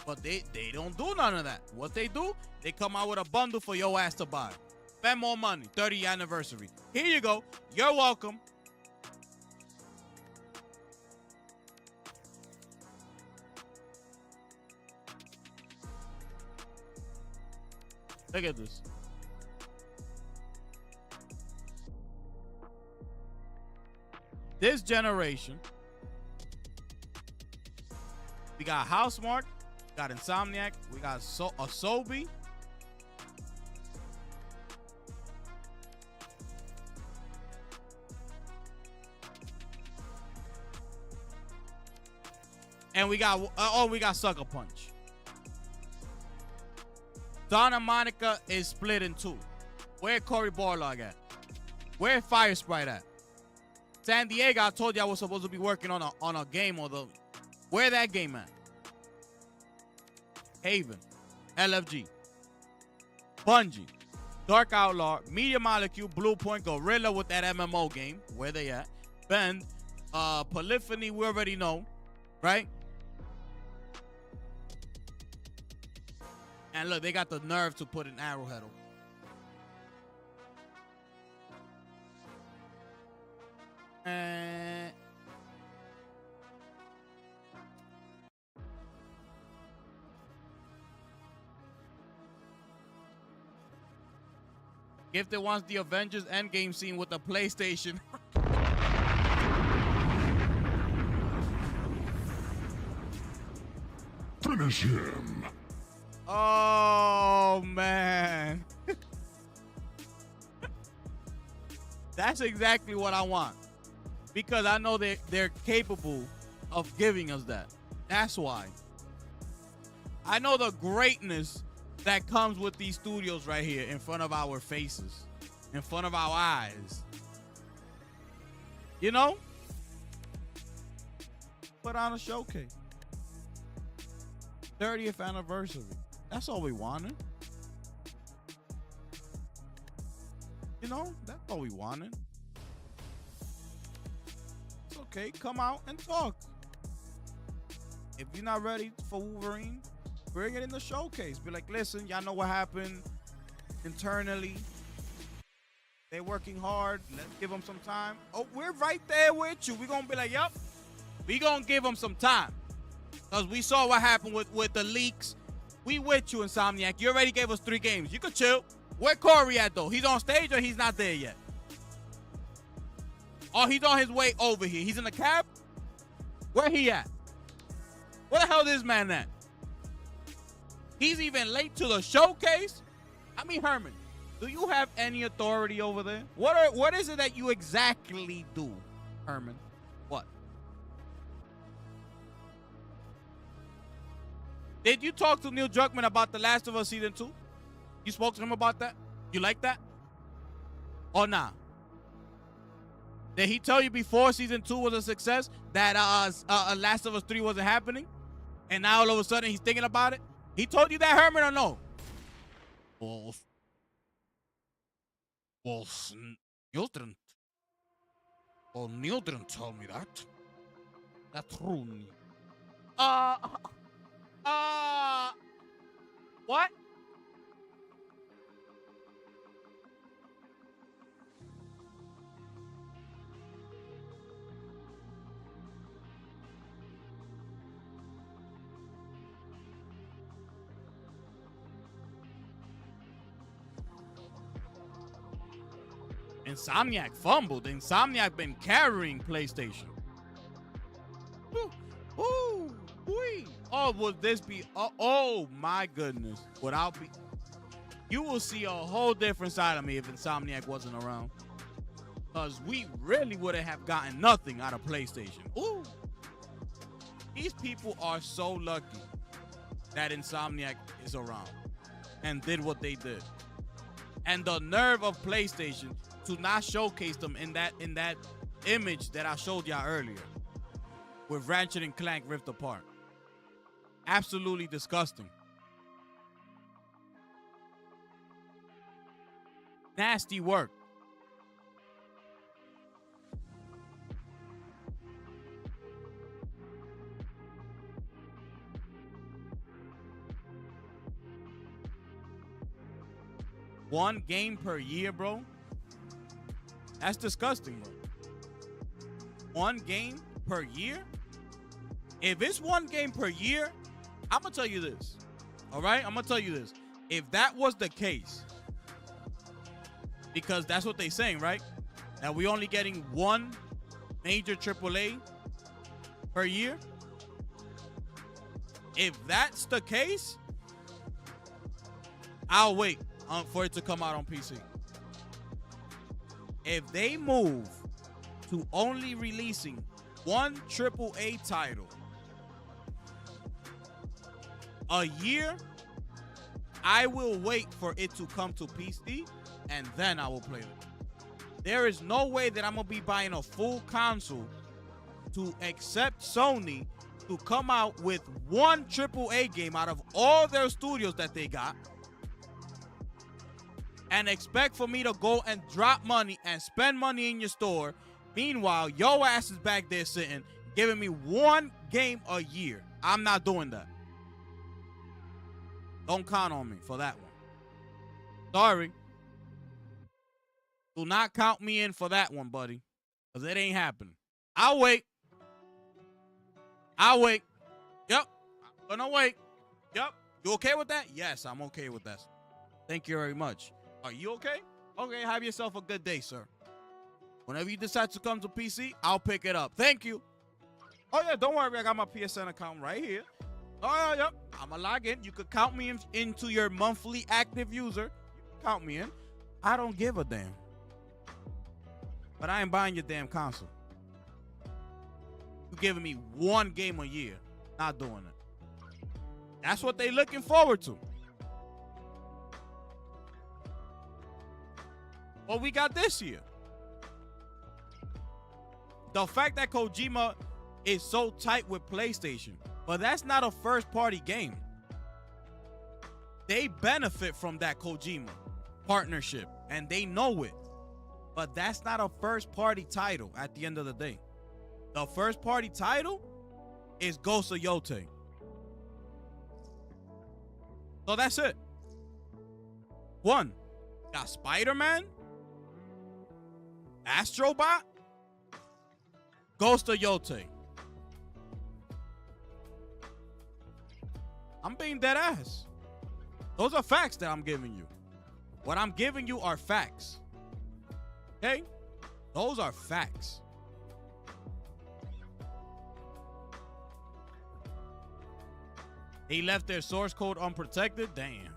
But they don't do none of that. What they do, they come out with a bundle for your ass to buy. Spend more money, 30th anniversary. Here you go. You're welcome. Look at this. This generation, we got Housemark, we got Insomniac, we got Asobi. And we got Sucker Punch. Santa Monica is split in two. Where Cory Barlog at? Where Fire Sprite at? San Diego, I told you I was supposed to be working on a game where that game at? Haven, LFG, Bungie, Dark Outlaw, Media Molecule, Bluepoint, Gorilla with that MMO game. Where they at? Bend, Polyphony, we already know, right? And look, they got the nerve to put an Arrowhead on. Gifted wants the Avengers Endgame scene with the PlayStation. Finish him. Oh, man. That's exactly what I want. Because I know they're capable of giving us that. That's why. I know the greatness that comes with these studios right here in front of our faces, in front of our eyes. You know? Put on a showcase. 30th anniversary. That's all we wanted. You know, that's all we wanted. It's okay. Come out and talk. If you're not ready for Wolverine, bring it in the showcase. Be like, listen, y'all know what happened internally. They're working hard. Let's give them some time. Oh, we're right there with you. We're going to be like, yup. We gonna give him some time. Because we saw what happened with the leaks. We with you, Insomniac. You already gave us 3 games. You could chill. Where Corey at, though? He's on stage or he's not there yet? Oh, he's on his way over here. He's in the cab? Where he at? Where the hell is this man at? He's even late to the showcase? I mean, Herman, do you have any authority over there? What is it that you exactly do, Herman? What? Did you talk to Neil Druckmann about The Last of Us Season 2? You spoke to him about that? You like that? Or nah? Did he tell you before Season 2 was a success that Last of Us 3 wasn't happening? And now all of a sudden he's thinking about it? He told you that, Herman, or no? Well, Neil didn't tell me that. That's true. What? Insomniac fumbled. Insomniac been carrying PlayStation. Ooh, wee. Oh, would this be? Oh my goodness! You will see a whole different side of me if Insomniac wasn't around. Cause we really wouldn't have gotten nothing out of PlayStation. Ooh, these people are so lucky that Insomniac is around and did what they did. And the nerve of PlayStation to not showcase them in that image that I showed y'all earlier with Ratchet and Clank Rift Apart. Absolutely disgusting. Nasty work. One game per year, bro. That's disgusting, bro. One game per year? If it's one game per year, I'm going to tell you this. All right? I'm going to tell you this. If that was the case, because that's what they're saying, right? That we only getting one major AAA per year. If that's the case, I'll wait for it to come out on PC. If they move to only releasing one AAA title a year, I will wait for it to come to PC and then I will play it. There is no way that I'm going to be buying a full console to accept Sony to come out with one AAA game out of all their studios that they got and expect for me to go and drop money and spend money in your store. Meanwhile, your ass is back there sitting, giving me one game a year. I'm not doing that. Don't count on me for that one. Sorry. Do not count me in for that one, buddy, because it ain't happening. I'll wait. Yep. I'm gonna wait. Yep. You okay with that? Yes, I'm okay with that. Thank you very much. Are you okay? Okay, have yourself a good day, sir. Whenever you decide to come to PC, I'll pick it up. Thank you. Oh, yeah, don't worry. I got my PSN account right here. Oh, yeah, yep. I'm going to log in. You could count me into your monthly active user. You can count me in. I don't give a damn. But I ain't buying your damn console. You're giving me one game a year. Not doing it. That's what they looking forward to. What we got this year? The fact that Kojima is so tight with PlayStation, but that's not a first-party game. They benefit from that Kojima partnership, and they know it. But that's not a first-party title at the end of the day. The first-party title is Ghost of Yote. So that's it. One, got Spider-Man, Astrobot, Ghost of Yote. I'm being dead ass. Those are facts that I'm giving you. What I'm giving you are facts. Okay? Those are facts. They left their source code unprotected? Damn.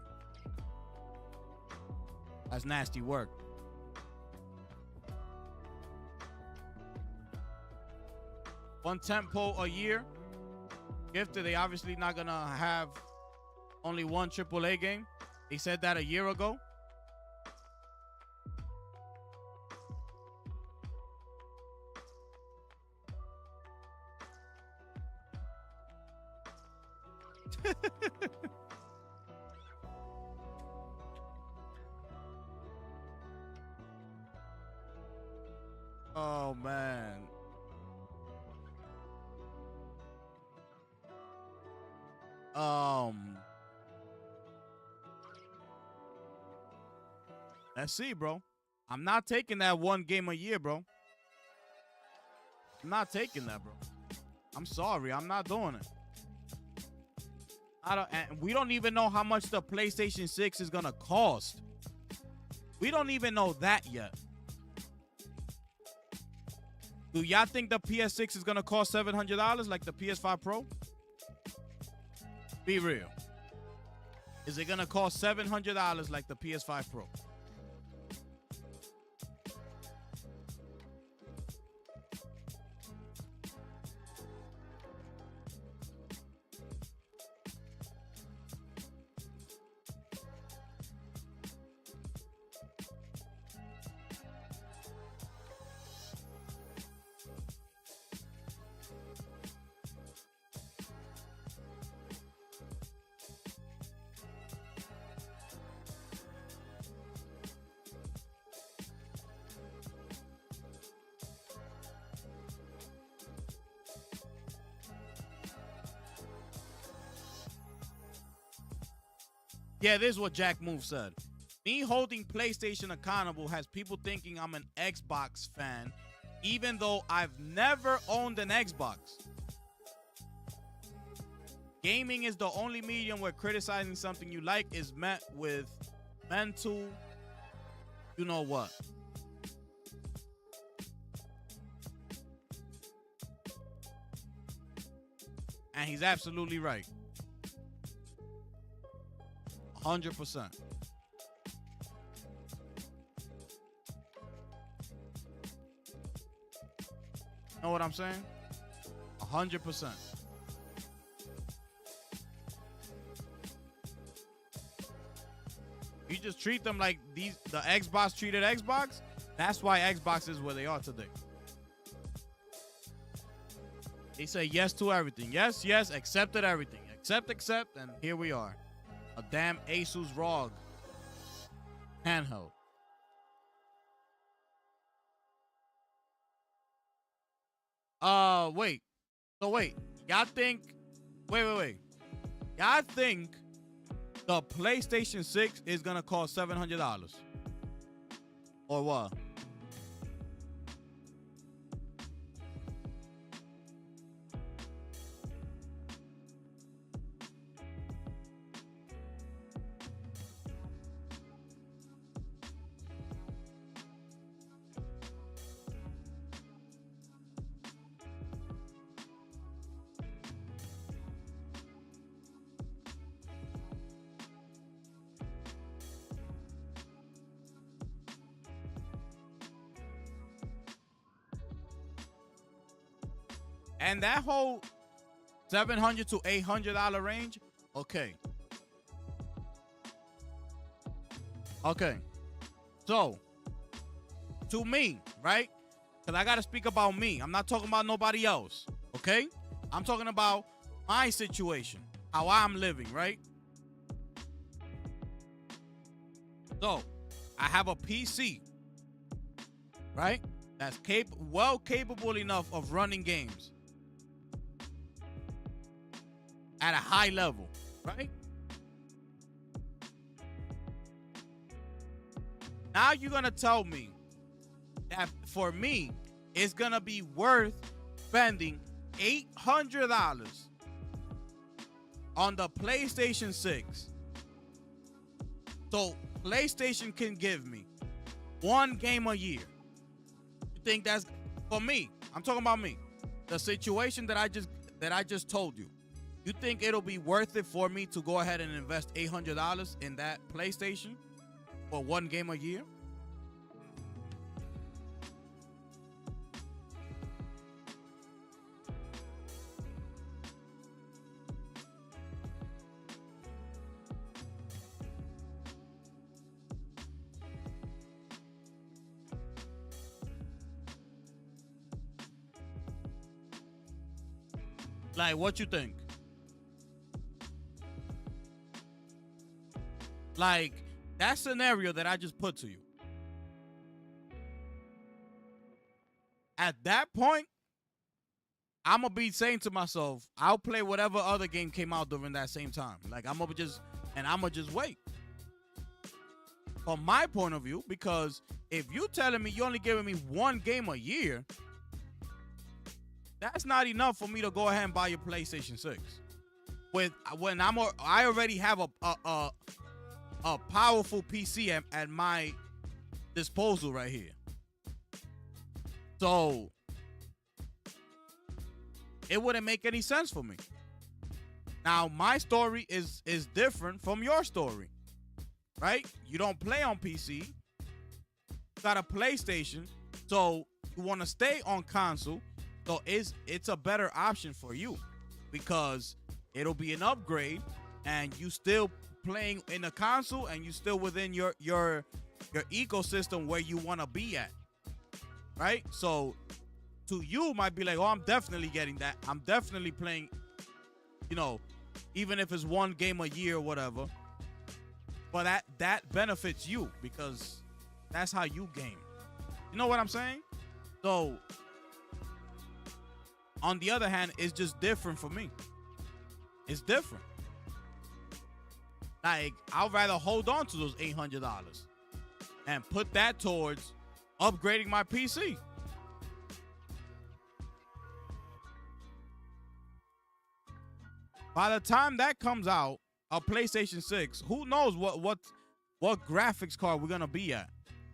That's nasty work. One tentpole a year. Gifted, they obviously not gonna have only one AAA game. They said that a year ago. Oh man. Let's see, bro. I'm not taking that one game a year, bro. I'm not taking that, bro. I'm sorry. I'm not doing it. And we don't even know how much the PlayStation 6 is gonna cost. We don't even know that yet. Do y'all think the PS6 is gonna cost $700 like the PS5 Pro? Be real. Is it gonna cost $700 like the PS5 Pro? Yeah, this is what Jack Move said. Me holding PlayStation accountable has people thinking I'm an Xbox fan, even though I've never owned an Xbox. Gaming is the only medium where criticizing something you like is met with mental, you know what. And he's absolutely right. 100%. Know what I'm saying? 100%. You just treat them like the Xbox treated Xbox. That's why Xbox is where they are today. They say yes to everything. Yes, yes, accepted everything. Accept, and here we are. A damn Asus ROG handheld. Wait. So wait. Y'all think... Wait. Y'all think the PlayStation 6 is going to cost $700? Or what? And that whole $700 to $800 range, okay. So, to me, right? Because I got to speak about me. I'm not talking about nobody else, okay? I'm talking about my situation, how I'm living, right? So, I have a PC, right? That's capable enough of running games at a high level, right? Now you're going to tell me that for me, it's going to be worth spending $800 on the PlayStation 6. So PlayStation can give me one game a year. You think that's for me? I'm talking about me. The situation that I just told you. You think it'll be worth it for me to go ahead and invest $800 in that PlayStation for one game a year? Like, what you think? Like, that scenario that I just put to you. At that point, I'm going to be saying to myself, I'll play whatever other game came out during that same time. Like, I'm going to just wait. From my point of view, because if you telling me you're only giving me one game a year, that's not enough for me to go ahead and buy your PlayStation 6. I already have a powerful PC at my disposal right here. So it wouldn't make any sense for me. Now, my story is different from your story, right? You don't play on PC. You got a PlayStation, so you want to stay on console. So it's a better option for you because it'll be an upgrade and you still playing in a console and you still within your ecosystem where you want to be at, right? So to you might be like, oh, I'm definitely getting that. I'm definitely playing, even if it's one game a year or whatever. But that benefits you because that's how you game. You know what I'm saying? So on the other hand, it's just different for me. It's different. Like, I'd rather hold on to those $800 and put that towards upgrading my PC. By the time that comes out, a PlayStation 6, who knows what graphics card we're gonna be at.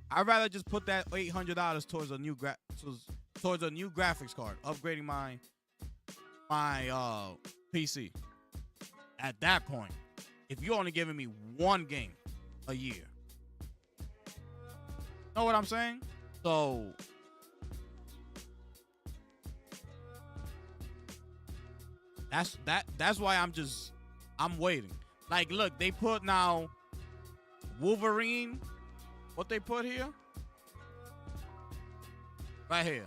I'd rather just put that $800 towards a new graphics card, upgrading my PC. At that point, if you're only giving me one game a year, know what I'm saying? So that's why I'm waiting. Like, look, they put now Wolverine. What they put here? Right here.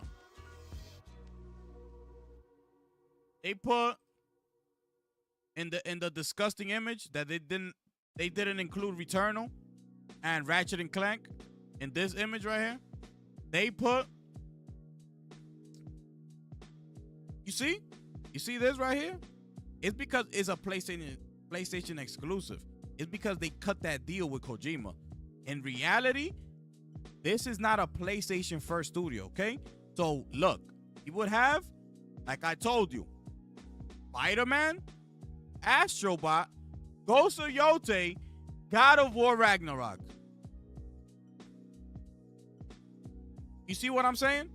They put in the disgusting image that they didn't include Returnal and Ratchet and Clank in this image right here. They put, you see this right here? It's because it's a PlayStation exclusive. It's because they cut that deal with Kojima. In reality, this is not a PlayStation first studio, okay? So look, you would have, like I told you, Spider-Man, Astrobot, Ghost of Yote, God of War Ragnarok. You see what I'm saying?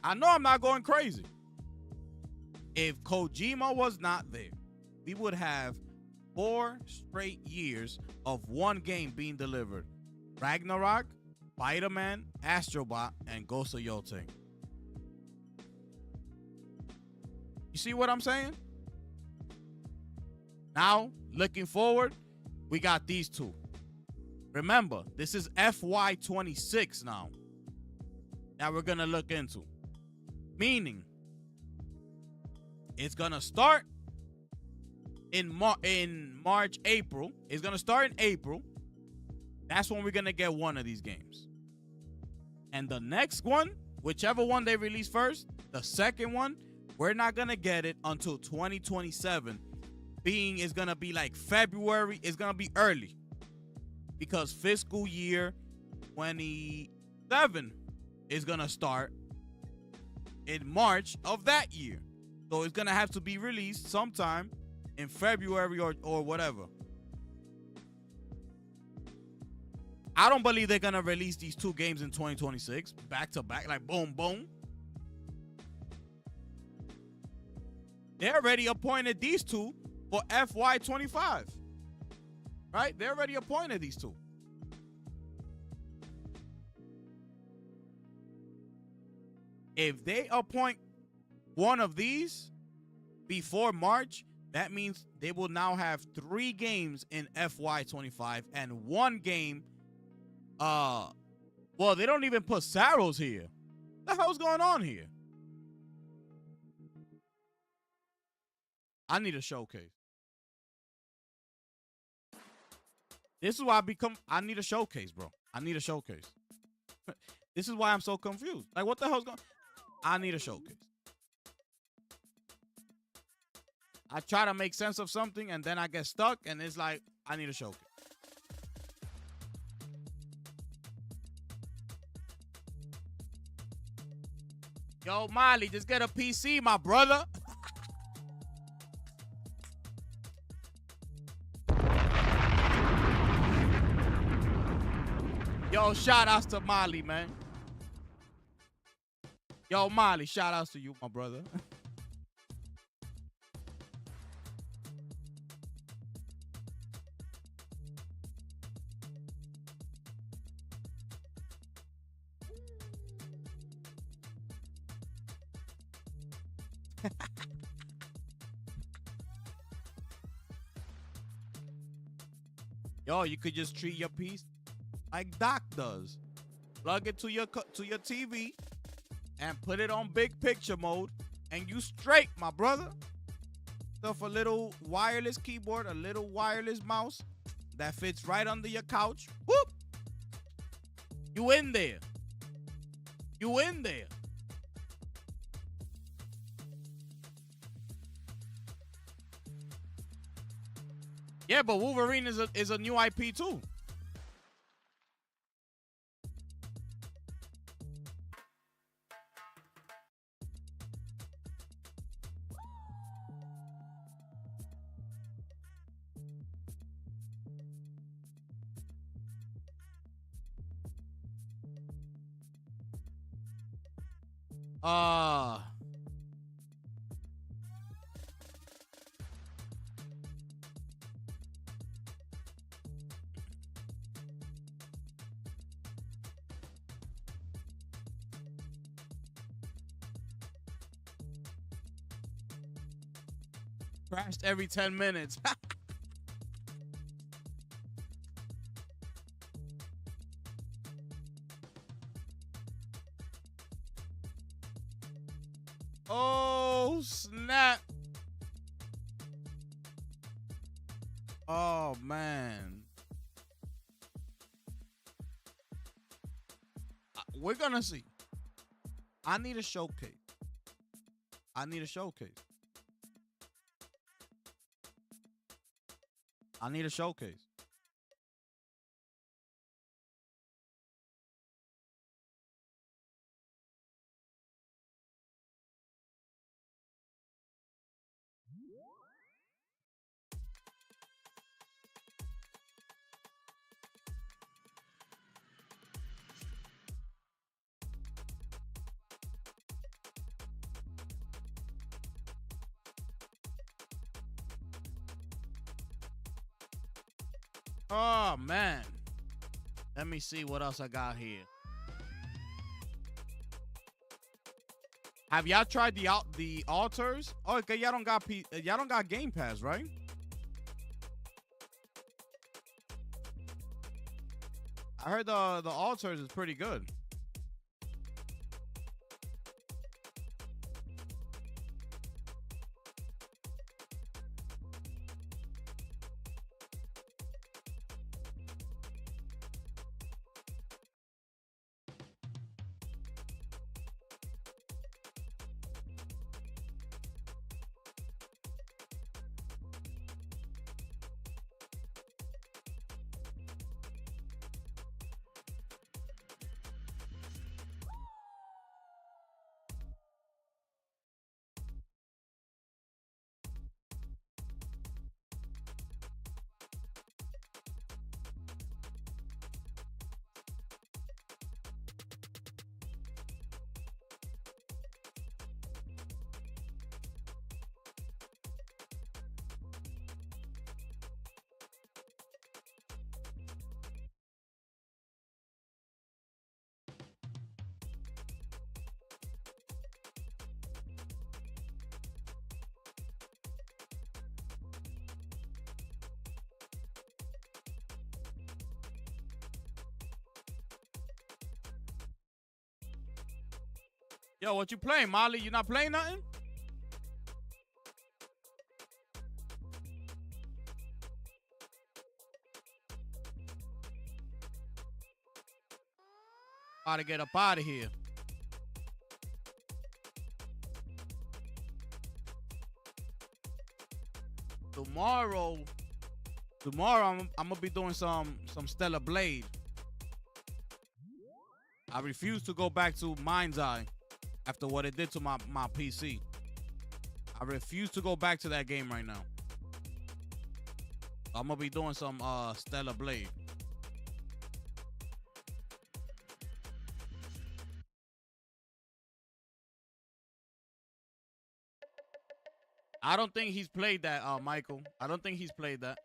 I know I'm not going crazy. If Kojima was not there, we would have 4 straight years of one game being delivered. Ragnarok, Spider-Man, Astrobot, and Ghost of Yote. You see what I'm saying? Now, looking forward, we got these two. Remember, this is FY26 now that we're going to look into. Meaning, it's going to start in March, April. It's going to start in April. That's when we're going to get one of these games. And the next one, whichever one they release first, the second one, we're not going to get it until 2027. Being is going to be like February. It's going to be early. Because fiscal year 27 is going to start in March of that year. So it's gonna have to be released sometime in February or whatever. I don't believe they're gonna release these 2 games in 2026 back to back, like boom, boom. They already appointed these 2 for FY25, right? They already appointed these 2. If they appoint one of these before March, that means they will now have 3 games in FY25 and 1 game. Well, they don't even put Saros here. What the hell's going on here? I need a showcase. This is why I need a showcase, bro. I need a showcase. This is why I'm so confused. Like, what the hell's going on? I need a showcase. I try to make sense of something, and then I get stuck, and it's like, I need a showcase. Yo, Molly, just get a PC, my brother. Yo, shout outs to Molly, man. Yo, Molly, shout outs to you, my brother. Yo, you could just treat your piece like Doc does. Plug it to your TV and put it on big picture mode, and you straight, my brother. Stuff a little wireless keyboard, a little wireless mouse that fits right under your couch. Whoop! You in there. You in there. Yeah, but Wolverine is a new IP too. Crashed every 10 minutes. Oh, snap. Oh, man. We're going to see. I need a showcase. I need a showcase. I need a showcase. Oh, man. Let me see what else I got here. Have y'all tried the altars? Oh, okay, y'all don't got Game Pass, right? I heard the altars is pretty good. Yo, what you playing, Molly? You not playing nothing? About to get up out of here. Tomorrow, I'm gonna be doing some Stellar Blade. I refuse to go back to Mind's Eye after what it did to my PC. I refuse to go back to that game right now. I'm gonna be doing some Stellar Blade. I don't think he's played that, Michael. I don't think he's played that.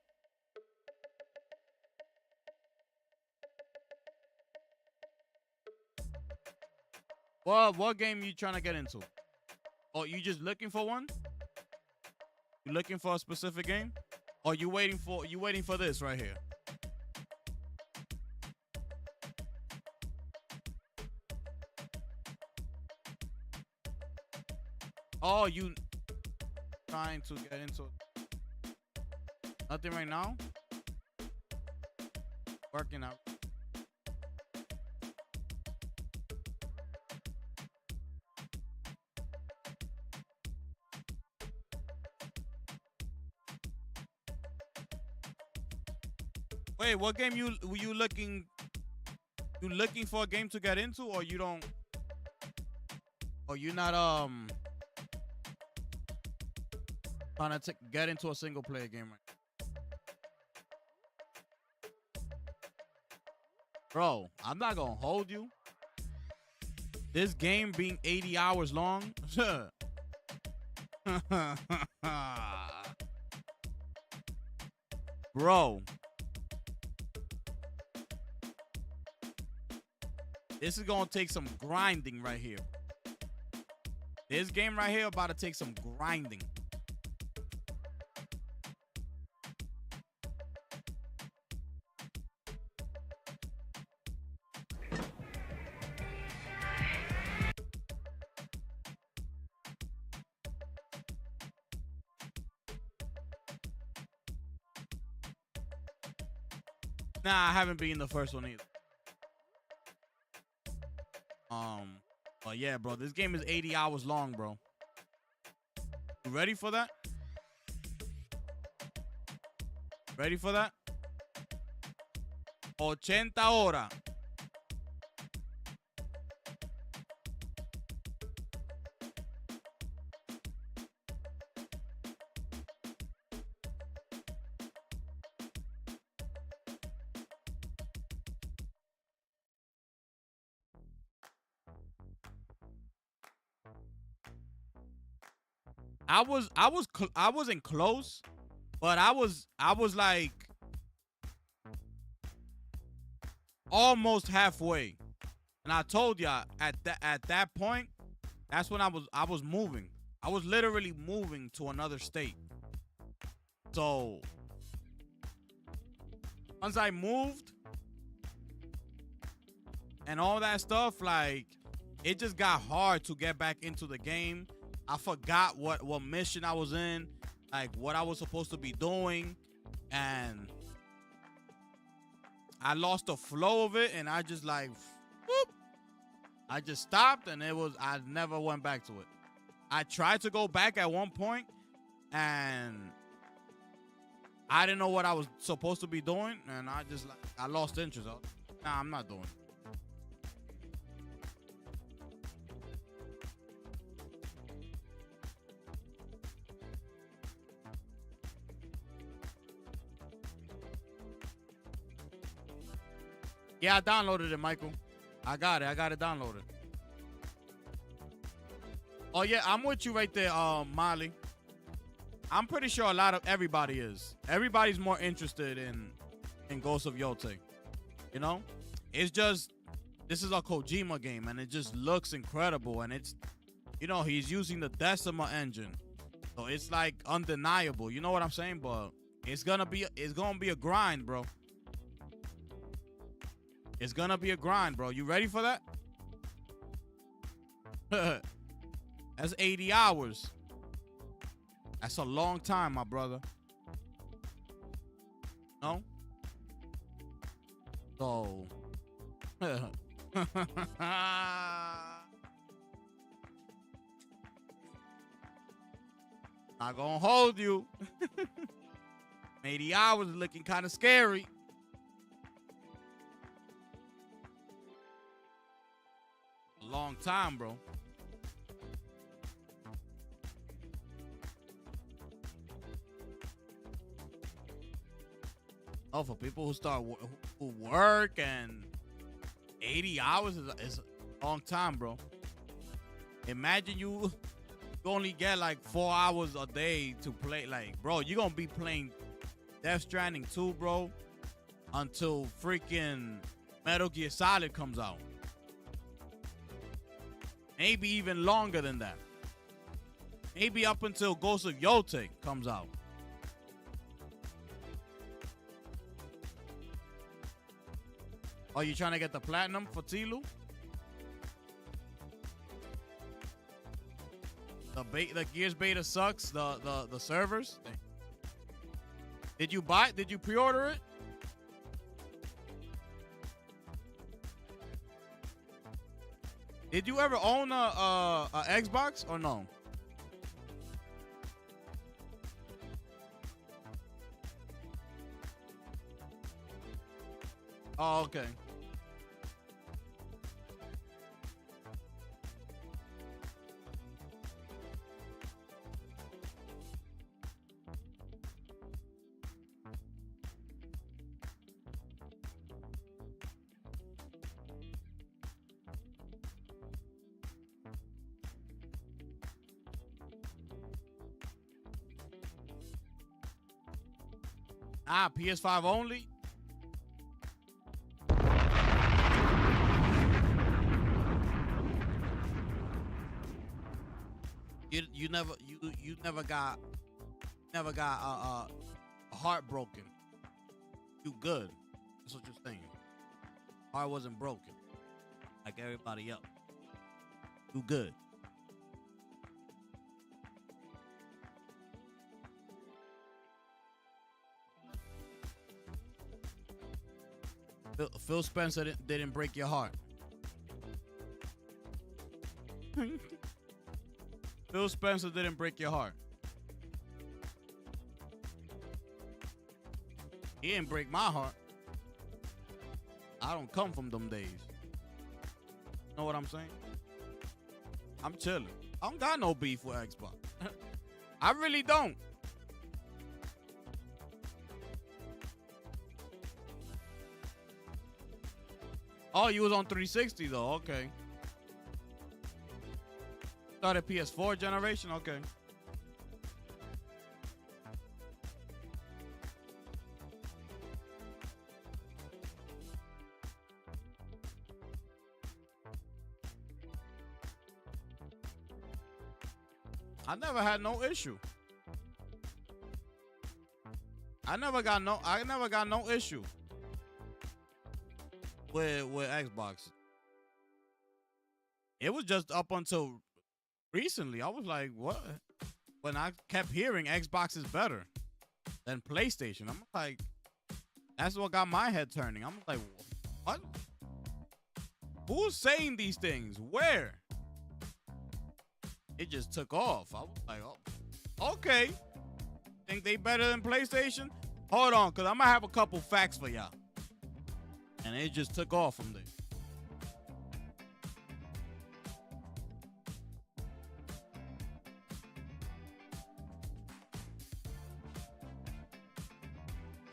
Well, what game you trying to get into? Or you just looking for one? You looking for a specific game? Or you waiting for this right here? Oh, you trying to get into nothing right now? Working out. Wait, what game you looking? You looking for a game to get into, or you don't? Or you not trying to get into a single player game right now? Bro, I'm not gonna hold you. This game being 80 hours long. Bro. This is gonna take some grinding right here. This game right here about to take some grinding. Nah, I haven't been the first one either. But yeah, bro, this game is 80 hours long, bro. You ready for that? Ready for that? 80 horas. I wasn't close, but I was like almost halfway. And I told y'all at that point, that's when I was moving. I was literally moving to another state. So once I moved and all that stuff, like it just got hard to get back into the game. I forgot what mission I was in, like what I was supposed to be doing, and I lost the flow of it, and I just like, whoop, I just stopped, and I never went back to it. I tried to go back at one point, and I didn't know what I was supposed to be doing, and I lost interest. Nah, I'm not doing it. Yeah, I downloaded it, Michael. I got it downloaded. Oh yeah, I'm with you right there, Molly. I'm pretty sure everybody is. Everybody's more interested in Ghost of Yotei. You know? It's just, this is a Kojima game, and it just looks incredible, and it's, you know, he's using the Decima engine. So it's like undeniable. You know what I'm saying? But it's gonna be a grind, bro. It's gonna be a grind, bro. You ready for that? That's 80 hours. That's a long time, my brother. No? So. Not gonna hold you. 80 hours is looking kind of scary. A long time, bro. Oh, for people who work and 80 hours is a long time, bro. Imagine you only get like 4 hours a day to play. Like, bro, you're gonna be playing Death Stranding 2, bro, until freaking Metal Gear Solid comes out. Maybe even longer than that. Maybe up until Ghost of Yotek comes out. Are you trying to get the platinum for Tilu? The Gears beta sucks. The servers. Did you buy it? Did you pre-order it? Did you ever own a Xbox or no? Oh, okay. PS5 only? You never got heartbroken. You good. That's what you're saying. Heart wasn't broken like everybody else. You good. Phil Spencer didn't break your heart. Phil Spencer didn't break your heart. He didn't break my heart. I don't come from them days. Know what I'm saying? I'm chilling. I don't got no beef with Xbox. I really don't. Oh, you was on 360 though. Okay. Started PS4 generation. Okay. I never had no issue. I never got no issue with Xbox. It was just up until recently. I was like, what? When I kept hearing Xbox is better than PlayStation. I'm like, that's what got my head turning. I'm like, what? Who's saying these things? Where? It just took off. I was like, oh, okay. Think they better than PlayStation? Hold on, because I'm going to have a couple facts for y'all. And it just took off from there.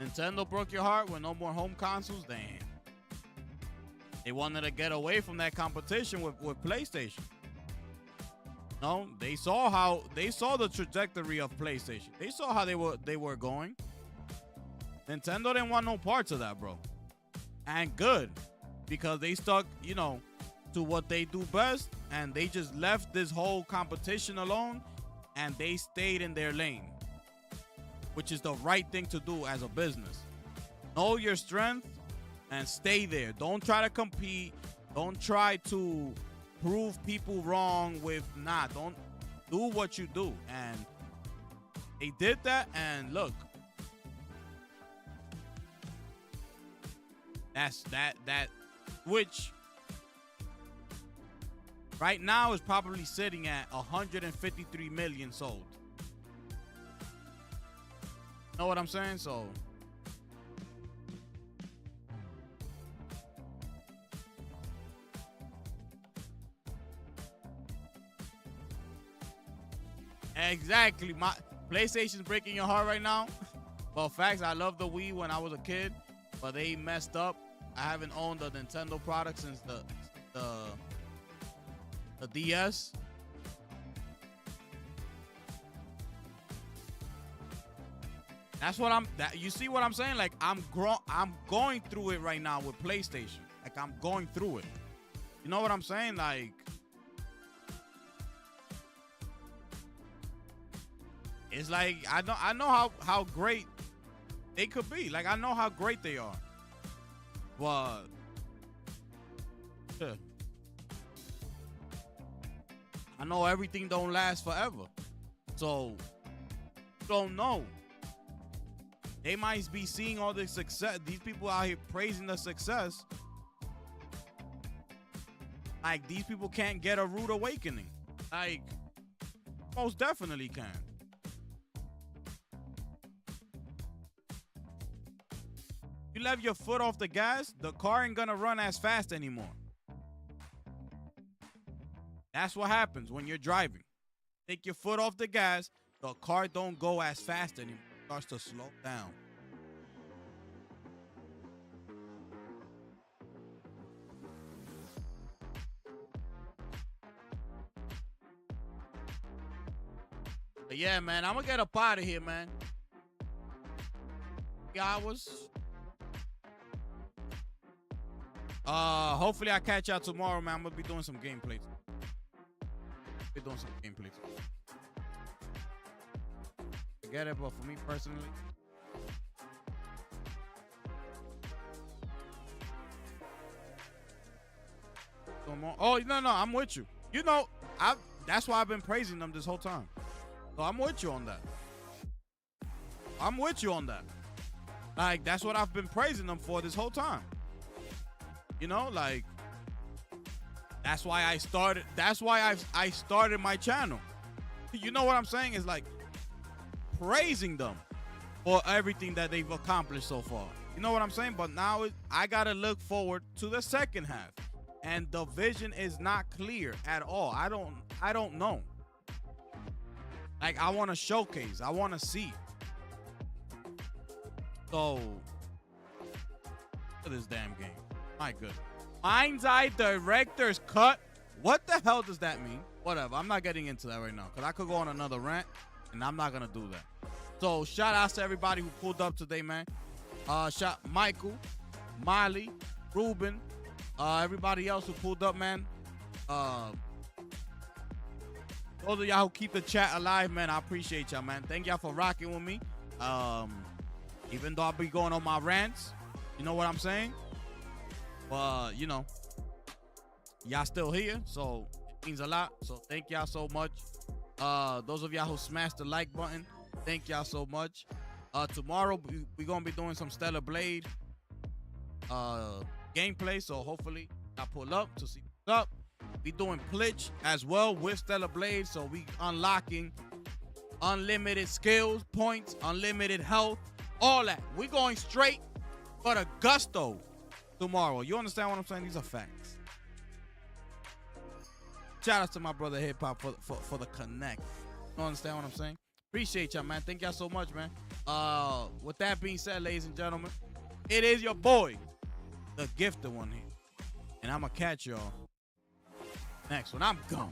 Nintendo broke your heart with no more home consoles? Damn. They wanted to get away from that competition with PlayStation. No, they saw the trajectory of PlayStation. They saw how they were going. Nintendo didn't want no parts of that, bro. And good, because they stuck, to what they do best, and they just left this whole competition alone, and they stayed in their lane, which is the right thing to do as a business. Know your strength and stay there. Don't try to compete. Don't try to prove people wrong with don't do what you do. And they did that, and look, that's that which right now is probably sitting at 153 million sold. Know what I'm saying? So exactly. My PlayStation's breaking your heart right now. Well, facts, I love the Wii when I was a kid, but they messed up. I haven't owned a Nintendo product since the DS. That's what you see what I'm saying? Like I'm going through it right now with PlayStation. Like I'm going through it. You know what I'm saying? Like it's like I know how great they could be. Like I know how great they are. But yeah. I know everything don't last forever. So don't know. They might be seeing all the success. These people out here praising the success. Like these people can't get a rude awakening. Like most definitely can. You left your foot off the gas, the car ain't gonna run as fast anymore. That's what happens when you're driving. Take your foot off the gas, the car don't go as fast anymore. It starts to slow down. But yeah, man, I'm gonna get up out of here, man. 3 hours. Hopefully I catch y'all tomorrow, man. I'm gonna be doing some gameplays. Forget it, but for me personally, oh no, I'm with you. You know, that's why I've been praising them this whole time. So I'm with you on that. Like that's what I've been praising them for this whole time. You know, like that's why I started. That's why I started my channel. You know what I'm saying? Is like praising them for everything that they've accomplished so far. You know what I'm saying? But now I gotta look forward to the second half, and the vision is not clear at all. I don't know. Like I want to showcase. I want to see. So look at this damn game. My goodness. Mind's Eye Director's Cut. What the hell does that mean? Whatever. I'm not getting into that right now because I could go on another rant, and I'm not going to do that. So shout out to everybody who pulled up today, man. Shout Michael, Miley, Ruben, everybody else who pulled up, man. Those of y'all who keep the chat alive, man, I appreciate y'all, man. Thank y'all for rocking with me. Even though I'll be going on my rants, you know what I'm saying? But, you know, y'all still here, so it means a lot. So thank y'all so much. Those of y'all who smashed the like button, thank y'all so much. Tomorrow, we're going to be doing some Stellar Blade gameplay, so hopefully I pull up to see what's up. We doing Plitch as well with Stellar Blade, so we unlocking unlimited skills, points, unlimited health, all that. We going straight for the gusto tomorrow. You understand what I'm saying? These are facts. Shout out to my brother Hip Hop for the connect. You understand what I'm saying? Appreciate y'all, man. Thank y'all so much, man. With that being said, ladies and gentlemen, it is your boy, the gifted one here. And I'm going to catch y'all next one. I'm gone.